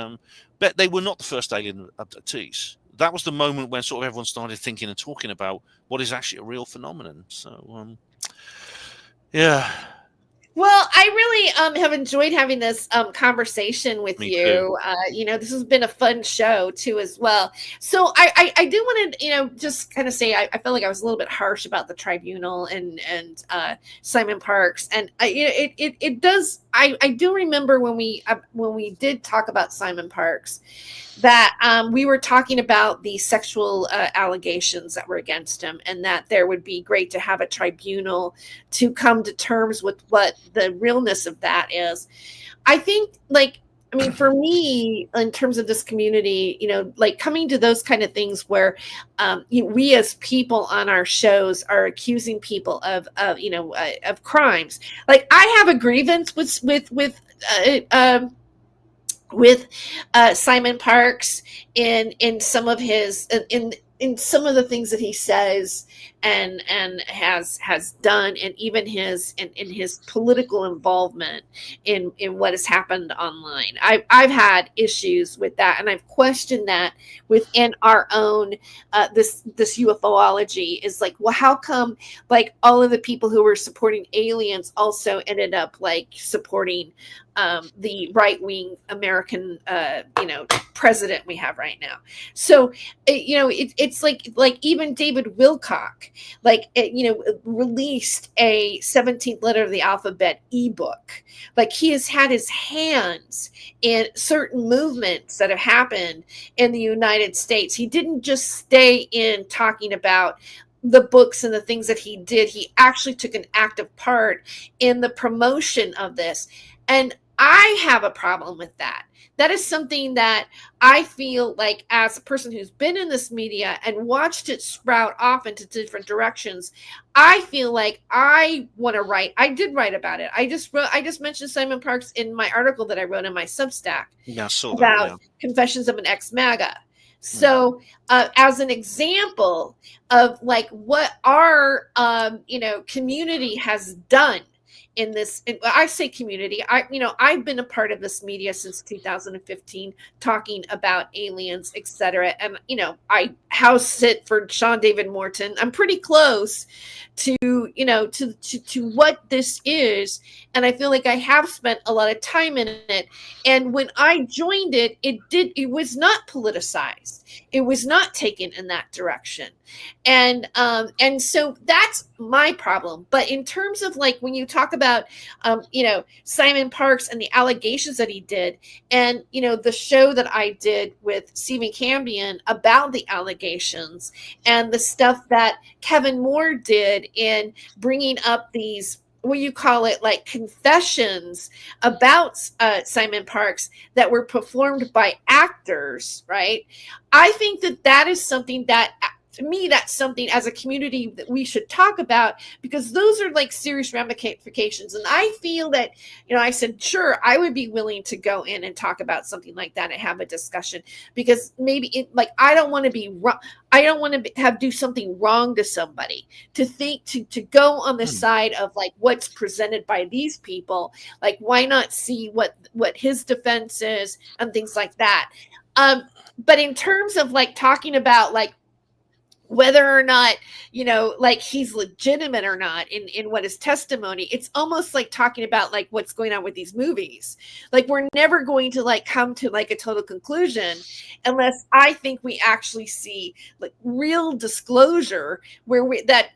But they were not the first alien abductees. That was the moment when sort of everyone started thinking and talking about what is actually a real phenomenon. So, yeah. Well, I really have enjoyed having this conversation with you. This has been a fun show too, as well. So I do want to, just kind of say I felt like I was a little bit harsh about the tribunal and Simon Parks, and it does. I do remember when we did talk about Simon Parks, that we were talking about the sexual allegations that were against him, and that there would be great to have a tribunal to come to terms with what the realness of that is. I think, like, I mean, for me, in terms of this community, like coming to those kind of things where we as people on our shows are accusing people of crimes. Like I have a grievance with Simon Parks in some of his in some of the things that he says and has done, and even in his political involvement in what has happened online. I've had issues with that, and I've questioned that within our own this UFOlogy. Is like, well, how come like all of the people who were supporting aliens also ended up like supporting the right-wing American president we have right now? So it's like even David Wilcock released a 17th letter of the alphabet ebook. Like he has had his hands in certain movements that have happened in the United States. He didn't just stay in talking about the books and the things that he did. He actually took an active part in the promotion of this. And I have a problem with that. That is something that I feel like, as a person who's been in this media and watched it sprout off into different directions, I feel like I want to write. I did write about it. I just mentioned Simon Parks in my article that I wrote in my Substack about Confessions of an Ex-MAGA. So as an example of like what our community has done in this, I say community, I've been a part of this media since 2015, talking about aliens, etc. And I house sit for Sean David Morton. I'm pretty close to what this is, and I feel like I have spent a lot of time in it. And when I joined it, it was not politicized. It was not taken in that direction. And so that's my problem. But in terms of like when you talk about Simon Parks and the allegations that he did, and the show that I did with Stephen Cambion about the allegations, and the stuff that Kevin Moore did in bringing up these, what you call it, like confessions about Simon Parks that were performed by actors, right? I think that is something that, to me, that's something as a community that we should talk about, because those are like serious ramifications. And I feel that, I said, sure, I would be willing to go in and talk about something like that and have a discussion, because maybe I don't want to be wrong. I don't want to do something wrong to somebody, to go on the side of like what's presented by these people. Like, why not see what his defense is and things like that. But in terms of like talking about like whether or not, like he's legitimate or not in what his testimony, it's almost like talking about like what's going on with these movies. Like we're never going to like come to like a total conclusion unless I think we actually see like real disclosure where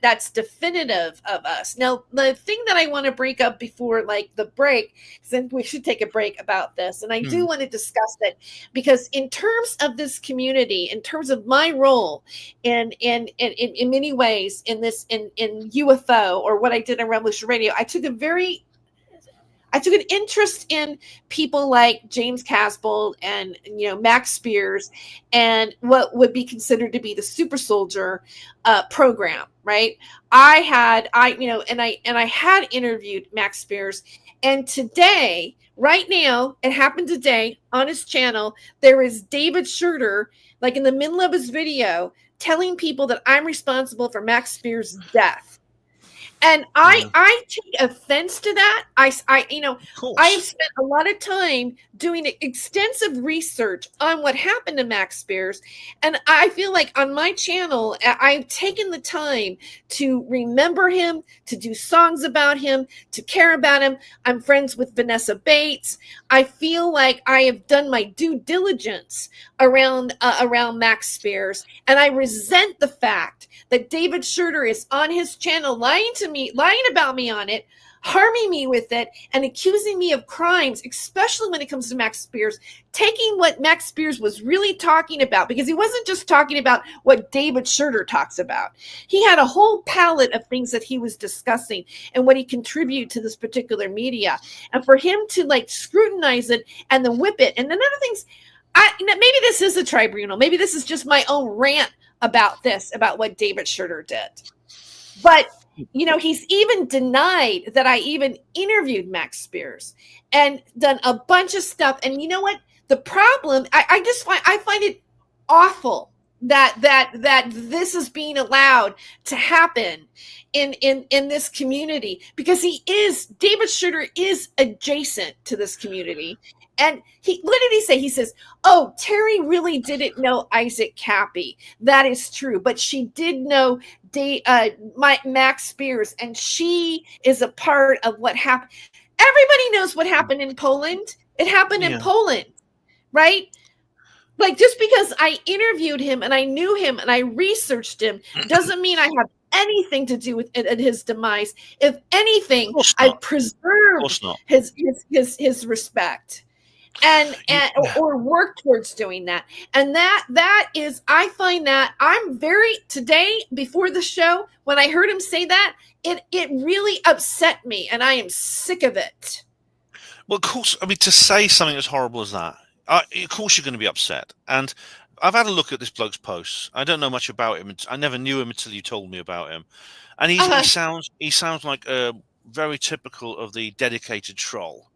that's definitive of us. Now, the thing that I want to break up before like the break, since we should take a break about this, and I do want to discuss that, because in terms of this community, in terms of my role in many ways in this in UFO, or what I did on Revolution Radio, I took an interest in people like James Casbolt and Max Spears, and what would be considered to be the super soldier program, right? I had interviewed Max Spears, and today, right now, it happened today on his channel, there is David Schurter, like in the middle of his video, telling people that I'm responsible for Max Spears' death. And I take offense to that. I have spent a lot of time doing extensive research on what happened to Max Spears. And I feel like on my channel, I've taken the time to remember him, to do songs about him, to care about him. I'm friends with Vanessa Bates. I feel like I have done my due diligence around Max Spears. And I resent the fact that David Schurter is on his channel lying about me on it, harming me with it and accusing me of crimes, especially when it comes to Max Spears, taking what Max Spears was really talking about, because he wasn't just talking about what David Schurter talks about. He had a whole palette of things that he was discussing and what he contributed to this particular media. And for him to like scrutinize it and then whip it. And then other things, maybe this is a tribunal. Maybe this is just my own rant about this, about what David Schurter did. But, he's even denied that I even interviewed Max Spears and done a bunch of stuff. And you know what? The problem, I find it awful that this is being allowed to happen in this community, because David Schurter is adjacent to this community. And what did he say? He says, "Oh, Tere really didn't know Isaac Cappy. That is true, but she did know Max Spears, and she is a part of what happened." Everybody knows what happened in Poland. It happened in Poland, right? Like, just because I interviewed him and I knew him and I researched him doesn't mean I have anything to do with his demise. If anything, I preserved his respect. And or work towards doing that. And that is, I find that today, before the show, when I heard him say that, it really upset me, and I am sick of it. Well, of course, I mean, to say something as horrible as that, of course you're going to be upset. And I've had a look at this bloke's posts. I don't know much about him. I never knew him until you told me about him. And he sounds like very typical of the dedicated troll.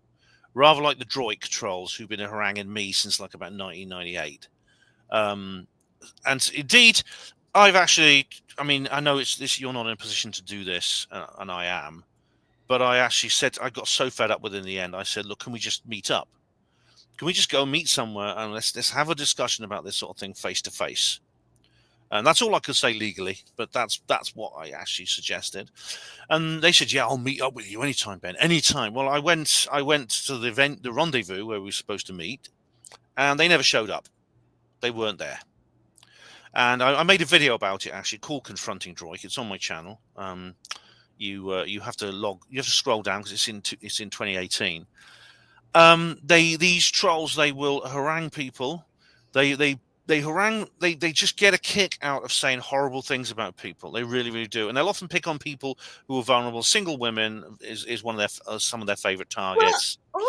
Rather like the Droik trolls who've been haranguing me since like about 1998. And indeed, I've actually, I mean, I know you're not in a position to do this, and I am, but I actually said, I got so fed up with it in the end, I said, look, can we just meet up? Can we just go meet somewhere and let's have a discussion about this sort of thing face to face? And that's all I could say legally, but that's what I actually suggested. And they said, "Yeah, I'll meet up with you anytime, Ben, anytime." Well, I went to the event, the rendezvous where we were supposed to meet, and they never showed up. They weren't there. And I made a video about it actually called "Confronting Droik." It's on my channel. You have to scroll down because it's in 2018. These trolls, they will harangue people. They harangue. They just get a kick out of saying horrible things about people. They really, really do, and they'll often pick on people who are vulnerable. Single women is one of some of their favorite targets. Well,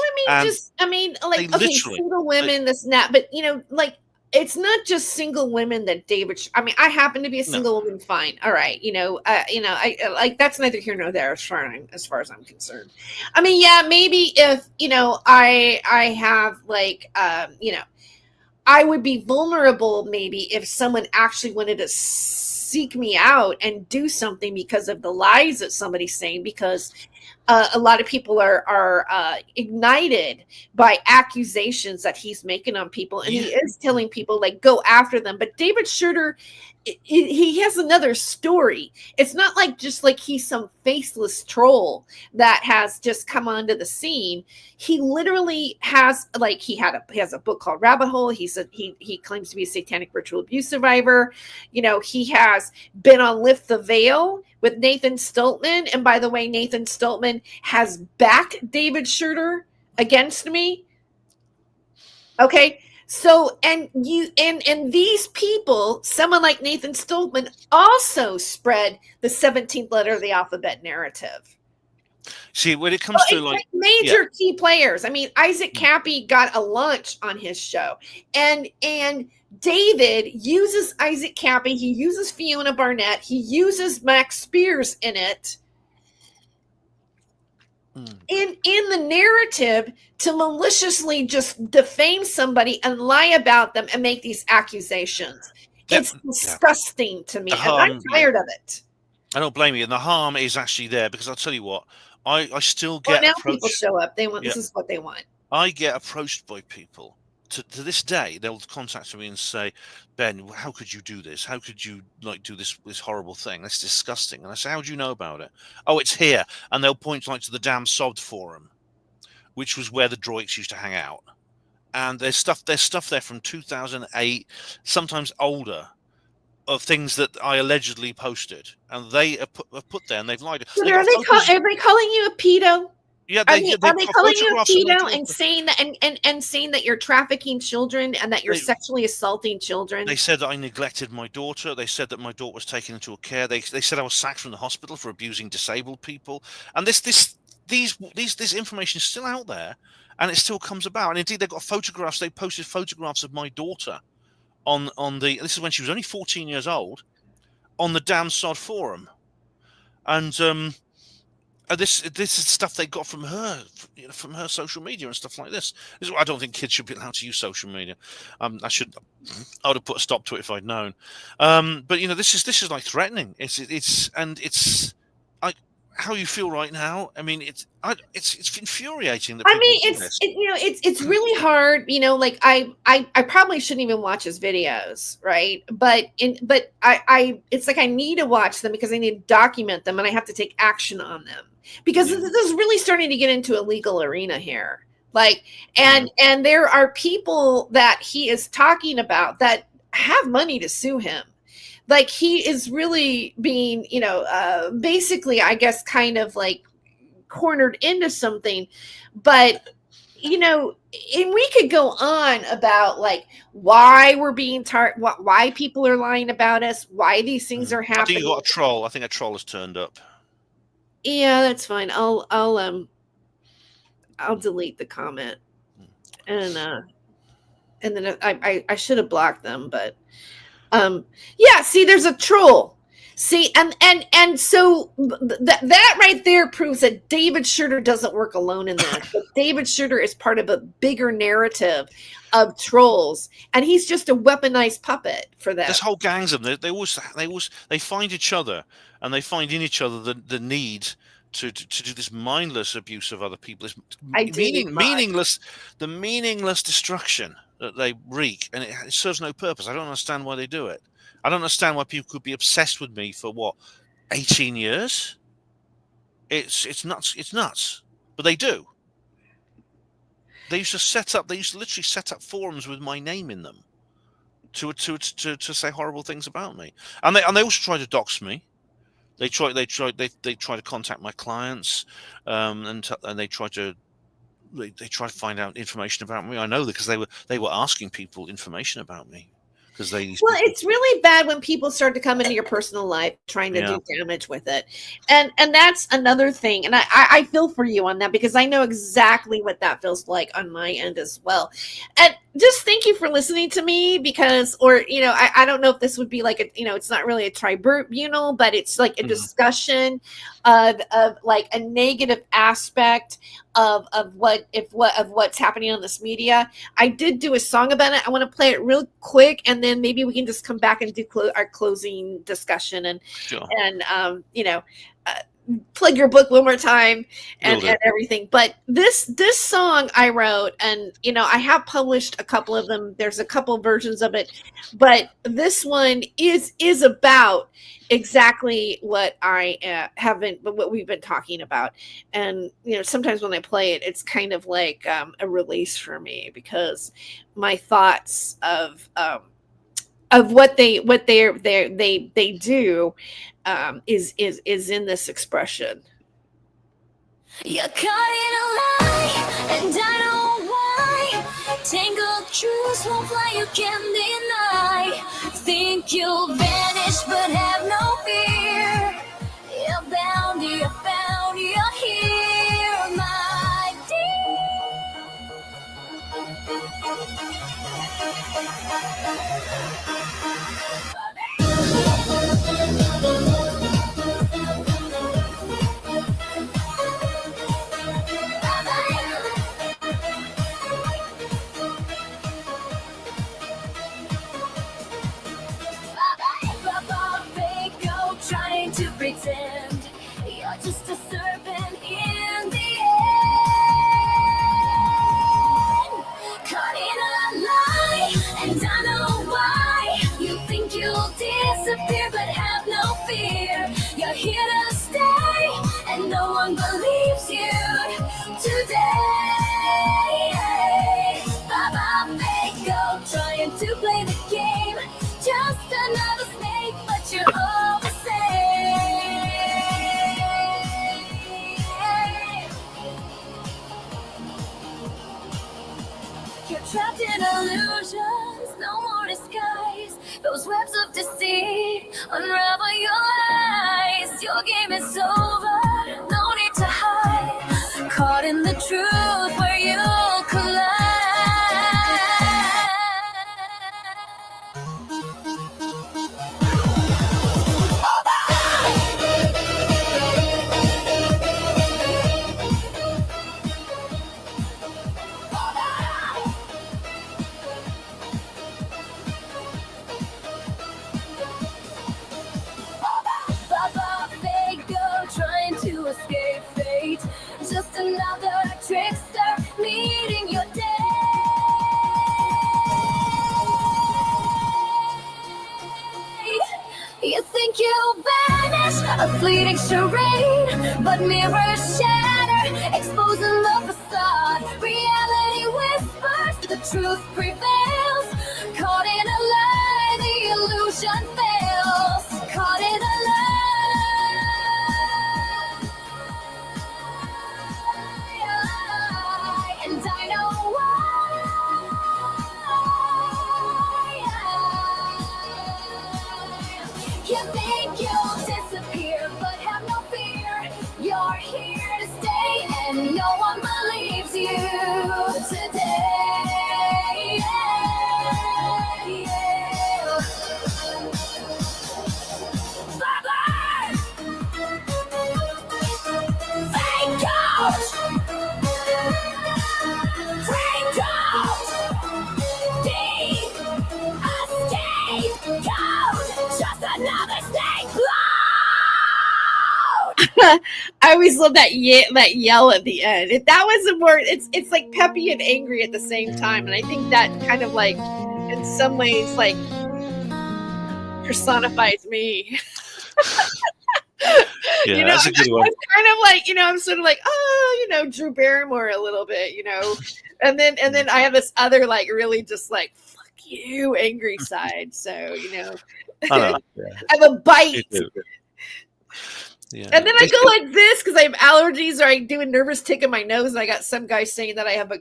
single women. That's not, but like, it's not just single women that David. I mean, I happen to be a single woman. Fine, all right. I like, that's neither here nor there as far as I'm concerned. I mean, yeah, maybe if I have like I would be vulnerable maybe if someone actually wanted to seek me out and do something because of the lies that somebody's saying, because a lot of people are ignited by accusations that he's making on people, and he is telling people, like, go after them. But David Schurter, he has another story. It's not like just like he's some faceless troll that has just come onto the scene. He literally has, like, he has a book called Rabbit Hole. He claims to be a satanic ritual abuse survivor. He has been on Lift the Veil with Nathan Stoltman. And by the way, Nathan Stoltman has backed David Schurter against me. Okay. So, and these people, someone like Nathan Stoltman, also spread the 17th letter of the alphabet narrative. See, when it comes to like major key players, I mean, Isaac Cappy got a lunch on his show, and David uses Isaac Cappy. He uses Fiona Barnett. He uses Max Spears in it. In the narrative to maliciously just defame somebody and lie about them and make these accusations. It's disgusting to me, and I'm tired of it. I don't blame you, and the harm is actually there, because I'll tell you what, I still get now people show up. They want this is what they want. I get approached by people to this day. They'll contact me and say, Ben, how could you do this? How could you do this horrible thing? That's disgusting. And I say, how do you know about it? Oh, it's here. And they'll point to the damn Sobbed forum, which was where the Droiks used to hang out. And there's stuff there from 2008, sometimes older. of things that I allegedly posted, and they are put there, and they've lied. So They are got they photos. are they calling you a pedo? Yeah, Are yeah, are they've they got calling you a photographs of my pedo and daughter. saying that and saying that you're trafficking children and that you're They, sexually assaulting children? they said that I neglected my daughter. They said that my daughter was taken into a care. They said I was sacked from the hospital for abusing disabled people. And this information is still out there, and it still comes about. And indeed, they've got photographs. They posted photographs of my daughter on the. This is when she was only 14 years old, on the Damn Sod forum, and this is stuff they got from her, from her social media and stuff like this. This is why I don't think kids should be allowed to use social media. I would have put a stop to it if I'd known. But this is like threatening. It's like how you feel right now. I mean, it's infuriating that I people mean, do this. it's really hard. Like I probably shouldn't even watch his videos, right? But I it's like I need to watch them because I need to document them and I have to take action on them because this is really starting to get into a legal arena here. Like, and there are people that he is talking about that have money to sue him. Like he is really being, basically, I guess, kind of like cornered into something. But and we could go on about like why we're being why people are lying about us, why these things are I happening. think you got a troll. I think a troll has turned up. Yeah, that's fine. I'll delete the comment, and then I should have blocked them, but yeah. See, there's a troll. See, and so that right there proves that David Schurter doesn't work alone in this. But David Schurter is part of a bigger narrative of trolls, and he's just a weaponized puppet for that. This whole gangs of them. They find each other, and they find in each other the need to do this mindless abuse of other people. This meaningless destruction that they wreak, and it serves no purpose. I don't understand why they do it. I don't understand why people could be obsessed with me for 18 years. It's nuts. It's nuts. But they do. They used to literally set up forums with my name in them to say horrible things about me. And they also try to dox me. They try to contact my clients, and they try to find out information about me. I know that because they were asking people information about me. It's really bad when people start to come into your personal life trying to do damage with it. And that's another thing. And I feel for you on that because I know exactly what that feels like on my end as well. And just thank you for listening to me because, I don't know if this would be like it's not really a tribunal, but it's like a discussion of like a negative aspect of what's happening on this media. I did do a song about it. I want to play it real quick, and then maybe we can just come back and do our closing discussion and plug your book one more time and everything. But this song I wrote, and I have published a couple of them. There's a couple versions of it, but this one is about exactly what what we've been talking about. And sometimes when I play it, it's kind of like a release for me because my thoughts of what they do is in this expression. You're caught in a lie, and I know why. Tangled truths won't fly, you can't deny. Think you'll vanish, but have no fear. You're bound, you're found, you're here, my trying to pretend you're just a servant in the end. Caught in a lie, and I know why. You think you'll disappear, but have no fear. You're here to stay, and no one believes you today. Bye-bye, fake, go trying to play the game. Just another snake. those webs of deceit. Unravel your lies, your game is over. No need to hide, caught in the truth where you'll collide. Baba, fake go, trying to escape fate. Just another trickster meeting your day. You think you'll vanish, a fleeting charade, but mirrors shatter, exposing the facade. Reality whispers, the truth prevails. Caught in a lie, the illusion fails. Caught in a lie, and I know why. You think you'll disappear, but have no fear. You're here to stay, and no one believes you today. Bye-bye! Fake out! Fake out! Escape code! Just another snake cloud! I always love that yell at the end. That was a more it's like peppy and angry at the same time, and I think that kind of like in some ways like personifies me. Yeah, You know, that's a good one. I'm kind of like, I'm sort of like, Drew Barrymore a little bit, and then I have this other like really just like fuck you angry side. So I know. Yeah. I have a bite. You do. Yeah. And then I go like this because I have allergies, or I do a nervous tick in my nose, and I got some guy saying that I have a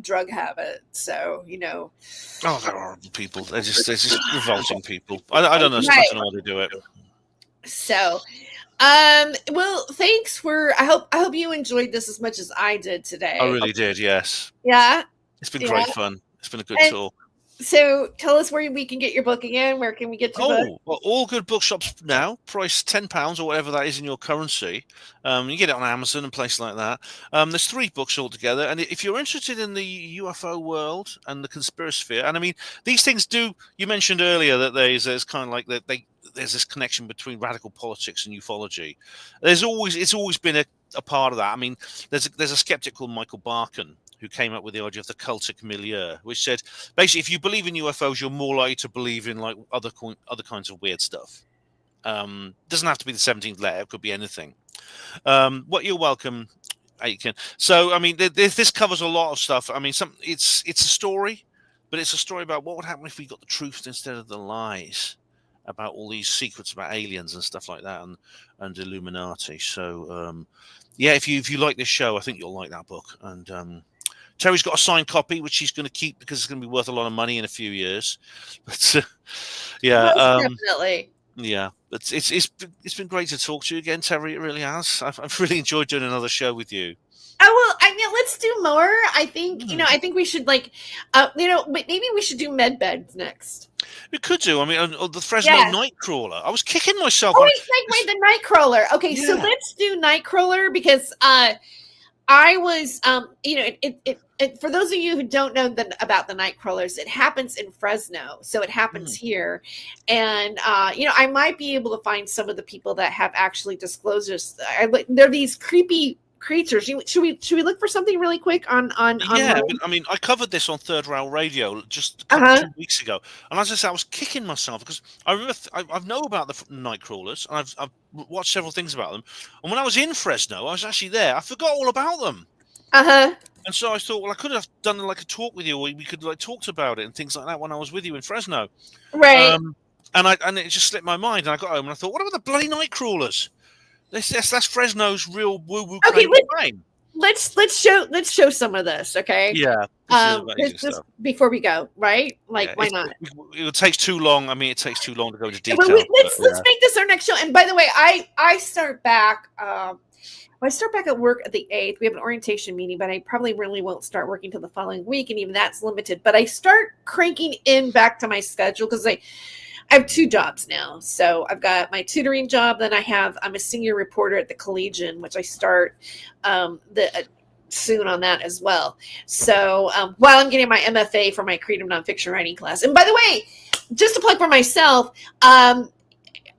drug habit. So Oh, they're horrible people. They're just revolting people. I don't know. Right. I don't know how they do it. So, well, thanks for. I hope you enjoyed this as much as I did today. I really did. Yes, Yeah. it's been Yeah. great fun. It's been a good And- tour. So tell us where we can get your book again. Where can we get your book? Oh, well, all good bookshops now, price £10 or whatever that is in your currency. You get it on Amazon and places like that. There's 3 books altogether, and if you're interested in the UFO world and the conspiracy sphere, and I mean these things do. You mentioned earlier that there's kind of like that there's this connection between radical politics and ufology. It's always been a part of that. I mean, there's a skeptic called Michael Barkan who came up with the idea of the cultic milieu, which said basically if you believe in UFOs, you're more likely to believe in like other kinds of weird stuff. Doesn't have to be the 17th letter; it could be anything. What you're welcome, Aiken. So I mean, this covers a lot of stuff. I mean, it's a story, but it's a story about what would happen if we got the truth instead of the lies about all these secrets about aliens and stuff like that, and Illuminati. So yeah, if you like this show, I think you'll like that book. And Terry's got a signed copy, which he's going to keep because it's going to be worth a lot of money in a few years. But yeah, Most definitely. yeah. But it's been great to talk to you again, Terry. It really has. I've really enjoyed doing another show with you. Oh, well, let's do more. I think I think we should but maybe we should do med beds next. We could do. I mean, the Fresno Yeah. Nightcrawler. I was kicking myself. Oh, wait, the Nightcrawler. Okay, so Yeah. let's do Nightcrawler because I was for those of you who don't know about the Nightcrawlers, it happens in Fresno, so it happens here, and I might be able to find some of the people that have actually disclosed this. They're these creepy creatures. Should we look for something really quick on Yeah, but, I mean, I covered this on Third Rail Radio just 2 weeks ago, and as I said, I was kicking myself because I remember I know about the Nightcrawlers, and I've watched several things about them. And when I was in Fresno, I was actually there. I forgot all about them. And so I thought, well, I could have done like a talk with you, or we could like talked about it and things like that when I was with you in Fresno. Right. And it just slipped my mind, and I got home and I thought, what about the bloody Nightcrawlers? That's Fresno's real woo-woo Okay, claim. let's show some of this, okay? Yeah. This is amazing This stuff. before we go, right? Like, Yeah, why not? it takes too long. I mean, it takes too long to go into Well, detail. let's make this our next show. And by the way, I start back. I start back at work at the 8th. We have an orientation meeting, but I probably really won't start working till the following week, and even that's limited. But I start cranking in back to my schedule because I have 2 jobs now. So I've got my tutoring job. Then I'm a senior reporter at the Collegian, which I start soon on that as well. So while I'm getting my MFA for my creative nonfiction writing class. And by the way, just to plug for myself,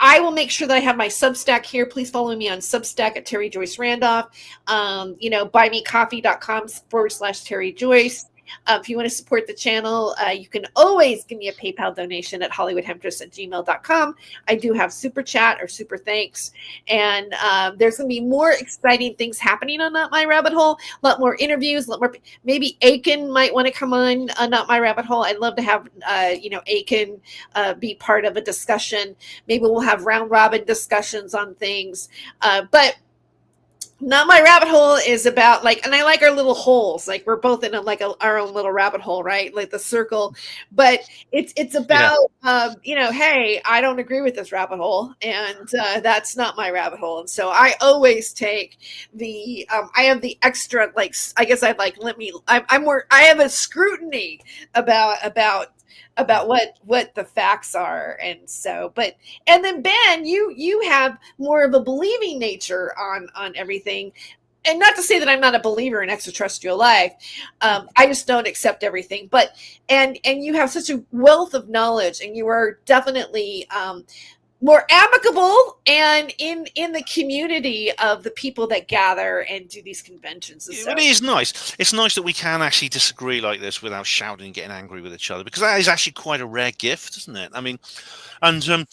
I will make sure that I have my Substack here. Please follow me on Substack at Terry Joyce Randolph. Buymecoffee.com/Terry Joyce. If you want to support the channel, you can always give me a PayPal donation at HollywoodHemptress@gmail.com. I do have super chat or super thanks. And there's going to be more exciting things happening on Not My Rabbit Hole. A lot more interviews, a lot more. Maybe Aiken might want to come on Not My Rabbit Hole. I'd love to have, Aiken be part of a discussion. Maybe we'll have round robin discussions on things. But Not My Rabbit Hole is about and I like our little holes. Like we're both in our own little rabbit hole, right? Like the circle. But it's about, hey, I don't agree with this rabbit hole, and that's not my rabbit hole. And so I always take I have the extra, I guess I have a scrutiny about what the facts are. And so and then Ben, you have more of a believing nature on everything. And not to say that I'm not a believer in extraterrestrial life. I just don't accept everything. But and you have such a wealth of knowledge, and you are definitely more amicable and in the community of the people that gather and do these conventions. So, it is nice. It's nice that we can actually disagree like this without shouting and getting angry with each other, because that is actually quite a rare gift, isn't it? I mean, and so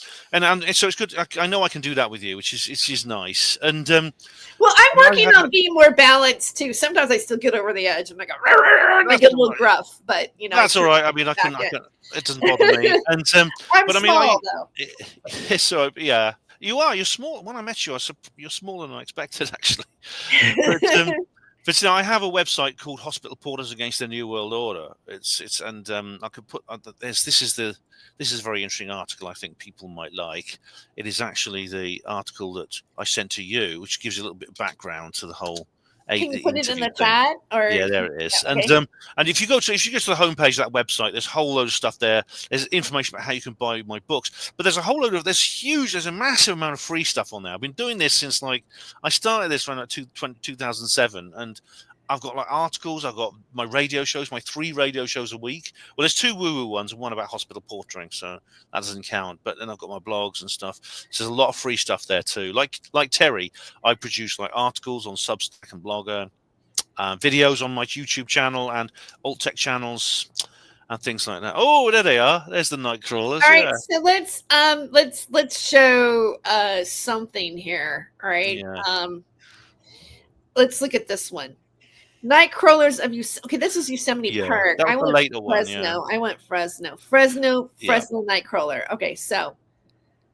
it's good. I know I can do that with you, which is nice. And well, I'm working on being more balanced too. Sometimes I still get over the edge and I go, and I get a little gruff, but that's all right. I mean, I can it doesn't bother me. And but I mean, though. So yeah, you're small. When I met you, you're smaller than I expected, actually. But I have a website called Hospital Porters Against the New World Order. I could put this is a very interesting article. I think people might like. It is actually the article that I sent to you, which gives you a little bit of background to the whole. Can you put it in the chat? Or yeah, there it is. Yeah, okay. And if you go to the homepage of that website, there's a whole load of stuff there. There's information about how you can buy my books, but there's a massive amount of free stuff on there. I've been doing this since I started this around 2007, and I've got articles. I've got my radio shows, my 3 radio shows a week. Well, there's 2 woo-woo ones and one about hospital portering, so that doesn't count. But then I've got my blogs and stuff. So there's a lot of free stuff there too. Like Terry, I produce articles on Substack and Blogger, videos on my YouTube channel and alt tech channels and things like that. Oh, there they are. There's the night crawlers. All right, so let's show something here. All right. Yeah. Let's look at this one. Nightcrawlers of Okay, this is Yosemite Park. That was I went later Fresno. one. I went Fresno Nightcrawler. Okay, so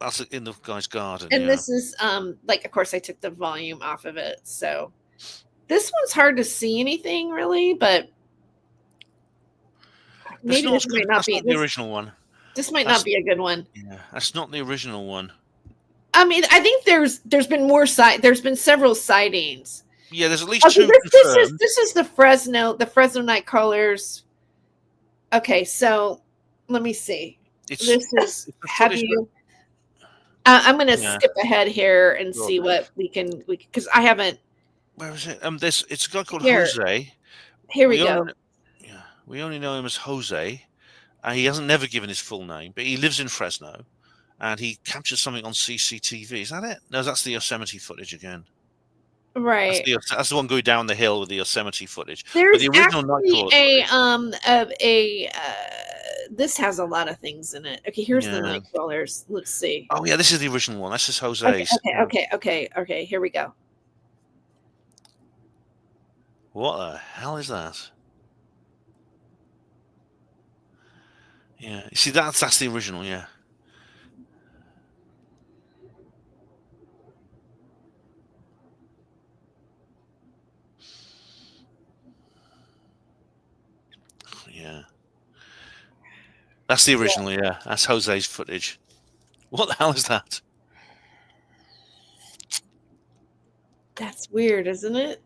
that's in the guy's garden. And this is of course I took the volume off of it. So this one's hard to see anything really, but maybe this might not be the original one. This might not be a good one. Yeah, that's not the original one. I mean, I think there's been there's been several sightings. Yeah, there's at least 2 confirmed. This is the Fresno Nightcrawlers. Okay, so let me see. I'm going to skip ahead here and see what we can because I haven't. Where is it? It's a guy called Jose. Here we go. We only know him as Jose. He hasn't never given his full name, but he lives in Fresno, and he captured something on CCTV. Is that it? No, that's the Yosemite footage again. Right. That's the one going down the hill with the Yosemite footage. There's the original this has a lot of things in it. Okay, here's the Nightcrawlers. Let's see. Oh yeah, this is the original one. That's just Jose's. Okay. Here we go. What the hell is that? Yeah, you see that's the original. Yeah. That's the original, yeah. That's Jose's footage. What the hell is that? That's weird, isn't it?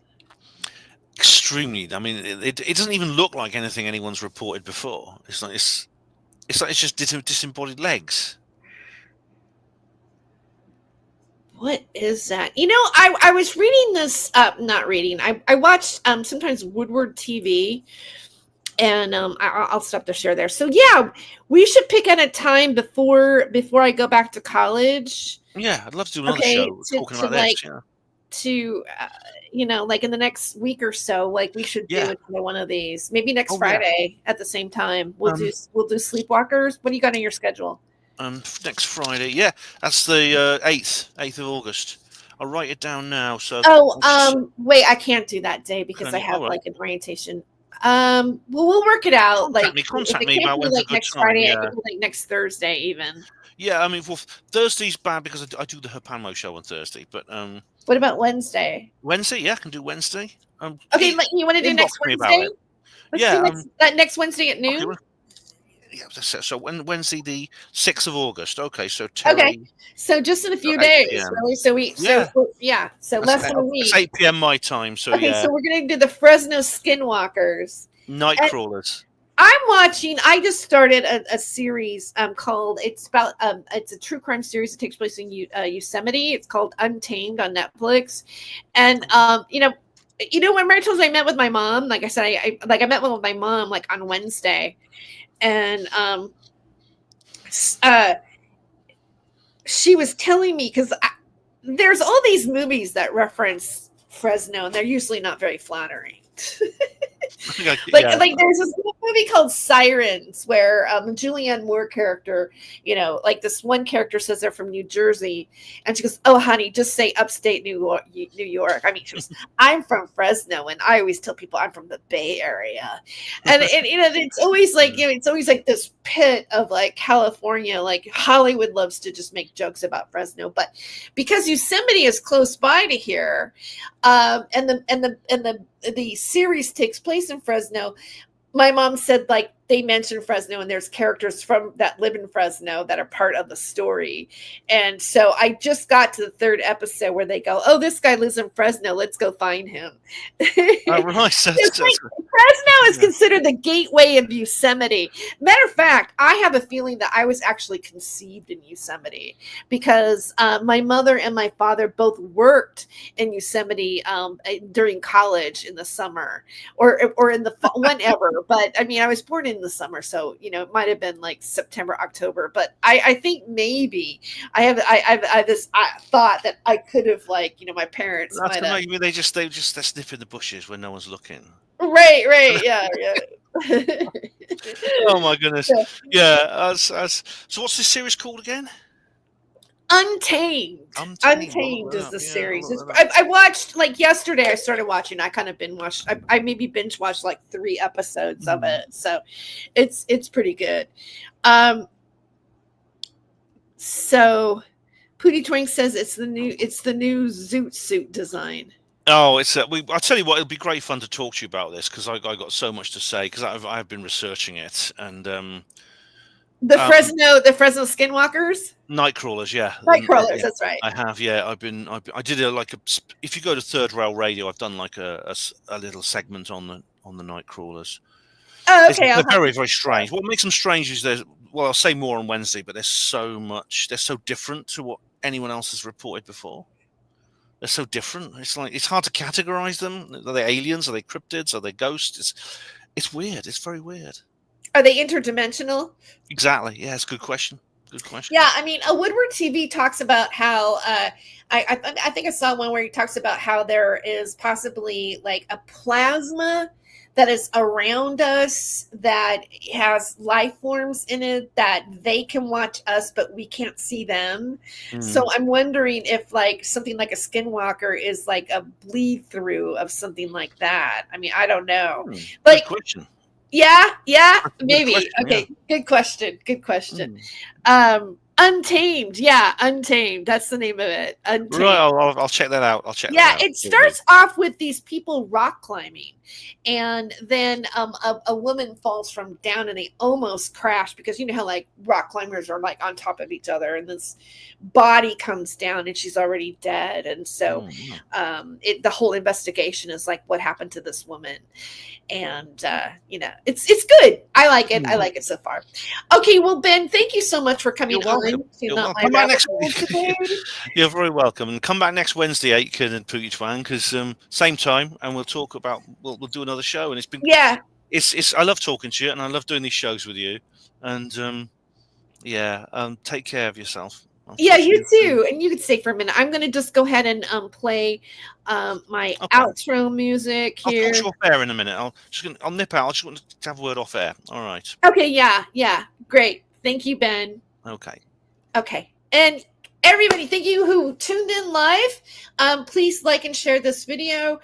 Extremely. I mean, it doesn't even look like anything anyone's reported before. It's like it's just disembodied legs. What is that? You know, I was reading this. Not reading. I watched sometimes Woodward TV, and I'll stop the share there. So yeah, we should pick out a time before I go back to college. Yeah, I'd love to do another Okay, show talking about this. Yeah. To you know, like in the next week or so, like we should do another one of these. Maybe next Friday at the same time. We'll do Sleepwalkers. What do you got on your schedule? Next Friday, yeah, that's the 8th of August. I'll write it down now. So wait, I can't do that day because I have like an orientation. Well, we'll work it out. Contact me about when's a good next time. Friday. Yeah. I could do like next Thursday even. Yeah, I mean, well, Thursday's bad because I do the Herpanmo show on Thursday. But what about Wednesday? Wednesday, yeah, I can do Wednesday. Okay, you want to do next Wednesday? Let's do next Wednesday at noon. Okay, yeah, so Wednesday the 6th of August. Okay, so Tere, okay, so just in a few days, really. So less than a week. It's 8 p.m. my time. So okay, so we're gonna do the Fresno Skinwalkers, Nightcrawlers. I just started a series called it's a true crime series that takes place in Yosemite. It's called Untamed on Netflix, and you know when I told you I met with my mom, like I said, I met with my mom like on Wednesday, and she was telling me because there's all these movies that reference Fresno, and they're usually not very flattering. Like there's this movie called Sirens where Julianne Moore character, you know, like this one character says they're from New Jersey, and she goes, "Oh, honey, just say upstate New York." I mean, she goes, "I'm from Fresno, and I always tell people I'm from the Bay Area," and you know, it's always like it's always like this pit of like California. Like Hollywood loves to just make jokes about Fresno, but because Yosemite is close by to here, and the series takes place in Fresno. My mom said like they mentioned Fresno and there's characters from that live in Fresno that are part of the story. And so I just got to the 3rd episode where they go, "Oh, this guy lives in Fresno. Let's go find him." Oh, right. Fresno is considered the gateway of Yosemite. Matter of fact, I have a feeling that I was actually conceived in Yosemite because my mother and my father both worked in Yosemite during college in the summer or in the fall, whenever. But I mean, I was born in the summer, so you know it might have been like September, October. But I think maybe I have this thought that I could have like my parents. Maybe they just sniff in the bushes when no one's looking. Right, yeah. Oh my goodness, yeah. So what's this series called again? Untamed is the series. I watched like yesterday. I started watching. I kind of binge watched. I maybe binge watched like 3 episodes of it. So it's pretty good. So Pootie Twink says it's the new Zoot suit design. Oh, I'll tell you what. It'll be great fun to talk to you about this because I got so much to say because I've been researching it and the Fresno Skinwalkers. Nightcrawlers, yeah. Nightcrawlers, that's right. I have, yeah. I did if you go to Third Rail Radio, I've done like a little segment on the Nightcrawlers. Oh, okay. They're very, very strange. What makes them strange is I'll say more on Wednesday, but they're so different to what anyone else has reported before. They're so different. It's hard to categorize them. Are they aliens? Are they cryptids? Are they ghosts? It's weird. It's very weird. Are they interdimensional? Exactly. Yeah, it's a good question. Good question. Yeah, I mean, Woodward TV talks about how I think I saw one where he talks about how there is possibly like a plasma that is around us that has life forms in it that they can watch us, but we can't see them. So I'm wondering if like something like a skinwalker is like a bleed through of something like that. I mean, I don't know. Like, good question. Yeah, maybe. Okay, yeah. Good question. Untamed. Yeah, Untamed. That's the name of it. Untamed. Right, I'll check that out. It starts off with these people rock climbing. and then a woman falls from down, and they almost crash, because you know how like rock climbers are like on top of each other, and this body comes down and she's already dead. And so the whole investigation is like, what happened to this woman? And it's good. I like it. I like it so far. Okay, well, Ben, thank you so much for coming on. You're welcome. Come back next week. You're very welcome, and come back next Wednesday, Aitken and Pookie Twang, because same time, and we'll talk about we'll do another show. And it's been it's I love talking to you, and I love doing these shows with you. And take care of yourself. Yeah, you too. And you can stay for a minute. I'm going to just go ahead and play my outro music here. I'll talk to you off air in a minute. I'll nip out. I just want to have a word off air. All right. Okay. Yeah. Great. Thank you, Ben. Okay. And everybody, thank you who tuned in live. Please like and share this video.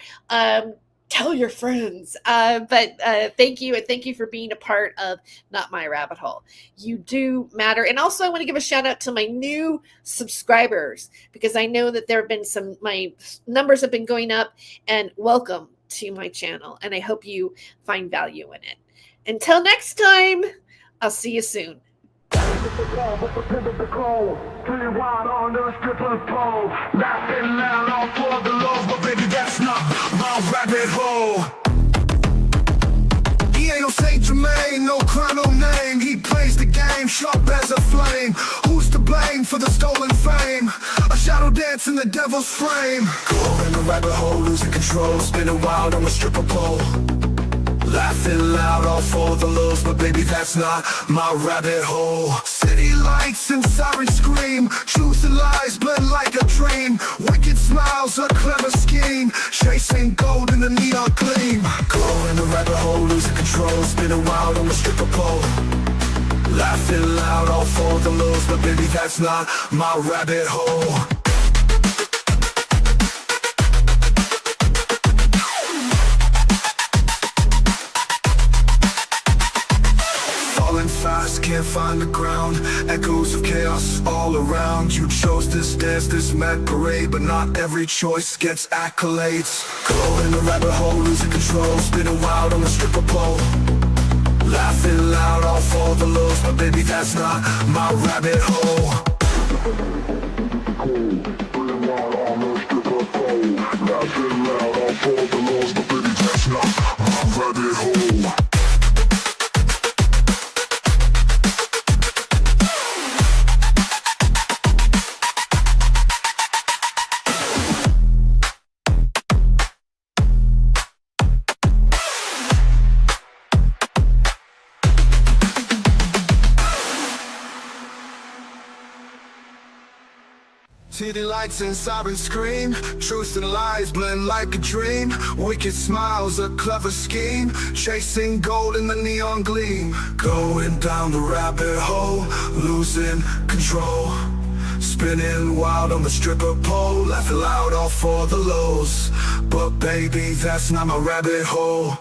Tell your friends. But thank you, and thank you for being a part of Not My Rabbit Hole. You do matter. And also I want to give a shout out to my new subscribers, because I know that there have been my numbers have been going up, and welcome to my channel. And I hope you find value in it. Until next time, I'll see you soon. He ain't no Saint Germain, no crown, no name. He plays the game sharp as a flame. Who's to blame for the stolen fame? A shadow dance in the devil's frame. Go in the rabbit hole, losing control, spinning wild on a stripper pole. Laughing loud, all for the lows, but baby, that's not my rabbit hole. City lights and sirens scream, truth and lies blend like a dream. Wicked smiles, a clever scheme, chasing gold in the neon gleam. Go in the rabbit hole, losing control, spinning wild on the stripper pole. Laughing loud, all for the lows, but baby, that's not my rabbit hole. Fast, can't find the ground. Echoes of chaos all around. You chose this dance, this mad parade, but not every choice gets accolades. Go in the rabbit hole, losing control, spinning wild on the stripper pole. Laughing loud, all for the lows, but baby, that's not my rabbit hole. Spinning wild on the stripper pole. Laughing loud, all for the lows, but baby, that's not my rabbit hole. City lights and sirens scream, truth and lies blend like a dream. Wicked smiles, a clever scheme, chasing gold in the neon gleam. Going down the rabbit hole, losing control, spinning wild on the stripper pole. Laughing loud, all for the lows, but baby, that's not my rabbit hole.